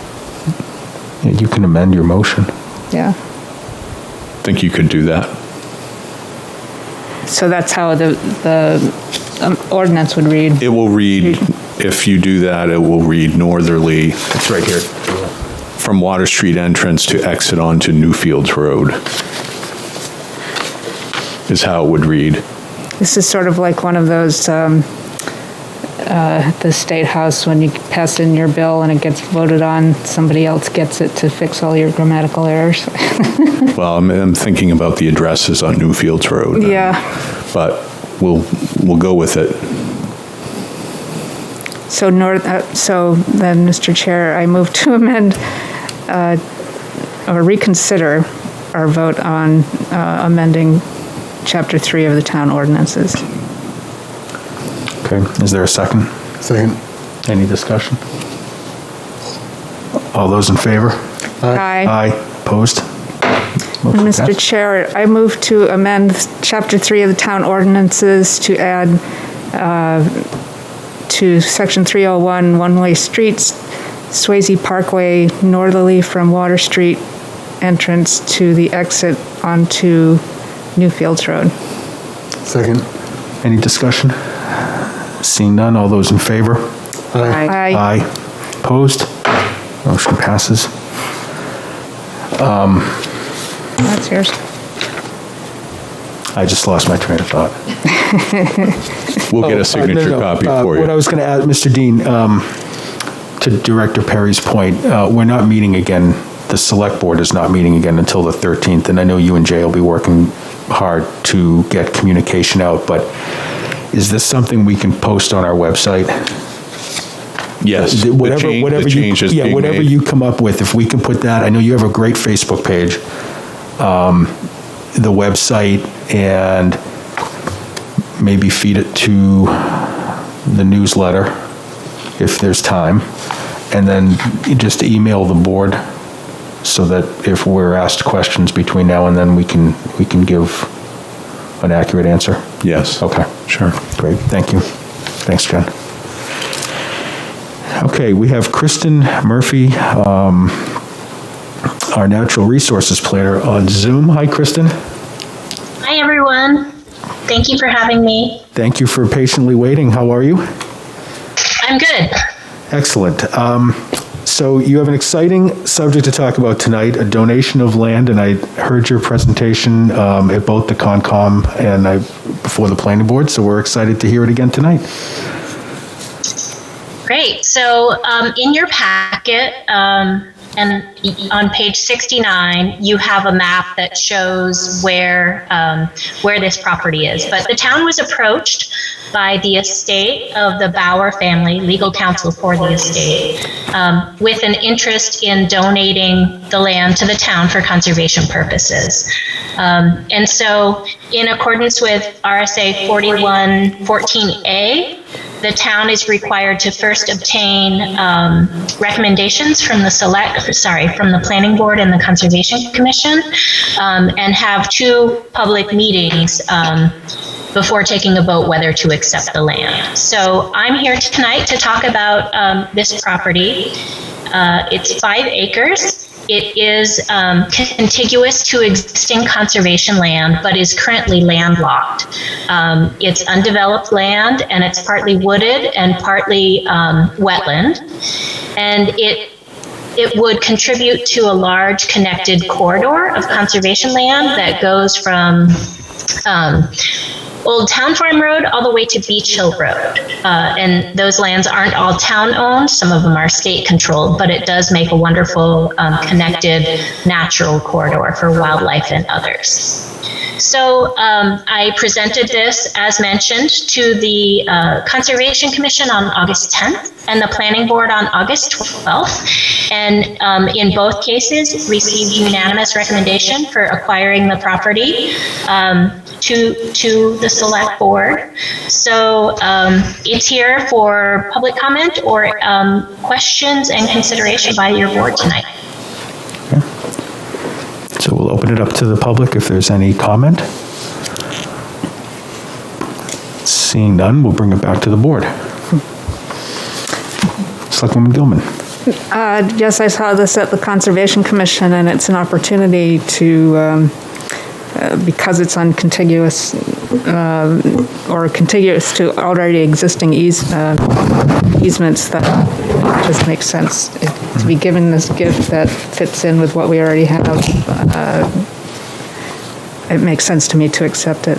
Yeah, you can amend your motion. Yeah. I think you could do that. So that's how the ordinance would read. It will read, if you do that, it will read northerly. It's right here. From Water Street entrance to exit onto Newfields Road is how it would read. This is sort of like one of those, the State House, when you pass in your bill and it gets voted on, somebody else gets it to fix all your grammatical errors. Well, I'm thinking about the addresses on Newfields Road. Yeah. But we'll go with it. So then, Mr. Chair, I move to amend or reconsider our vote on amending Chapter 3 of the town ordinances. Okay, is there a second? Second. Any discussion? All those in favor? Aye. Aye, opposed? Motion Mr. passed. Chair, I move to amend Chapter 3 of the town ordinances to add to Section 301, one-way streets, Swayze Parkway northerly from Water Street entrance to the exit onto Newfields Road. Second. Any discussion? Seeing none, all those in favor? Aye. Aye. Opposed? Motion passes. That's yours. I just lost my train of thought. We'll get a signature copy for you. What I was going to add, Mr. Dean, to Director Perry's point, we're not meeting again, the Select Board is not meeting again until the 13th, and I know you and Jay will be working hard to get communication out, but is this something we can post on our website? Yes. Whatever You you come up with, if we can put that, I know you have a great Facebook page, the website, and maybe feed it to the newsletter if there's time, and then you just email the board so that if we're asked questions between now and then, we can give an accurate answer? Yes. Okay. Sure. Great, thank you. Thanks, Jen. Okay, we have Kristen Murphy, our Natural Resources Planner, on Zoom. Hi, Kristen. Hi, everyone. Thank you for having me. Thank you for patiently waiting. How are you? I'm good. Excellent. So you have an exciting subject to talk about tonight, a donation of land, and I heard your presentation at both the Concom and before the Planning Board, so we're excited to hear it again tonight. Great. So in your packet, and on page 69, you have a map that shows where this property is. But the town was approached by the estate of the Bauer family, legal counsel for the estate, with an interest in donating the land to the town for conservation purposes. And so in accordance with RSA 4114A, the town is required to first obtain recommendations from the Planning Board and the Conservation Commission, and have 2 public meetings before taking a vote whether to accept the land. So I'm here tonight to talk about this property. It's 5 acres. It is contiguous to existing conservation land, but is currently landlocked. It's undeveloped land, and it's partly wooded and partly wetland. And it would contribute to a large connected corridor of conservation land that goes from Old Town Farm Road all the way to Beach Hill Road. And those lands aren't all town-owned. Some of them are state-controlled, but it does make a wonderful connected natural corridor for wildlife and others. So I presented this, as mentioned, to the Conservation Commission on August 10th and the Planning Board on August 12th. And in both cases, received unanimous recommendation for acquiring the property to the Select Board. So it's here for public comment or questions and consideration by your board tonight. So we'll open it up to the public if there's any comment. Seeing none, we'll bring it back to the board. Selectwoman Gilman. Yes, I saw this at the Conservation Commission, and it's an opportunity to, because it's uncontiguous or contiguous to already existing easements, that it just makes sense to be given this gift that fits in with what we already have. It makes sense to me to accept it.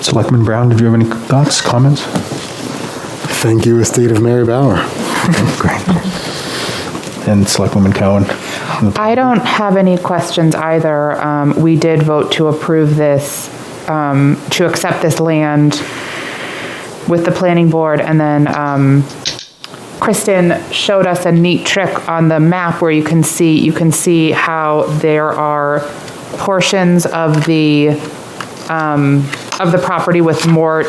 Selectman Brown, did you have any thoughts, comments? Thank you, Estate of Mary Bauer. Great. And Selectwoman Cowan? I don't have any questions either. We did vote to approve this, to accept this land with the Planning Board, and then Kristen showed us a neat trick on the map where you can see how there are portions of the property with more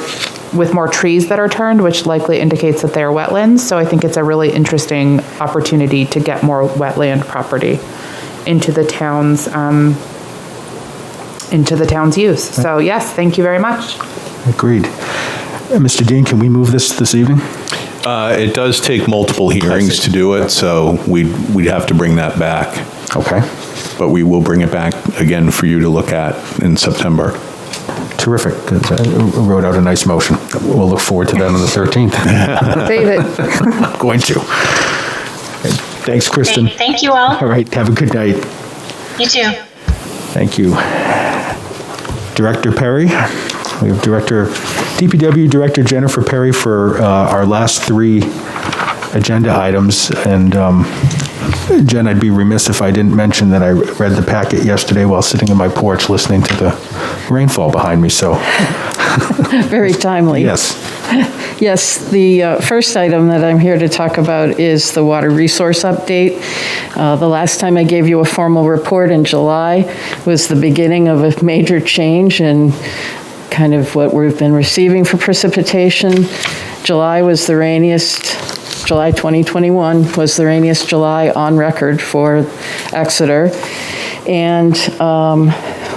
trees that are turned, which likely indicates that they're wetlands. So I think it's a really interesting opportunity to get more wetland property into the town's use. So yes, thank you very much. Agreed. Mr. Dean, can we move this evening? It does take multiple hearings to do it, so we'd have to bring that back. Okay. But we will bring it back again for you to look at in September. Terrific. I wrote out a nice motion. We'll look forward to that on the 13th. Save it. Going to. Thanks, Kristen. Great. Thank you all. All right. Have a good night. You too. Thank you. Director Perry. We have DPW Director Jennifer Perry for our last 3 agenda items. And Jen, I'd be remiss if I didn't mention that I read the packet yesterday while sitting on my porch listening to the rainfall behind me, so. Very timely. Yes. Yes, the first item that I'm here to talk about is the water resource update. The last time I gave you a formal report in July was the beginning of a major change in kind of what we've been receiving for precipitation. July was the rainiest July 2021 was the rainiest July on record for Exeter. And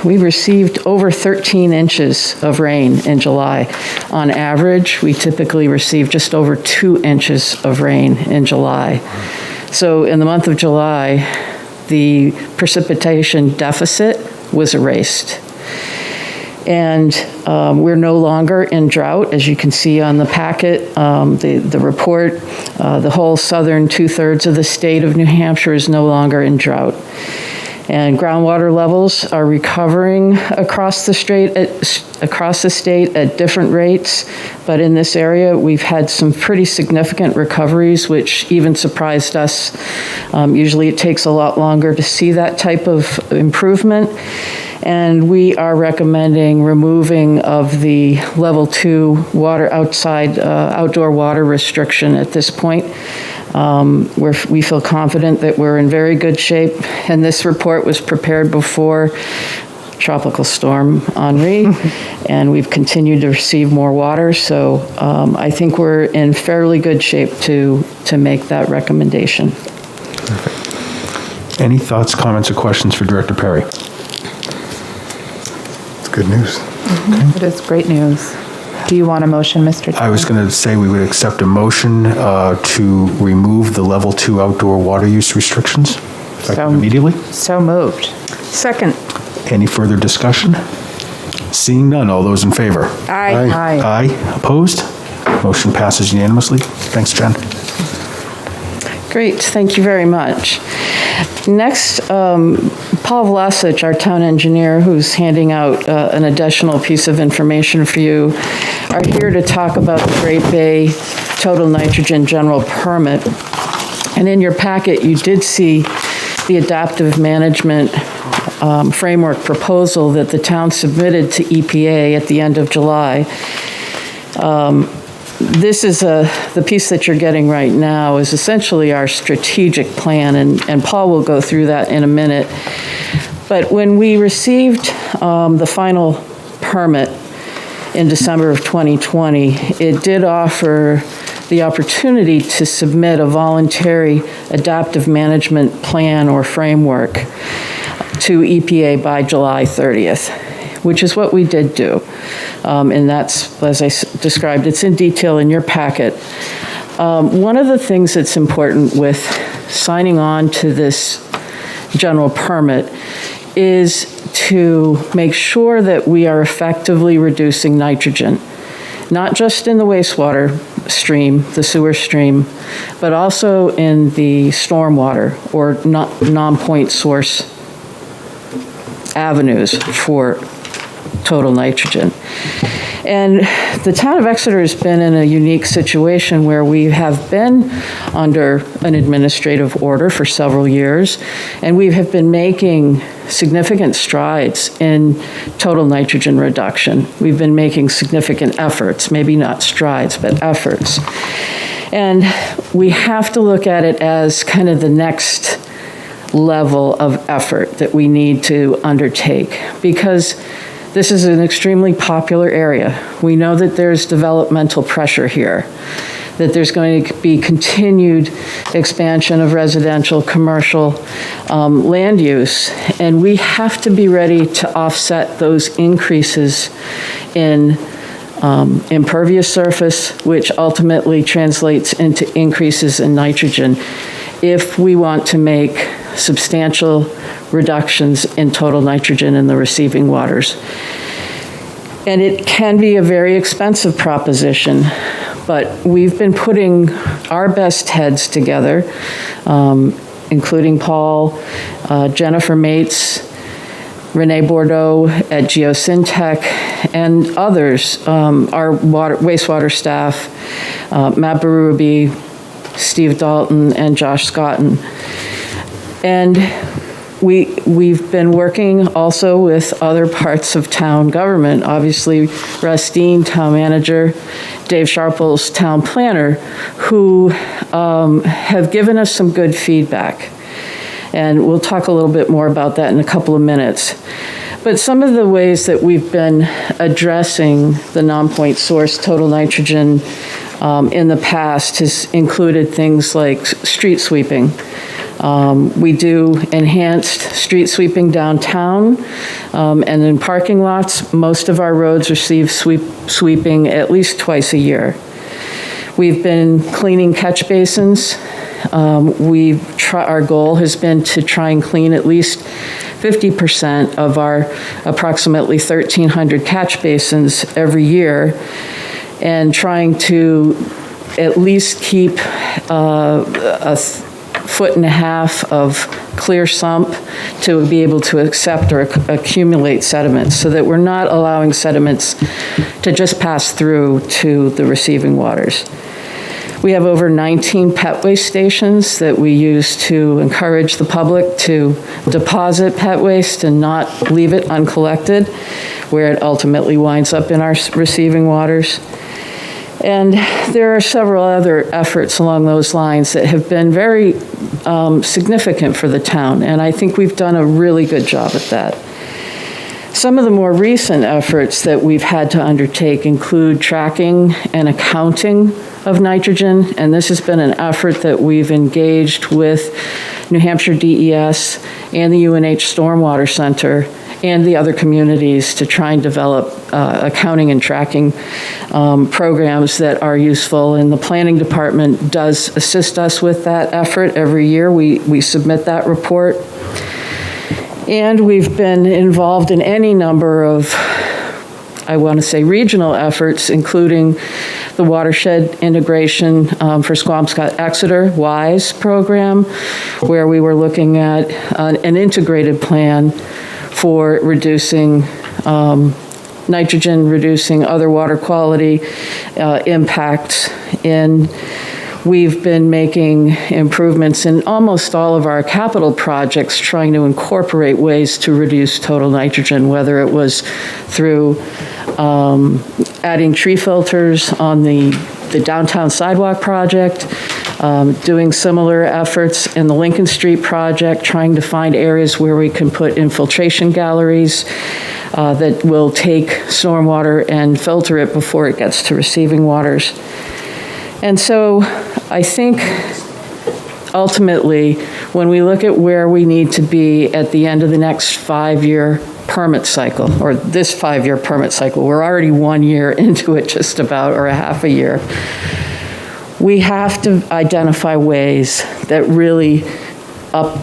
we received over 13 inches of rain in July. On average, we typically receive just over 2 inches of rain in July. So in the month of July, the precipitation deficit was erased. And we're no longer in drought, as you can see on the packet, the report. The whole southern 2/3 of the state of New Hampshire is no longer in drought. And groundwater levels are recovering across the state at different rates. But in this area, we've had some pretty significant recoveries, which even surprised us. Usually it takes a lot longer to see that type of improvement. And we are recommending removing of the level 2 water outdoor water restriction at this point. We feel confident that we're in very good shape, and this report was prepared before Tropical Storm Henri, and we've continued to receive more water, so I think we're in fairly good shape to make that recommendation. Any thoughts, comments, or questions for Director Perry? It's good news. It is great news. Do you want a motion, Mr. Chair? I was going to say we would accept a motion to remove the level 2 outdoor water use restrictions effective immediately. So moved. Second. Any further discussion? Seeing none, all those in favor? Aye. Aye. Aye. Opposed? Motion passes unanimously. Thanks, Jen. Great, thank you very much. Next, Paul Vlasic, our town engineer, who's handing out an additional piece of information for you, are here to talk about the Great Bay Total Nitrogen General Permit. And in your packet, you did see the adaptive management framework proposal that the town submitted to EPA at the end of July. This is the piece that you're getting right now is essentially our strategic plan, and Paul will go through that in a minute. But when we received the final permit in December of 2020, it did offer the opportunity to submit a voluntary adaptive management plan or framework to EPA by July 30th, which is what we did do. And that's, as I described, it's in detail in your packet. One of the things that's important with signing on to this general permit is to make sure that we are effectively reducing nitrogen, not just in the wastewater stream, the sewer stream, but also in the stormwater or non-point source avenues for total nitrogen. And the town of Exeter has been in a unique situation where we have been under an administrative order for several years, and we have been making significant strides in total nitrogen reduction. We've been making significant efforts, maybe not strides, but efforts. And we have to look at it as kind of the next level of effort that we need to undertake, because this is an extremely popular area. We know that there's developmental pressure here, that there's going to be continued expansion of residential, commercial land use, and we have to be ready to offset those increases in impervious surface, which ultimately translates into increases in nitrogen, if we want to make substantial reductions in total nitrogen in the receiving waters. And it can be a very expensive proposition, but we've been putting our best heads together, including Paul, Jennifer Mates, Renee Bordeaux at Geosyntec, and others, our wastewater staff, Matt Berube, Steve Dalton, and Josh Scotton. And we've been working also with other parts of town government. Obviously, Russ Dean, town manager, Dave Sharples, town planner, who have given us some good feedback. And we'll talk a little bit more about that in a couple of minutes. But some of the ways that we've been addressing the non-point source total nitrogen in the past has included things like street sweeping. We do enhanced street sweeping downtown, and in parking lots. Most of our roads receive sweeping at least twice a year. We've been cleaning catch basins. Our goal has been to try and clean at least 50% of our approximately 1,300 catch basins every year, and trying to at least keep a foot and a half of clear sump to be able to accept or accumulate sediments, so that we're not allowing sediments to just pass through to the receiving waters. We have over 19 pet waste stations that we use to encourage the public to deposit pet waste and not leave it uncollected, where it ultimately winds up in our receiving waters. And there are several other efforts along those lines that have been very significant for the town, and I think we've done a really good job at that. Some of the more recent efforts that we've had to undertake include tracking and accounting of nitrogen, and this has been an effort that we've engaged with New Hampshire DES and the UNH Stormwater Center and the other communities to try and develop accounting and tracking programs that are useful. And the planning department does assist us with that effort every year. We submit that report. And we've been involved in any number of, I want to say, regional efforts, including the watershed integration for Squamscott Exeter WISE program, where we were looking at an integrated plan for reducing nitrogen, reducing other water quality impacts. We've been making improvements in almost all of our capital projects, trying to incorporate ways to reduce total nitrogen, whether it was through adding tree filters on the downtown sidewalk project, doing similar efforts in the Lincoln Street project, trying to find areas where we can put infiltration galleries that will take stormwater and filter it before it gets to receiving waters. And so I think ultimately, when we look at where we need to be at the end of the next 5-year permit cycle, or this 5-year permit cycle, we're already 1 year into it just about, or a half a year, we have to identify ways that really up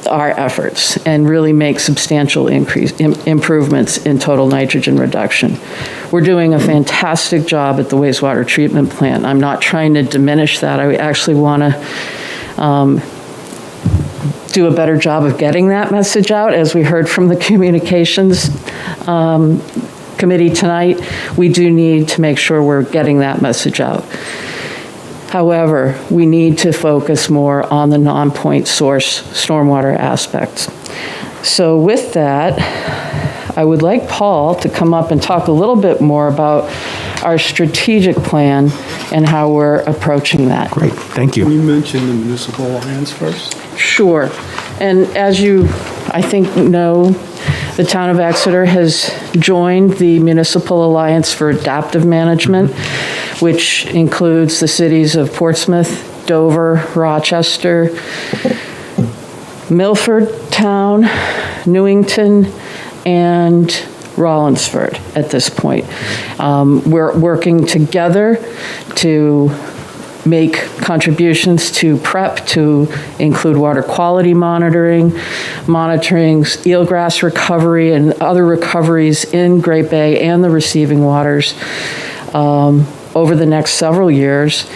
our efforts and really make substantial improvements in total nitrogen reduction. We're doing a fantastic job at the wastewater treatment plant. I'm not trying to diminish that. I actually want to do a better job of getting that message out. As we heard from the communications committee tonight, we do need to make sure we're getting that message out. However, we need to focus more on the non-point source stormwater aspects. So with that, I would like Paul to come up and talk a little bit more about our strategic plan and how we're approaching that. Great, thank you. Can you mention the Municipal Alliance first? Sure. And as you, I think, know, the town of Exeter has joined the Municipal Alliance for Adaptive Management, which includes the cities of Portsmouth, Dover, Rochester, Milford Town, Newington, and Rollinsford at this point. We're working together to make contributions to PREP to include water quality monitoring eelgrass recovery and other recoveries in Great Bay and the receiving waters over the next several years.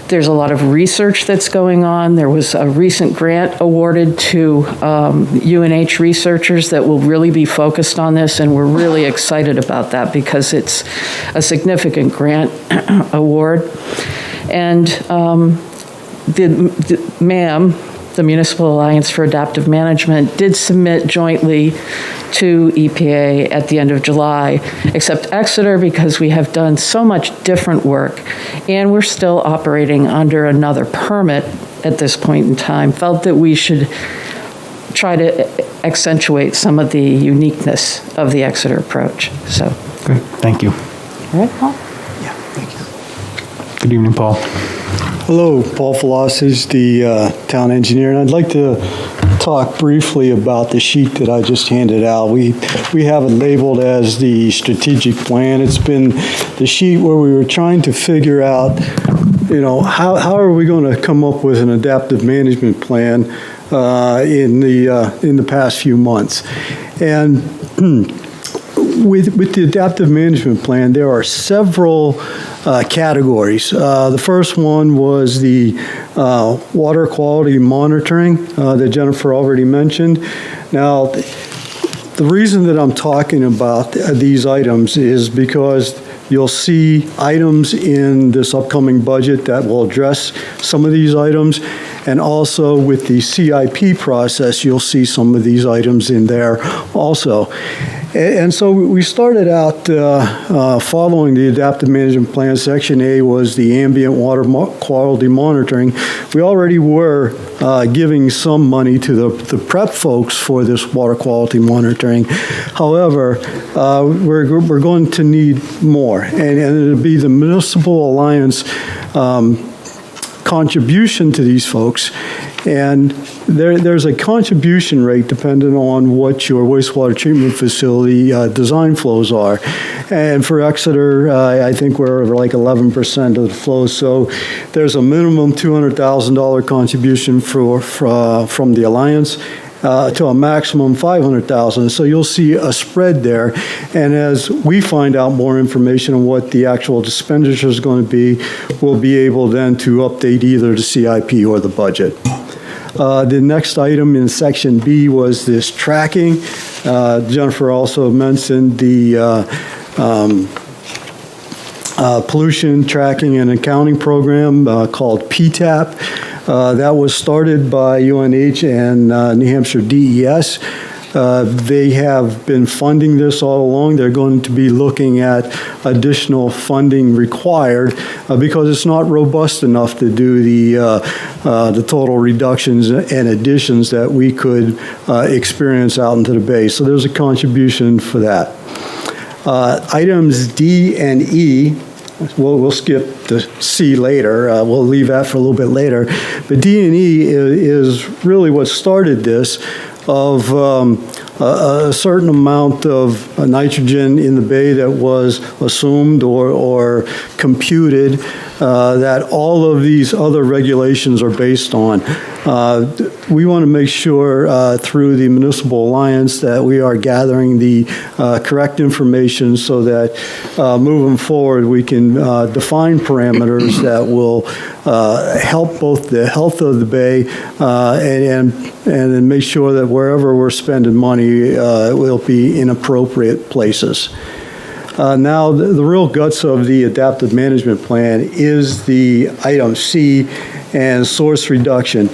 There's a lot of research that's going on. There was a recent grant awarded to UNH researchers that will really be focused on this, and we're really excited about that because it's a significant grant award. And the MAM, the Municipal Alliance for Adaptive Management, did submit jointly to EPA at the end of July, except Exeter, because we have done so much different work and we're still operating under another permit at this point in time, felt that we should try to accentuate some of the uniqueness of the Exeter approach. So, Great, thank you. all right, Paul? Yeah, thank Good evening, Paul. Hello, Paul Falas is the town engineer, and I'd like to talk briefly about the sheet that I just handed out. We have it labeled as the strategic plan. It's been the sheet where we were trying to figure out, how are we going to come up with an adaptive management plan in the past few months. And with the adaptive management plan, there are several categories. The first one was the water quality monitoring that Jennifer already mentioned. Now, the reason that I'm talking about these items is because you'll see items in this upcoming budget that will address some of these items. And also with the CIP process, you'll see some of these items in there also. And so we started out following the adaptive management plan. Section A was the ambient water quality monitoring. We already were giving some money to the prep folks for this water quality monitoring. However, we're going to need more, and it'll be the Municipal Alliance contribution to these folks. And there's a contribution rate depending on what your wastewater treatment facility design flows are. And for Exeter, I think we're like 11% of the flows. So there's a minimum $200,000 contribution from the Alliance to a maximum $500,000. So you'll see a spread there. And as we find out more information on what the actual expenditure is going to be, we'll be able then to update either the CIP or the budget. The next item in Section B was this tracking. Jennifer also mentioned the pollution tracking and accounting program called PTAP. That was started by UNH and New Hampshire DES. They have been funding this all along. They're going to be looking at additional funding required because it's not robust enough to do the total reductions and additions that we could experience out into the bay. So there's a contribution for that. Items D and E, we'll skip the C later. We'll leave that for a little bit later. But D and E is really what started this, of a certain amount of nitrogen in the bay that was assumed or computed that all of these other regulations are based on. We want to make sure through the Municipal Alliance that we are gathering the correct information so that moving forward we can define parameters that will help both the health of the bay and make sure that wherever we're spending money it will be in appropriate places. Now, the real guts of the adaptive management plan is the item C and source reduction.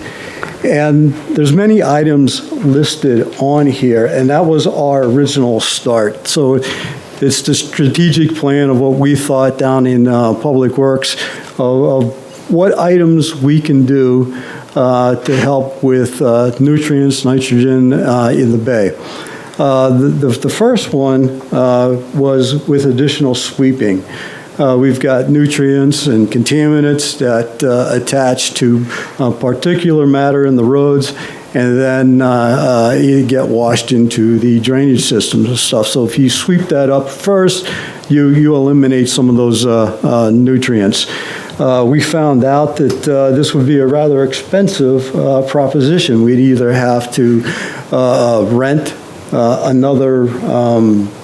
And there's many items listed on here, and that was our original start. So it's the strategic plan of what we thought down in Public Works of what items we can do to help with nutrients, nitrogen in the bay. The first one was with additional sweeping. We've got nutrients and contaminants that attach to particulate matter in the roads, and then you get washed into the drainage systems and stuff. So if you sweep that up first, you eliminate some of those nutrients. We found out that this would be a rather expensive proposition. We'd either have to rent another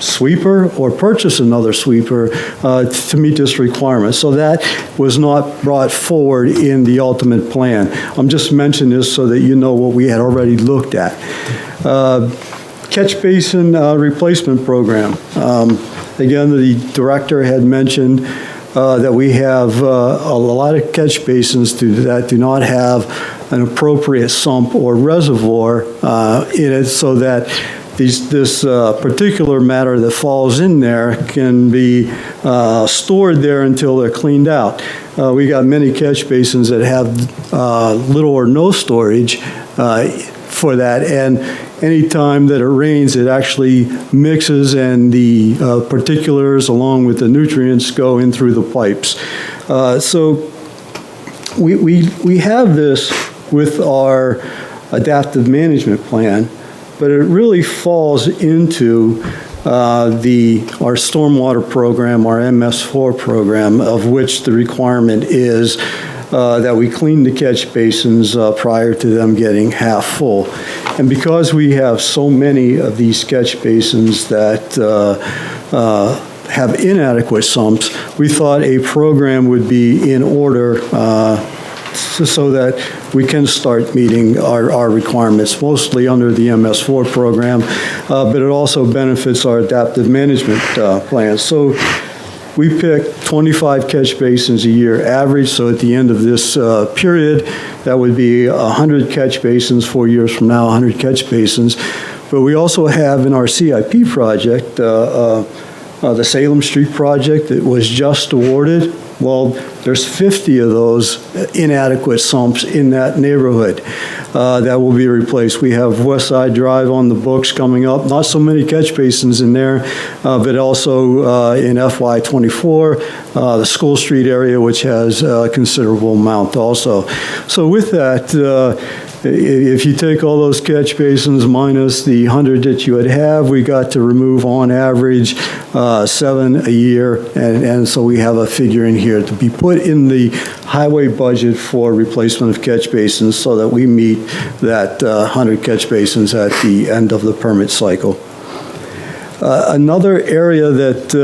sweeper or purchase another sweeper to meet this requirement. So that was not brought forward in the ultimate plan. I'm just mentioning this so that you know what we had already looked at. Catch basin replacement program. Again, the director had mentioned that we have a lot of catch basins that do not have an appropriate sump or reservoir in it, so that this particular matter that falls in there can be stored there until they're cleaned out. We got many catch basins that have little or no storage for that, and any time that it rains, it actually mixes, and the particulars along with the nutrients go in through the pipes. So we have this with our adaptive management plan, but it really falls into our stormwater program, our MS4 program, of which the requirement is that we clean the catch basins prior to them getting half full. And because we have so many of these catch basins that have inadequate sumps, we thought a program would be in order so that we can start meeting our requirements, mostly under the MS4 program, but it also benefits our adaptive management plan. So we pick 25 catch basins a year average, so at the end of this period, that would be 100 catch basins, 4 years from now, 100 catch basins. But we also have in our CIP project, the Salem Street project that was just awarded. Well, there's 50 of those inadequate sumps in that neighborhood that will be replaced. We have West Side Drive on the books coming up. Not so many catch basins in there, but also in FY24, the School Street area, which has a considerable amount also. So with that, if you take all those catch basins minus the 100 that you would have, we got to remove on average 7 a year, and so we have a figure in here to be put in the highway budget for replacement of catch basins so that we meet that 100 catch basins at the end of the permit cycle. Another area that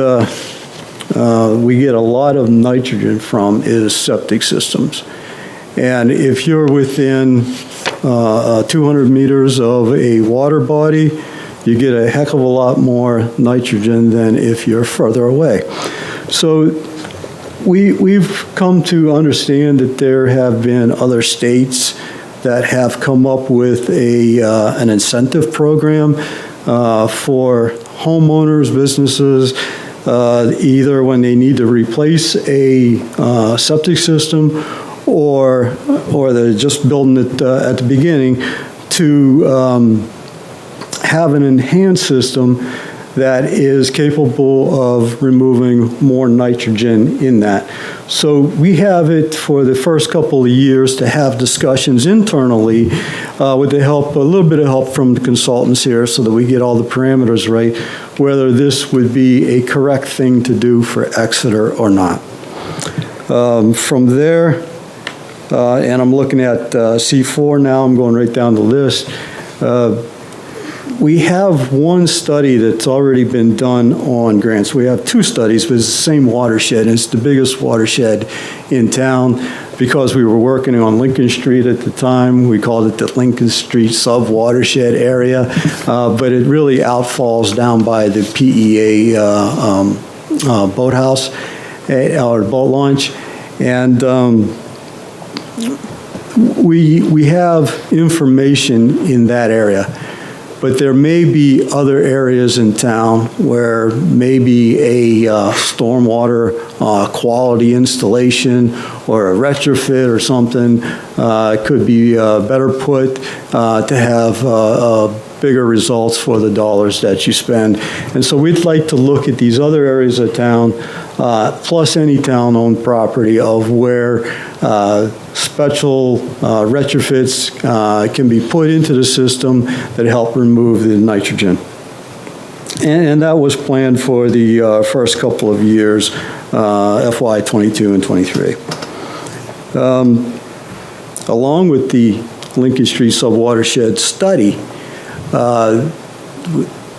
we get a lot of nitrogen from is septic systems. And if you're within 200 meters of a water body, you get a heck of a lot more nitrogen than if you're further away. So we've come to understand that there have been other states that have come up with an incentive program for homeowners, businesses, either when they need to replace a septic system or they're just building it at the beginning, to have an enhanced system that is capable of removing more nitrogen in that. So we have it for the first couple of years to have discussions internally with the help, a little bit of help from the consultants here so that we get all the parameters right, whether this would be a correct thing to do for Exeter or not. From there, and I'm looking at C4 now, I'm going right down the list. We have one study that's already been done on grants. We have two studies, but it's the same watershed, and it's the biggest watershed in town. Because we were working on Lincoln Street at the time, we called it the Lincoln Street sub-watershed area, but it really outfalls down by the PEA boathouse, or boat launch. And we have information in that area, but there may be other areas in town where maybe a stormwater quality installation or a retrofit or something could be better put to have bigger results for the dollars that you spend. And so we'd like to look at these other areas of town, plus any town-owned property, of where special retrofits can be put into the system that help remove the nitrogen. And that was planned for the first couple of years, FY 22 and 23. Along with the Lincoln Street subwatershed study,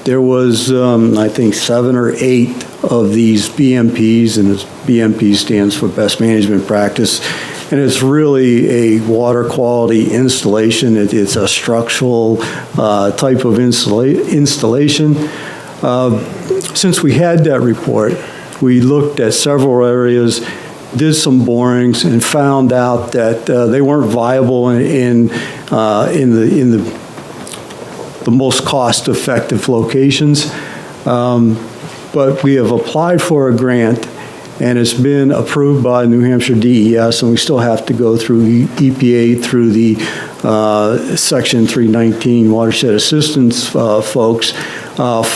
there was, I think, 7 or 8 of these BMPs, and this BMP stands for Best Management Practice, and it's really a water quality installation. It's a structural type of installation. Since we had that report, we looked at several areas, did some borings, and found out that they weren't viable in the most cost-effective locations. But we have applied for a grant, and it's been approved by New Hampshire DES, and we still have to go through EPA through the Section 319 watershed assistance folks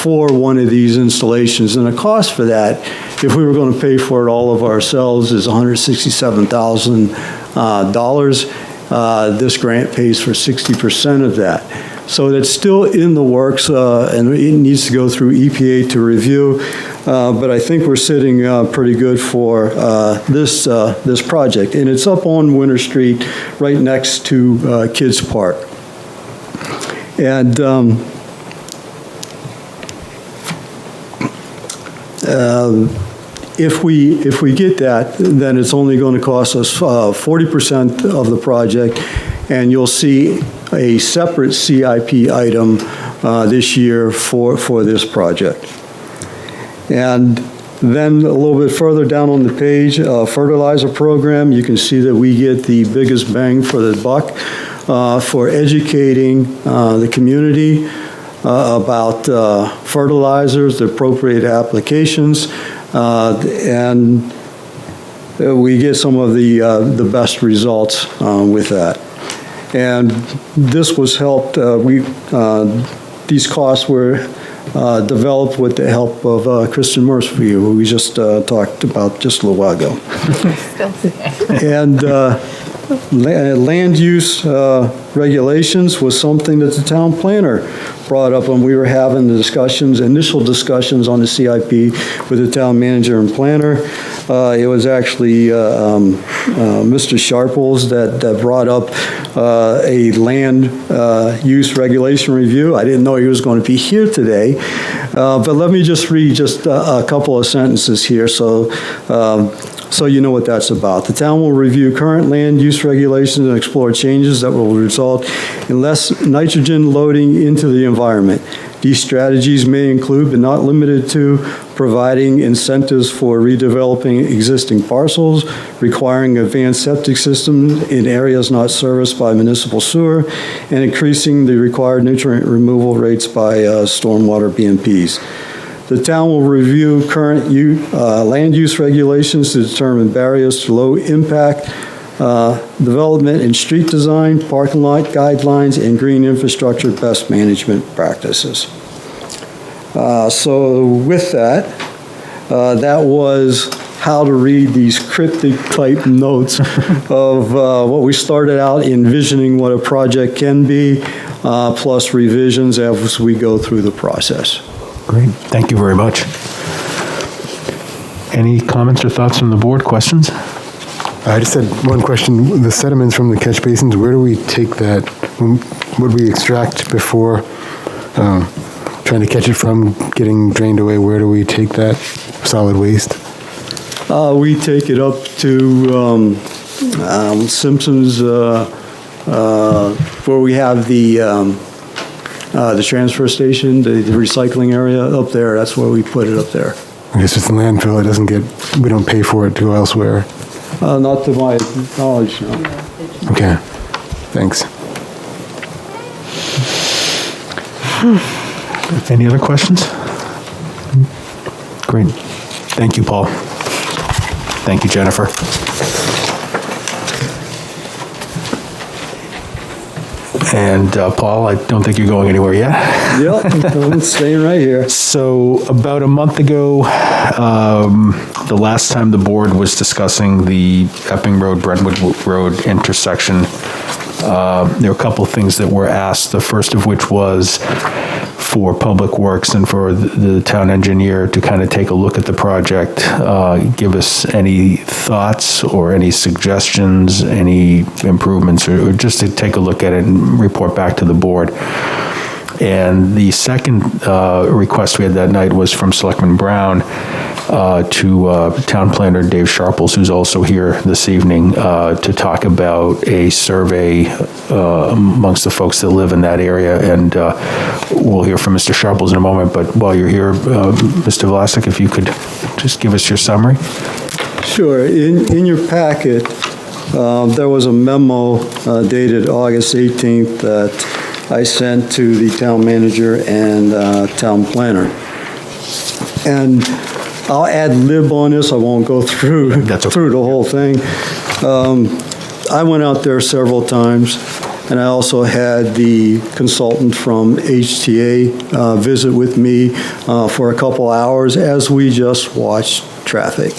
for one of these installations. And the cost for that, if we were going to pay for it all of ourselves, is $167,000. This grant pays for 60% of that. So that's still in the works, and it needs to go through EPA to review. But I think we're sitting pretty good for this project. And it's up on Winter Street, right next to Kids Park. And if we get that, then it's only going to cost us 40% of the project, and you'll see a separate CIP item this year for this project. And then a little bit further down on the page, fertilizer program, you can see that we get the biggest bang for the buck for educating the community about fertilizers, the appropriate applications, and we get some of the best results with that. And this was helped, these costs were developed with the help of Kristen Murphy, who we just talked about just a little while ago. And land use regulations was something that the town planner brought up when we were having the initial discussions on the CIP with the town manager and planner. It was actually Mr. Sharples that brought up a land use regulation review. I didn't know he was going to be here today, but let me just read just a couple of sentences here so you know what that's about. The town will review current land use regulations and explore changes that will result in less nitrogen loading into the environment. These strategies may include, but not limited to, providing incentives for redeveloping existing parcels, requiring advanced septic systems in areas not serviced by municipal sewer, and increasing the required nutrient removal rates by stormwater BMPs. The town will review current land use regulations to determine barriers to low impact development in street design, parking lot guidelines, and green infrastructure best management practices. So with that, that was how to read these cryptic type notes of what we started out envisioning what a project can be, plus revisions as we go through the process. Great. Thank you very much. Any comments or thoughts from the board? Questions? I just had one question. The sediments from the catch basins, where do we take that? Would we extract before trying to catch it from getting drained away? Where do we take that solid waste? We take it up to Simpson's, where we have the transfer station, the recycling area up there. That's where we put it up there. I guess it's a landfill. It doesn't get, we don't pay for it to go elsewhere. Not to my knowledge, no. Okay, thanks. Any other questions? Great. Thank you, Paul. Thank you, Jennifer. And Paul, I don't think you're going anywhere yet. Yep, I'm staying right here. So about a month ago, the last time the board was discussing the Epping Road, Brentwood Road intersection, there were a couple of things that were asked, the first of which was for Public Works and for the town engineer to kind of take a look at the project, give us any thoughts or any suggestions, any improvements, or just to take a look at it and report back to the board. And the second request we had that night was from Selectman Brown to Town Planner Dave Sharples, who's also here this evening, to talk about a survey amongst the folks that live in that area. And we'll hear from Mr. Sharples in a moment, but while you're here, Mr. Vlasic, if you could just give us your summary. Sure. In your packet, there was a memo dated August 18th that I sent to the town manager and town planner. And I'll ad lib on this. I won't go through That's okay. through the whole thing. I went out there several times. And I also had the consultant from HTA visit with me for a couple hours as we just watched traffic.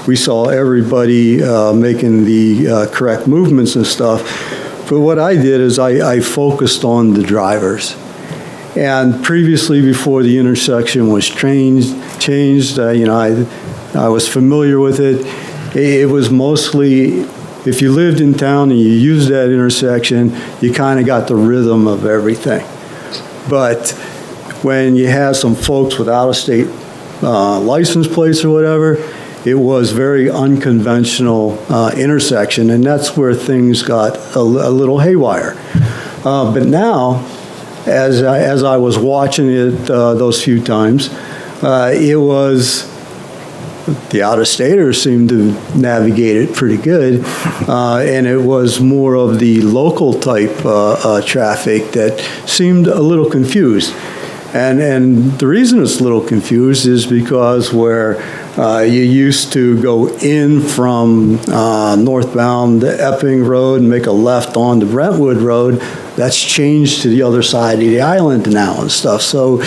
We saw everybody making the correct movements and stuff. But what I did is I focused on the drivers. And previously, before the intersection was changed, I was familiar with it. It was mostly, if you lived in town and you used that intersection, you kind of got the rhythm of everything. But when you had some folks with out-of-state license plates or whatever, it was very unconventional intersection, and that's where things got a little haywire. But now, as I was watching it those few times, it was the out-of-staters seemed to navigate it pretty good, and it was more of the local type traffic that seemed a little confused. And the reason it's a little confused is because where you used to go in from northbound Epping Road and make a left onto Brentwood Road, that's changed to the other side of the island now and stuff. So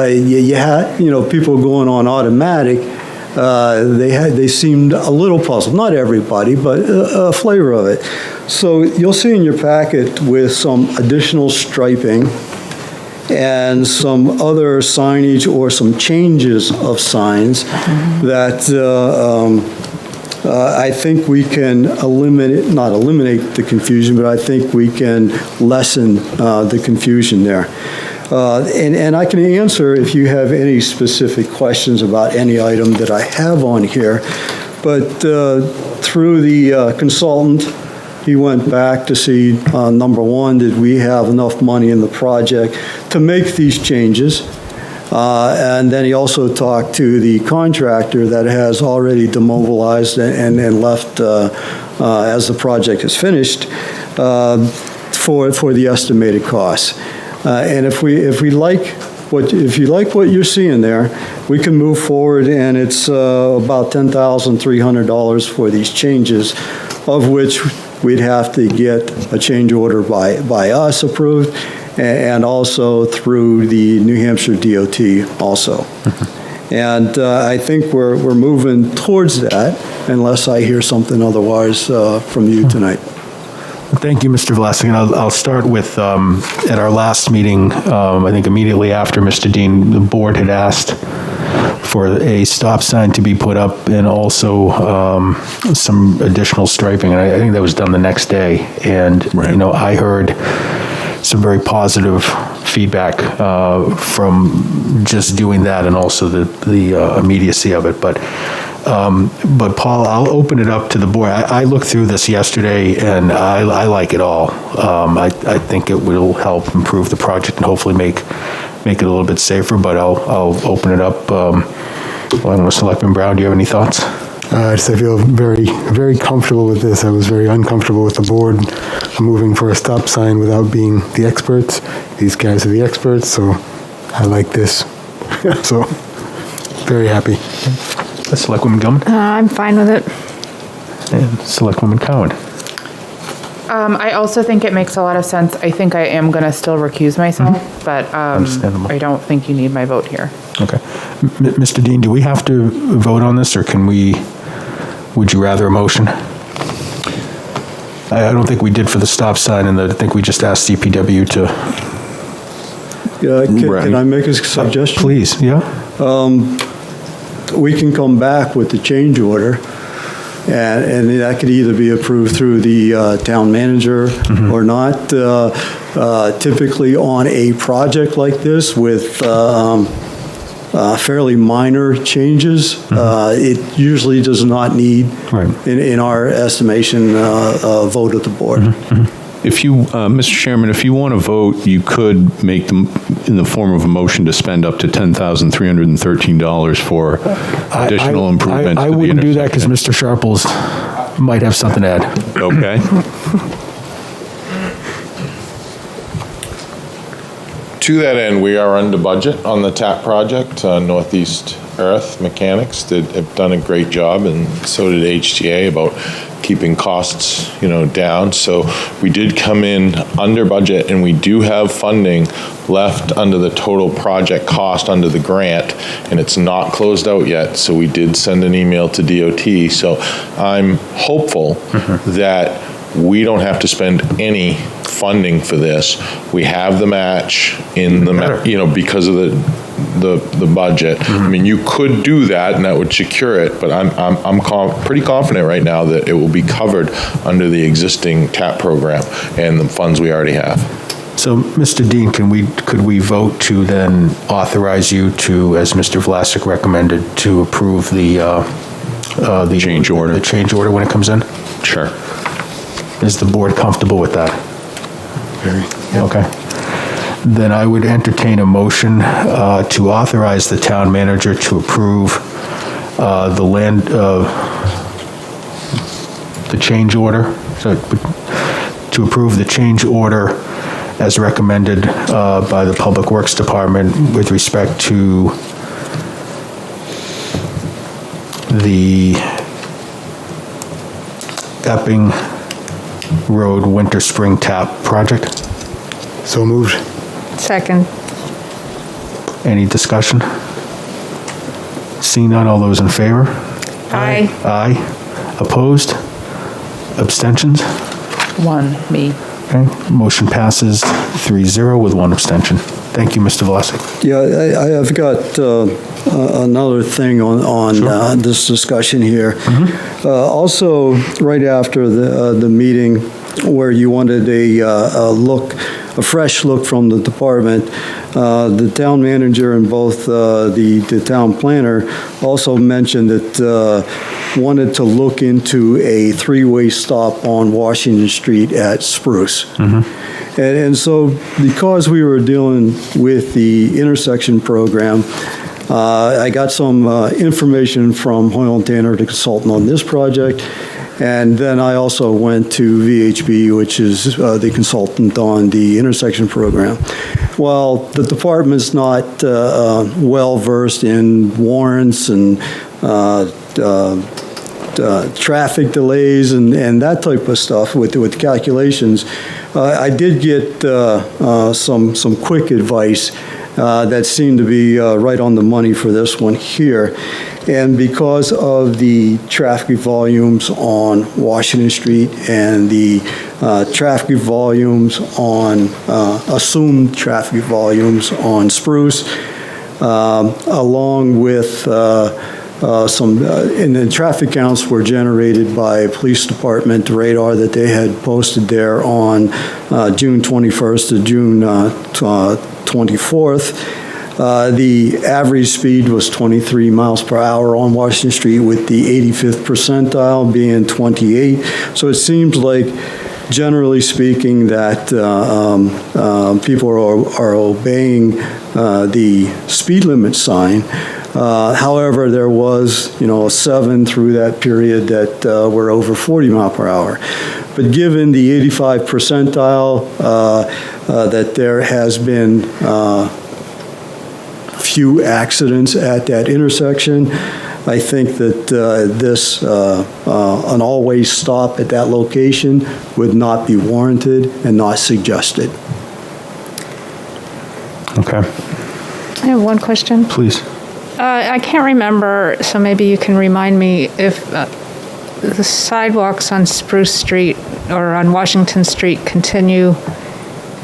you had, people going on automatic. They seemed a little puzzled. Not everybody, but a flavor of it. So you'll see in your packet with some additional striping and some other signage or some changes of signs that I think we can not eliminate the confusion, but I think we can lessen the confusion there. And I can answer if you have any specific questions about any item that I have on here. But through the consultant, he went back to see, number one, did we have enough money in the project to make these changes? And then he also talked to the contractor that has already demobilized and left as the project is finished for the estimated costs. And if you like what you're seeing there, we can move forward, and it's about $10,300 for these changes, of which we'd have to get a change order by us approved, and also through the New Hampshire DOT also. And I think we're moving towards that, unless I hear something otherwise from you tonight. Thank you, Mr. Vlasic. And I'll start with, at our last meeting, I think immediately after Mr. Dean, the board had asked for a stop sign to be put up and also some additional striping. And I think that was done the next day. And, I heard some very positive feedback from just doing that, and also the immediacy of it. But Paul, I'll open it up to the board. I looked through this yesterday, and I like it all. I think it will help improve the project and hopefully make it a little bit safer, but I'll open it up. I don't know, Selectman Brown, do you have any thoughts? I feel very, very comfortable with this. I was very uncomfortable with the board moving for a stop sign without being the experts. These guys are the experts, so I like this. So, very happy. Selectwoman Gilman? I'm fine with it. And Selectwoman Cowan? I also think it makes a lot of sense. I think I am going to still recuse myself, but Understandable. I don't think you need my vote here. Okay. Mr. Dean, do we have to vote on this, or would you rather a motion? I don't think we did for the stop sign, and I think we just asked DPW to... Yeah, can I make a suggestion? Please, yeah. We can come back with the change order, and that could either be approved through the town manager or not. Typically on a project like this with fairly minor changes, it usually does not need, in our estimation, a vote of the board. If you, Mr. Chairman, if you want to vote, you could make them in the form of a motion to spend up to $10,313 for additional improvements. I wouldn't do that because Mr. Sharples might have something to add. Okay. To that end, we are under budget on the TAP project. Northeast Earth Mechanics have done a great job, and so did HTA, about keeping costs, down. So we did come in under budget, and we do have funding left under the total project cost under the grant, and it's not closed out yet. So we did send an email to DOT. So I'm hopeful that we don't have to spend any funding for this. We have the match in the, because of the budget. I mean, you could do that, and that would secure it. But I'm pretty confident right now that it will be covered under the existing TAP program and the funds we already have. So, Mr. Dean, could we vote to then authorize you to, as Mr. Vlasic recommended, to approve the Change order. The change order when it comes in? Sure. Is the board comfortable with that? Okay. Then I would entertain a motion to authorize the town manager to approve the change order. So to approve the change order as recommended by the Public Works Department with respect to the Epping Road Winter Spring Tap project. So moved. Second. Any discussion? Seeing none, all those in favor? Aye. Aye. Opposed? Abstentions? One, me. Okay, motion passes 3-0 with one abstention. Thank you, Mr. Vlasic. Yeah, I've got another thing on this discussion here. Also, right after the meeting where you wanted a fresh look from the department, the town manager and both the town planner also mentioned that wanted to look into a three-way stop on Washington Street at Spruce. And so because we were dealing with the intersection program, I got some information from Hoyle & Tanner, the consultant on this project, and then I also went to VHB, which is the consultant on the intersection program. Well, the department's not well-versed in warrants and traffic delays and that type of stuff with calculations. I did get some quick advice that seemed to be right on the money for this one here. And because of the traffic volumes on Washington Street and the traffic volumes on, assumed traffic volumes on Spruce, along with and the traffic counts were generated by police department radar that they had posted there on June 21st to June 24th. The average speed was 23 miles per hour on Washington Street, with the 85th percentile being 28. So it seems like, generally speaking, that people are obeying the speed limit sign. However, there was, 7 through that period that were over 40 mile per hour. But given the 85 percentile, that there has been few accidents at that intersection, I think that this, an always stop at that location would not be warranted and not suggested. Okay. I have one question. Please. I can't remember, so maybe you can remind me if the sidewalks on Spruce Street or on Washington Street continue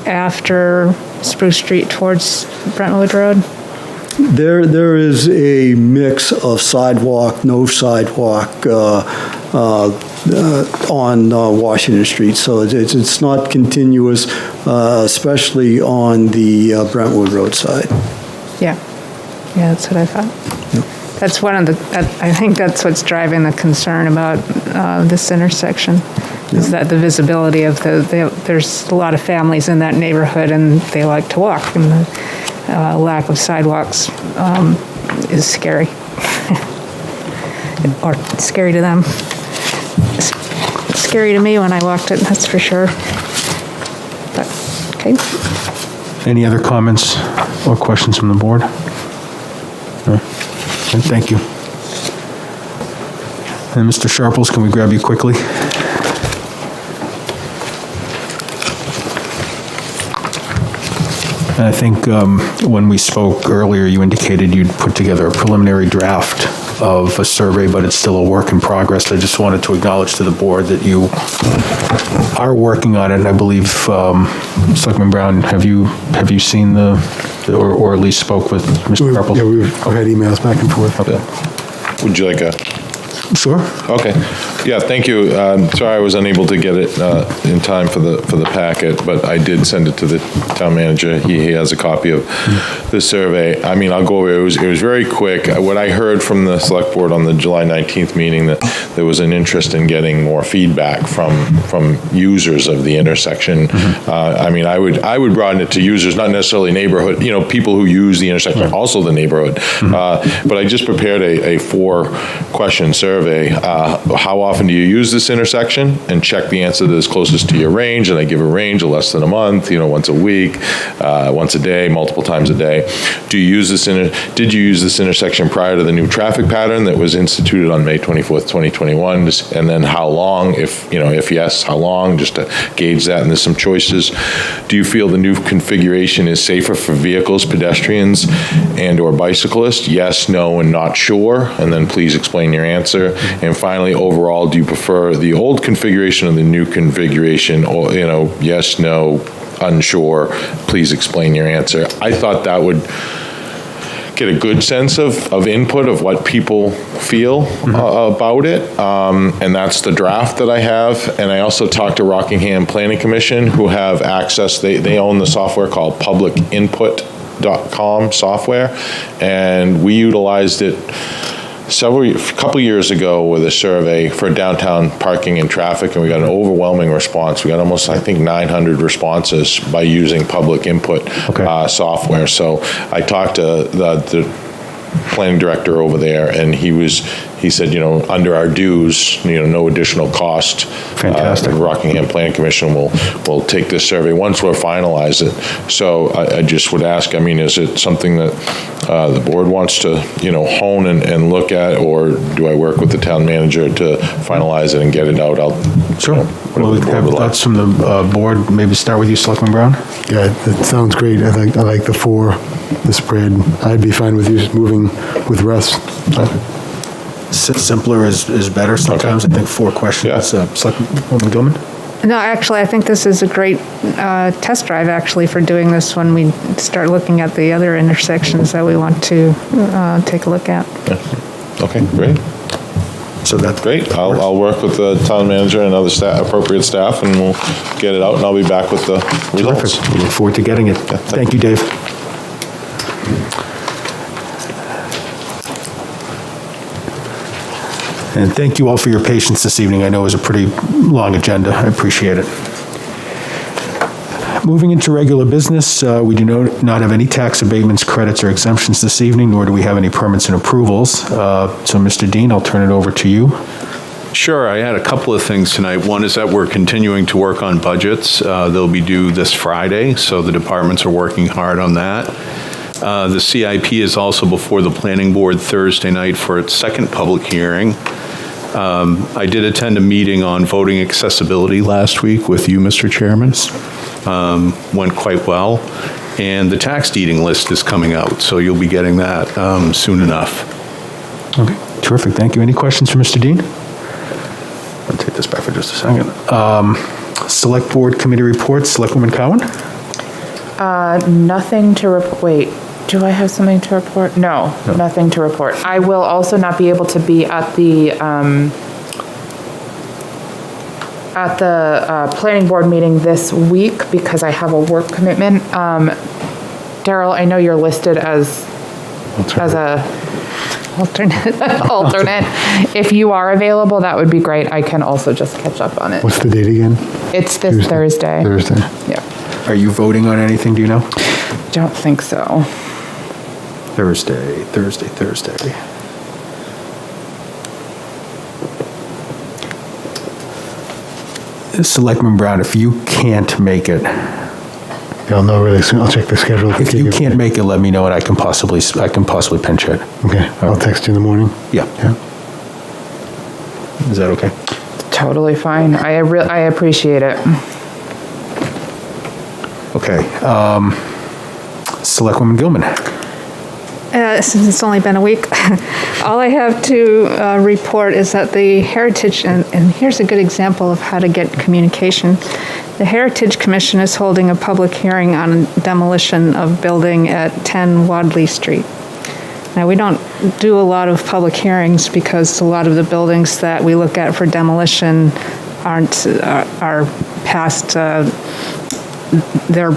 after Spruce Street towards Brentwood Road? There is a mix of sidewalk, no sidewalk on Washington Street, so it's not continuous, especially on the Brentwood Road side. Yeah. Yeah, that's what I thought. Yep. That's one of the, I think that's what's driving the concern about this intersection, is that the visibility of there's a lot of families in that neighborhood and they like to walk, and the lack of sidewalks is scary. Or scary to them. It's scary to me when I walked it, that's for sure. But, okay. Any other comments or questions from the board? No. Thank you. And Mr. Sharples, can we grab you quickly? And I think when we spoke earlier, you indicated you'd put together a preliminary draft of a survey, but it's still a work in progress. I just wanted to acknowledge to the board that you are working on it, and I believe, Selectman Brown, have you seen or at least spoke with Mr. Purple? Yeah, we've had emails back and forth. Okay. Would you like a? Sure. Okay. Yeah, thank you. Sorry I was unable to get it in time for the packet, but I did send it to the town manager. He has a copy of the survey. I mean, I'll go over it. It was very quick. What I heard from the select board on the July 19th meeting, that there was an interest in getting more feedback from users of the intersection. I mean, I would broaden it to users, not necessarily neighborhood, people who use the intersection, also the neighborhood. But I just prepared a 4-question survey. How often do you use this intersection? And check the answer that is closest to your range. And I give a range of less than a month, once a week, once a day, multiple times a day. Did you use this intersection prior to the new traffic pattern that was instituted on May 24th, 2021? And then how long? If yes, how long? Just to gauge that. And there's some choices. Do you feel the new configuration is safer for vehicles, pedestrians, and or bicyclists? Yes, no, and not sure. And then please explain your answer. And finally, overall, do you prefer the old configuration or the new configuration? Or, yes, no, unsure, please explain your answer. I thought that would get a good sense of input of what people feel about it. And that's the draft that I have. And I also talked to Rockingham Planning Commission, who have access. They own the software called publicinput.com software. And we utilized it a couple years ago with a survey for downtown parking and traffic, and we got an overwhelming response. We got almost, I think, 900 responses by using public input software. So I talked to the planning director over there, and he said, under our dues, no additional cost. Fantastic. The Rockingham Planning Commission will take this survey once we're finalized it. So I just would ask, is it something that the board wants to, hone and look at, or do I work with the town manager to finalize it and get it out? Sure. Well, we have thoughts from the board. Maybe start with you, Selectman Brown. Yeah, that sounds great. I like the spread. I'd be fine with you just moving with Russ. Simpler is better sometimes. Okay. I think 4 questions. Yeah. Selectwoman Gilman? No, actually, I think this is a great test drive, actually, for doing this when we start looking at the other intersections that we want to take a look at. Okay, great. So that's great. I'll work with the town manager and other appropriate staff, and we'll get it out, and I'll be back with the results. Terrific. We look forward to getting it. Yeah, thank you, Dave. And thank you all for your patience this evening. I know it was a pretty long agenda. I appreciate it. Moving into regular business, we do not have any tax abatements, credits, or exemptions this evening, nor do we have any permits and approvals. So, Mr. Dean, I'll turn it over to you. Sure. I had a couple of things tonight. One is that we're continuing to work on budgets. They'll be due this Friday, so the departments are working hard on that. The CIP is also before the planning board Thursday night for its second public hearing. I did attend a meeting on voting accessibility last week with you, Mr. Chairman. Went quite well. And the tax deeding list is coming out, so you'll be getting that soon enough. Okay, terrific. Thank you. Any questions for Mr. Dean? I'll take this back for just a second. Select Board Committee reports. Selectwoman Cowan? Nothing to report. Wait, do I have something to report? No, nothing to report. I will also not be able to be at the planning board meeting this week because I have a work commitment. Daryl, I know you're listed as a alternate. If you are available, that would be great. I can also just catch up on it. What's the date again? It's this Thursday. Yeah. Are you voting on anything, do you know? Don't think so. Thursday. Selectman Brown, if you can't make it. I'll know really soon. I'll check the schedule. If you can't make it, let me know and I can possibly pinch it. Okay. I'll text you in the morning. Yeah. Is that okay? Totally fine. I appreciate it. Okay. Selectwoman Gilman. Since it's only been a week, all I have to report is that the Heritage, and here's a good example of how to get communication. The Heritage Commission is holding a public hearing on demolition of building at 10 Wadley Street. Now, we don't do a lot of public hearings because a lot of the buildings that we look at for demolition are past, they're,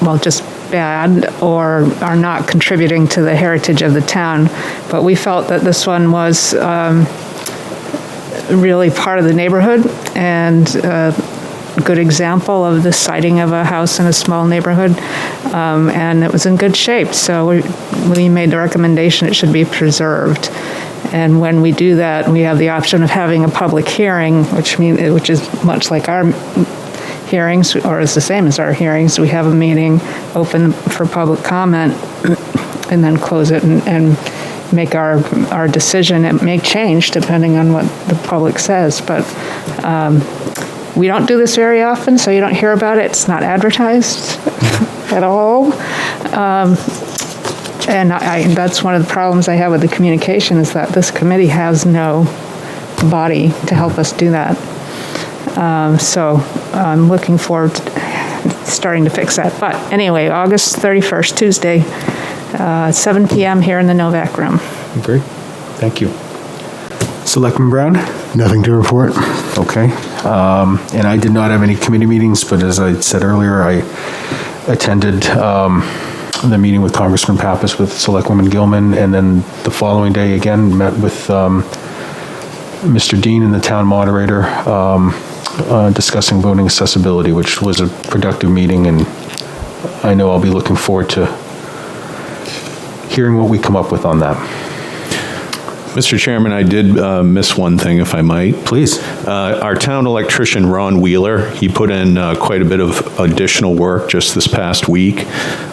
well, just bad or are not contributing to the heritage of the town. But we felt that this one was really part of the neighborhood and a good example of the siting of a house in a small neighborhood. And it was in good shape. So we made the recommendation it should be preserved. And when we do that, we have the option of having a public hearing, which is much like our hearings, or is the same as our hearings. We have a meeting open for public comment and then close it and make our decision. It may change depending on what the public says, but we don't do this very often, so you don't hear about it. It's not advertised at all. And that's one of the problems I have with the communication is that this committee has no body to help us do that. So I'm looking forward to starting to fix that. But anyway, August 31st, Tuesday, 7 p.m. here in the Novak room. Great. Thank you. Selectman Brown? Nothing to report. Okay. And I did not have any committee meetings, but as I said earlier, I attended the meeting with Congressman Pappas with Selectwoman Gilman, and then the following day again met with Mr. Dean and the town moderator discussing voting accessibility, which was a productive meeting, and I know I'll be looking forward to hearing what we come up with on that. Mr. Chairman, I did miss one thing, if I might. Please. Our town electrician, Ron Wheeler, he put in quite a bit of additional work just this past week,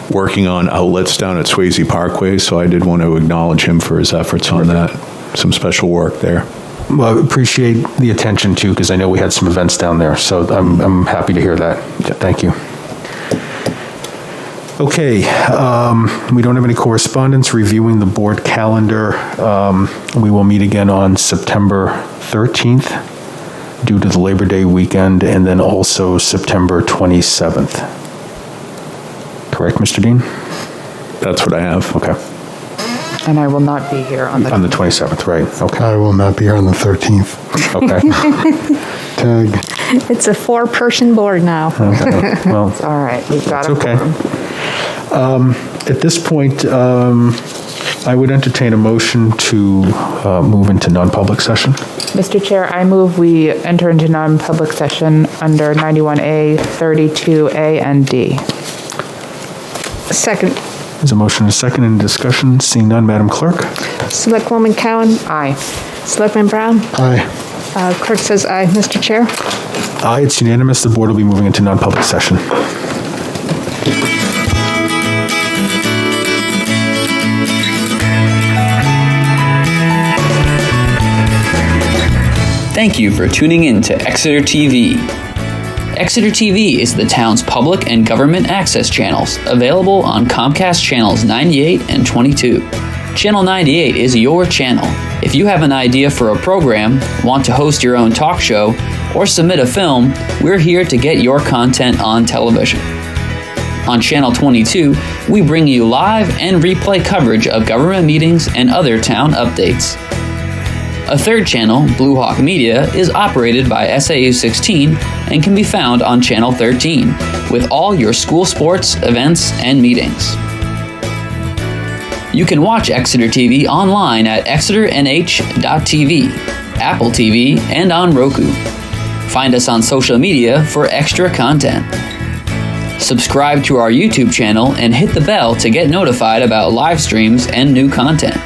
working on outlets down at Swayze Parkway, so I did want to acknowledge him for his efforts on that. Some special work there. Well, I appreciate the attention, too, because I know we had some events down there, so I'm happy to hear that. Thank you. Okay, we don't have any correspondence. Reviewing the board calendar, we will meet again on September 13th due to the Labor Day weekend, and then also September 27th. Correct, Mr. Dean? That's what I have. Okay. And I will not be here on the 27th, right? Okay. I will not be here on the 13th. Okay. Tag. It's a 4-person board now. Okay. Well, It's all right. We've got it's okay. At this point, I would entertain a motion to move into non-public session. Mr. Chair, I move we enter into non-public session under 91A, 32A, and D. Second. There's a motion and a second. Any discussion? Seeing none, Madam Clerk? Selectwoman Cowan. Aye. Selectman Brown. Aye. Clerk says aye. Mr. Chair. Aye, it's unanimous. The board will be moving into non-public session. Thank you for tuning in to Exeter TV. Exeter TV is the town's public and government access channels, available on Comcast channels 98 and 22. Channel 98 is your channel. If you have an idea for a program, want to host your own talk show, or submit a film, we're here to get your content on television. On Channel 22, we bring you live and replay coverage of government meetings and other town updates. A third channel, Blue Hawk Media, is operated by SAU 16 and can be found on Channel 13, with all your school sports, events, and meetings. You can watch Exeter TV online at exeternh.tv, Apple TV, and on Roku. Find us on social media for extra content. Subscribe to our YouTube channel and hit the bell to get notified about live streams and new content.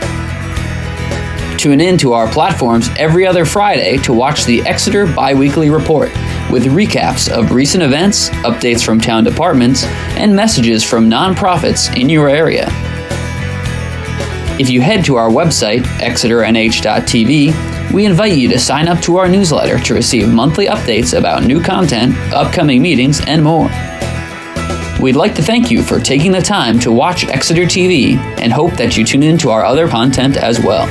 Tune in to our platforms every other Friday to watch the Exeter Biweekly Report, with recaps of recent events, updates from town departments, and messages from nonprofits in your area. If you head to our website, exeternh.tv, we invite you to sign up to our newsletter to receive monthly updates about new content, upcoming meetings, and more. We'd like to thank you for taking the time to watch Exeter TV and hope that you tune in to our other content as well.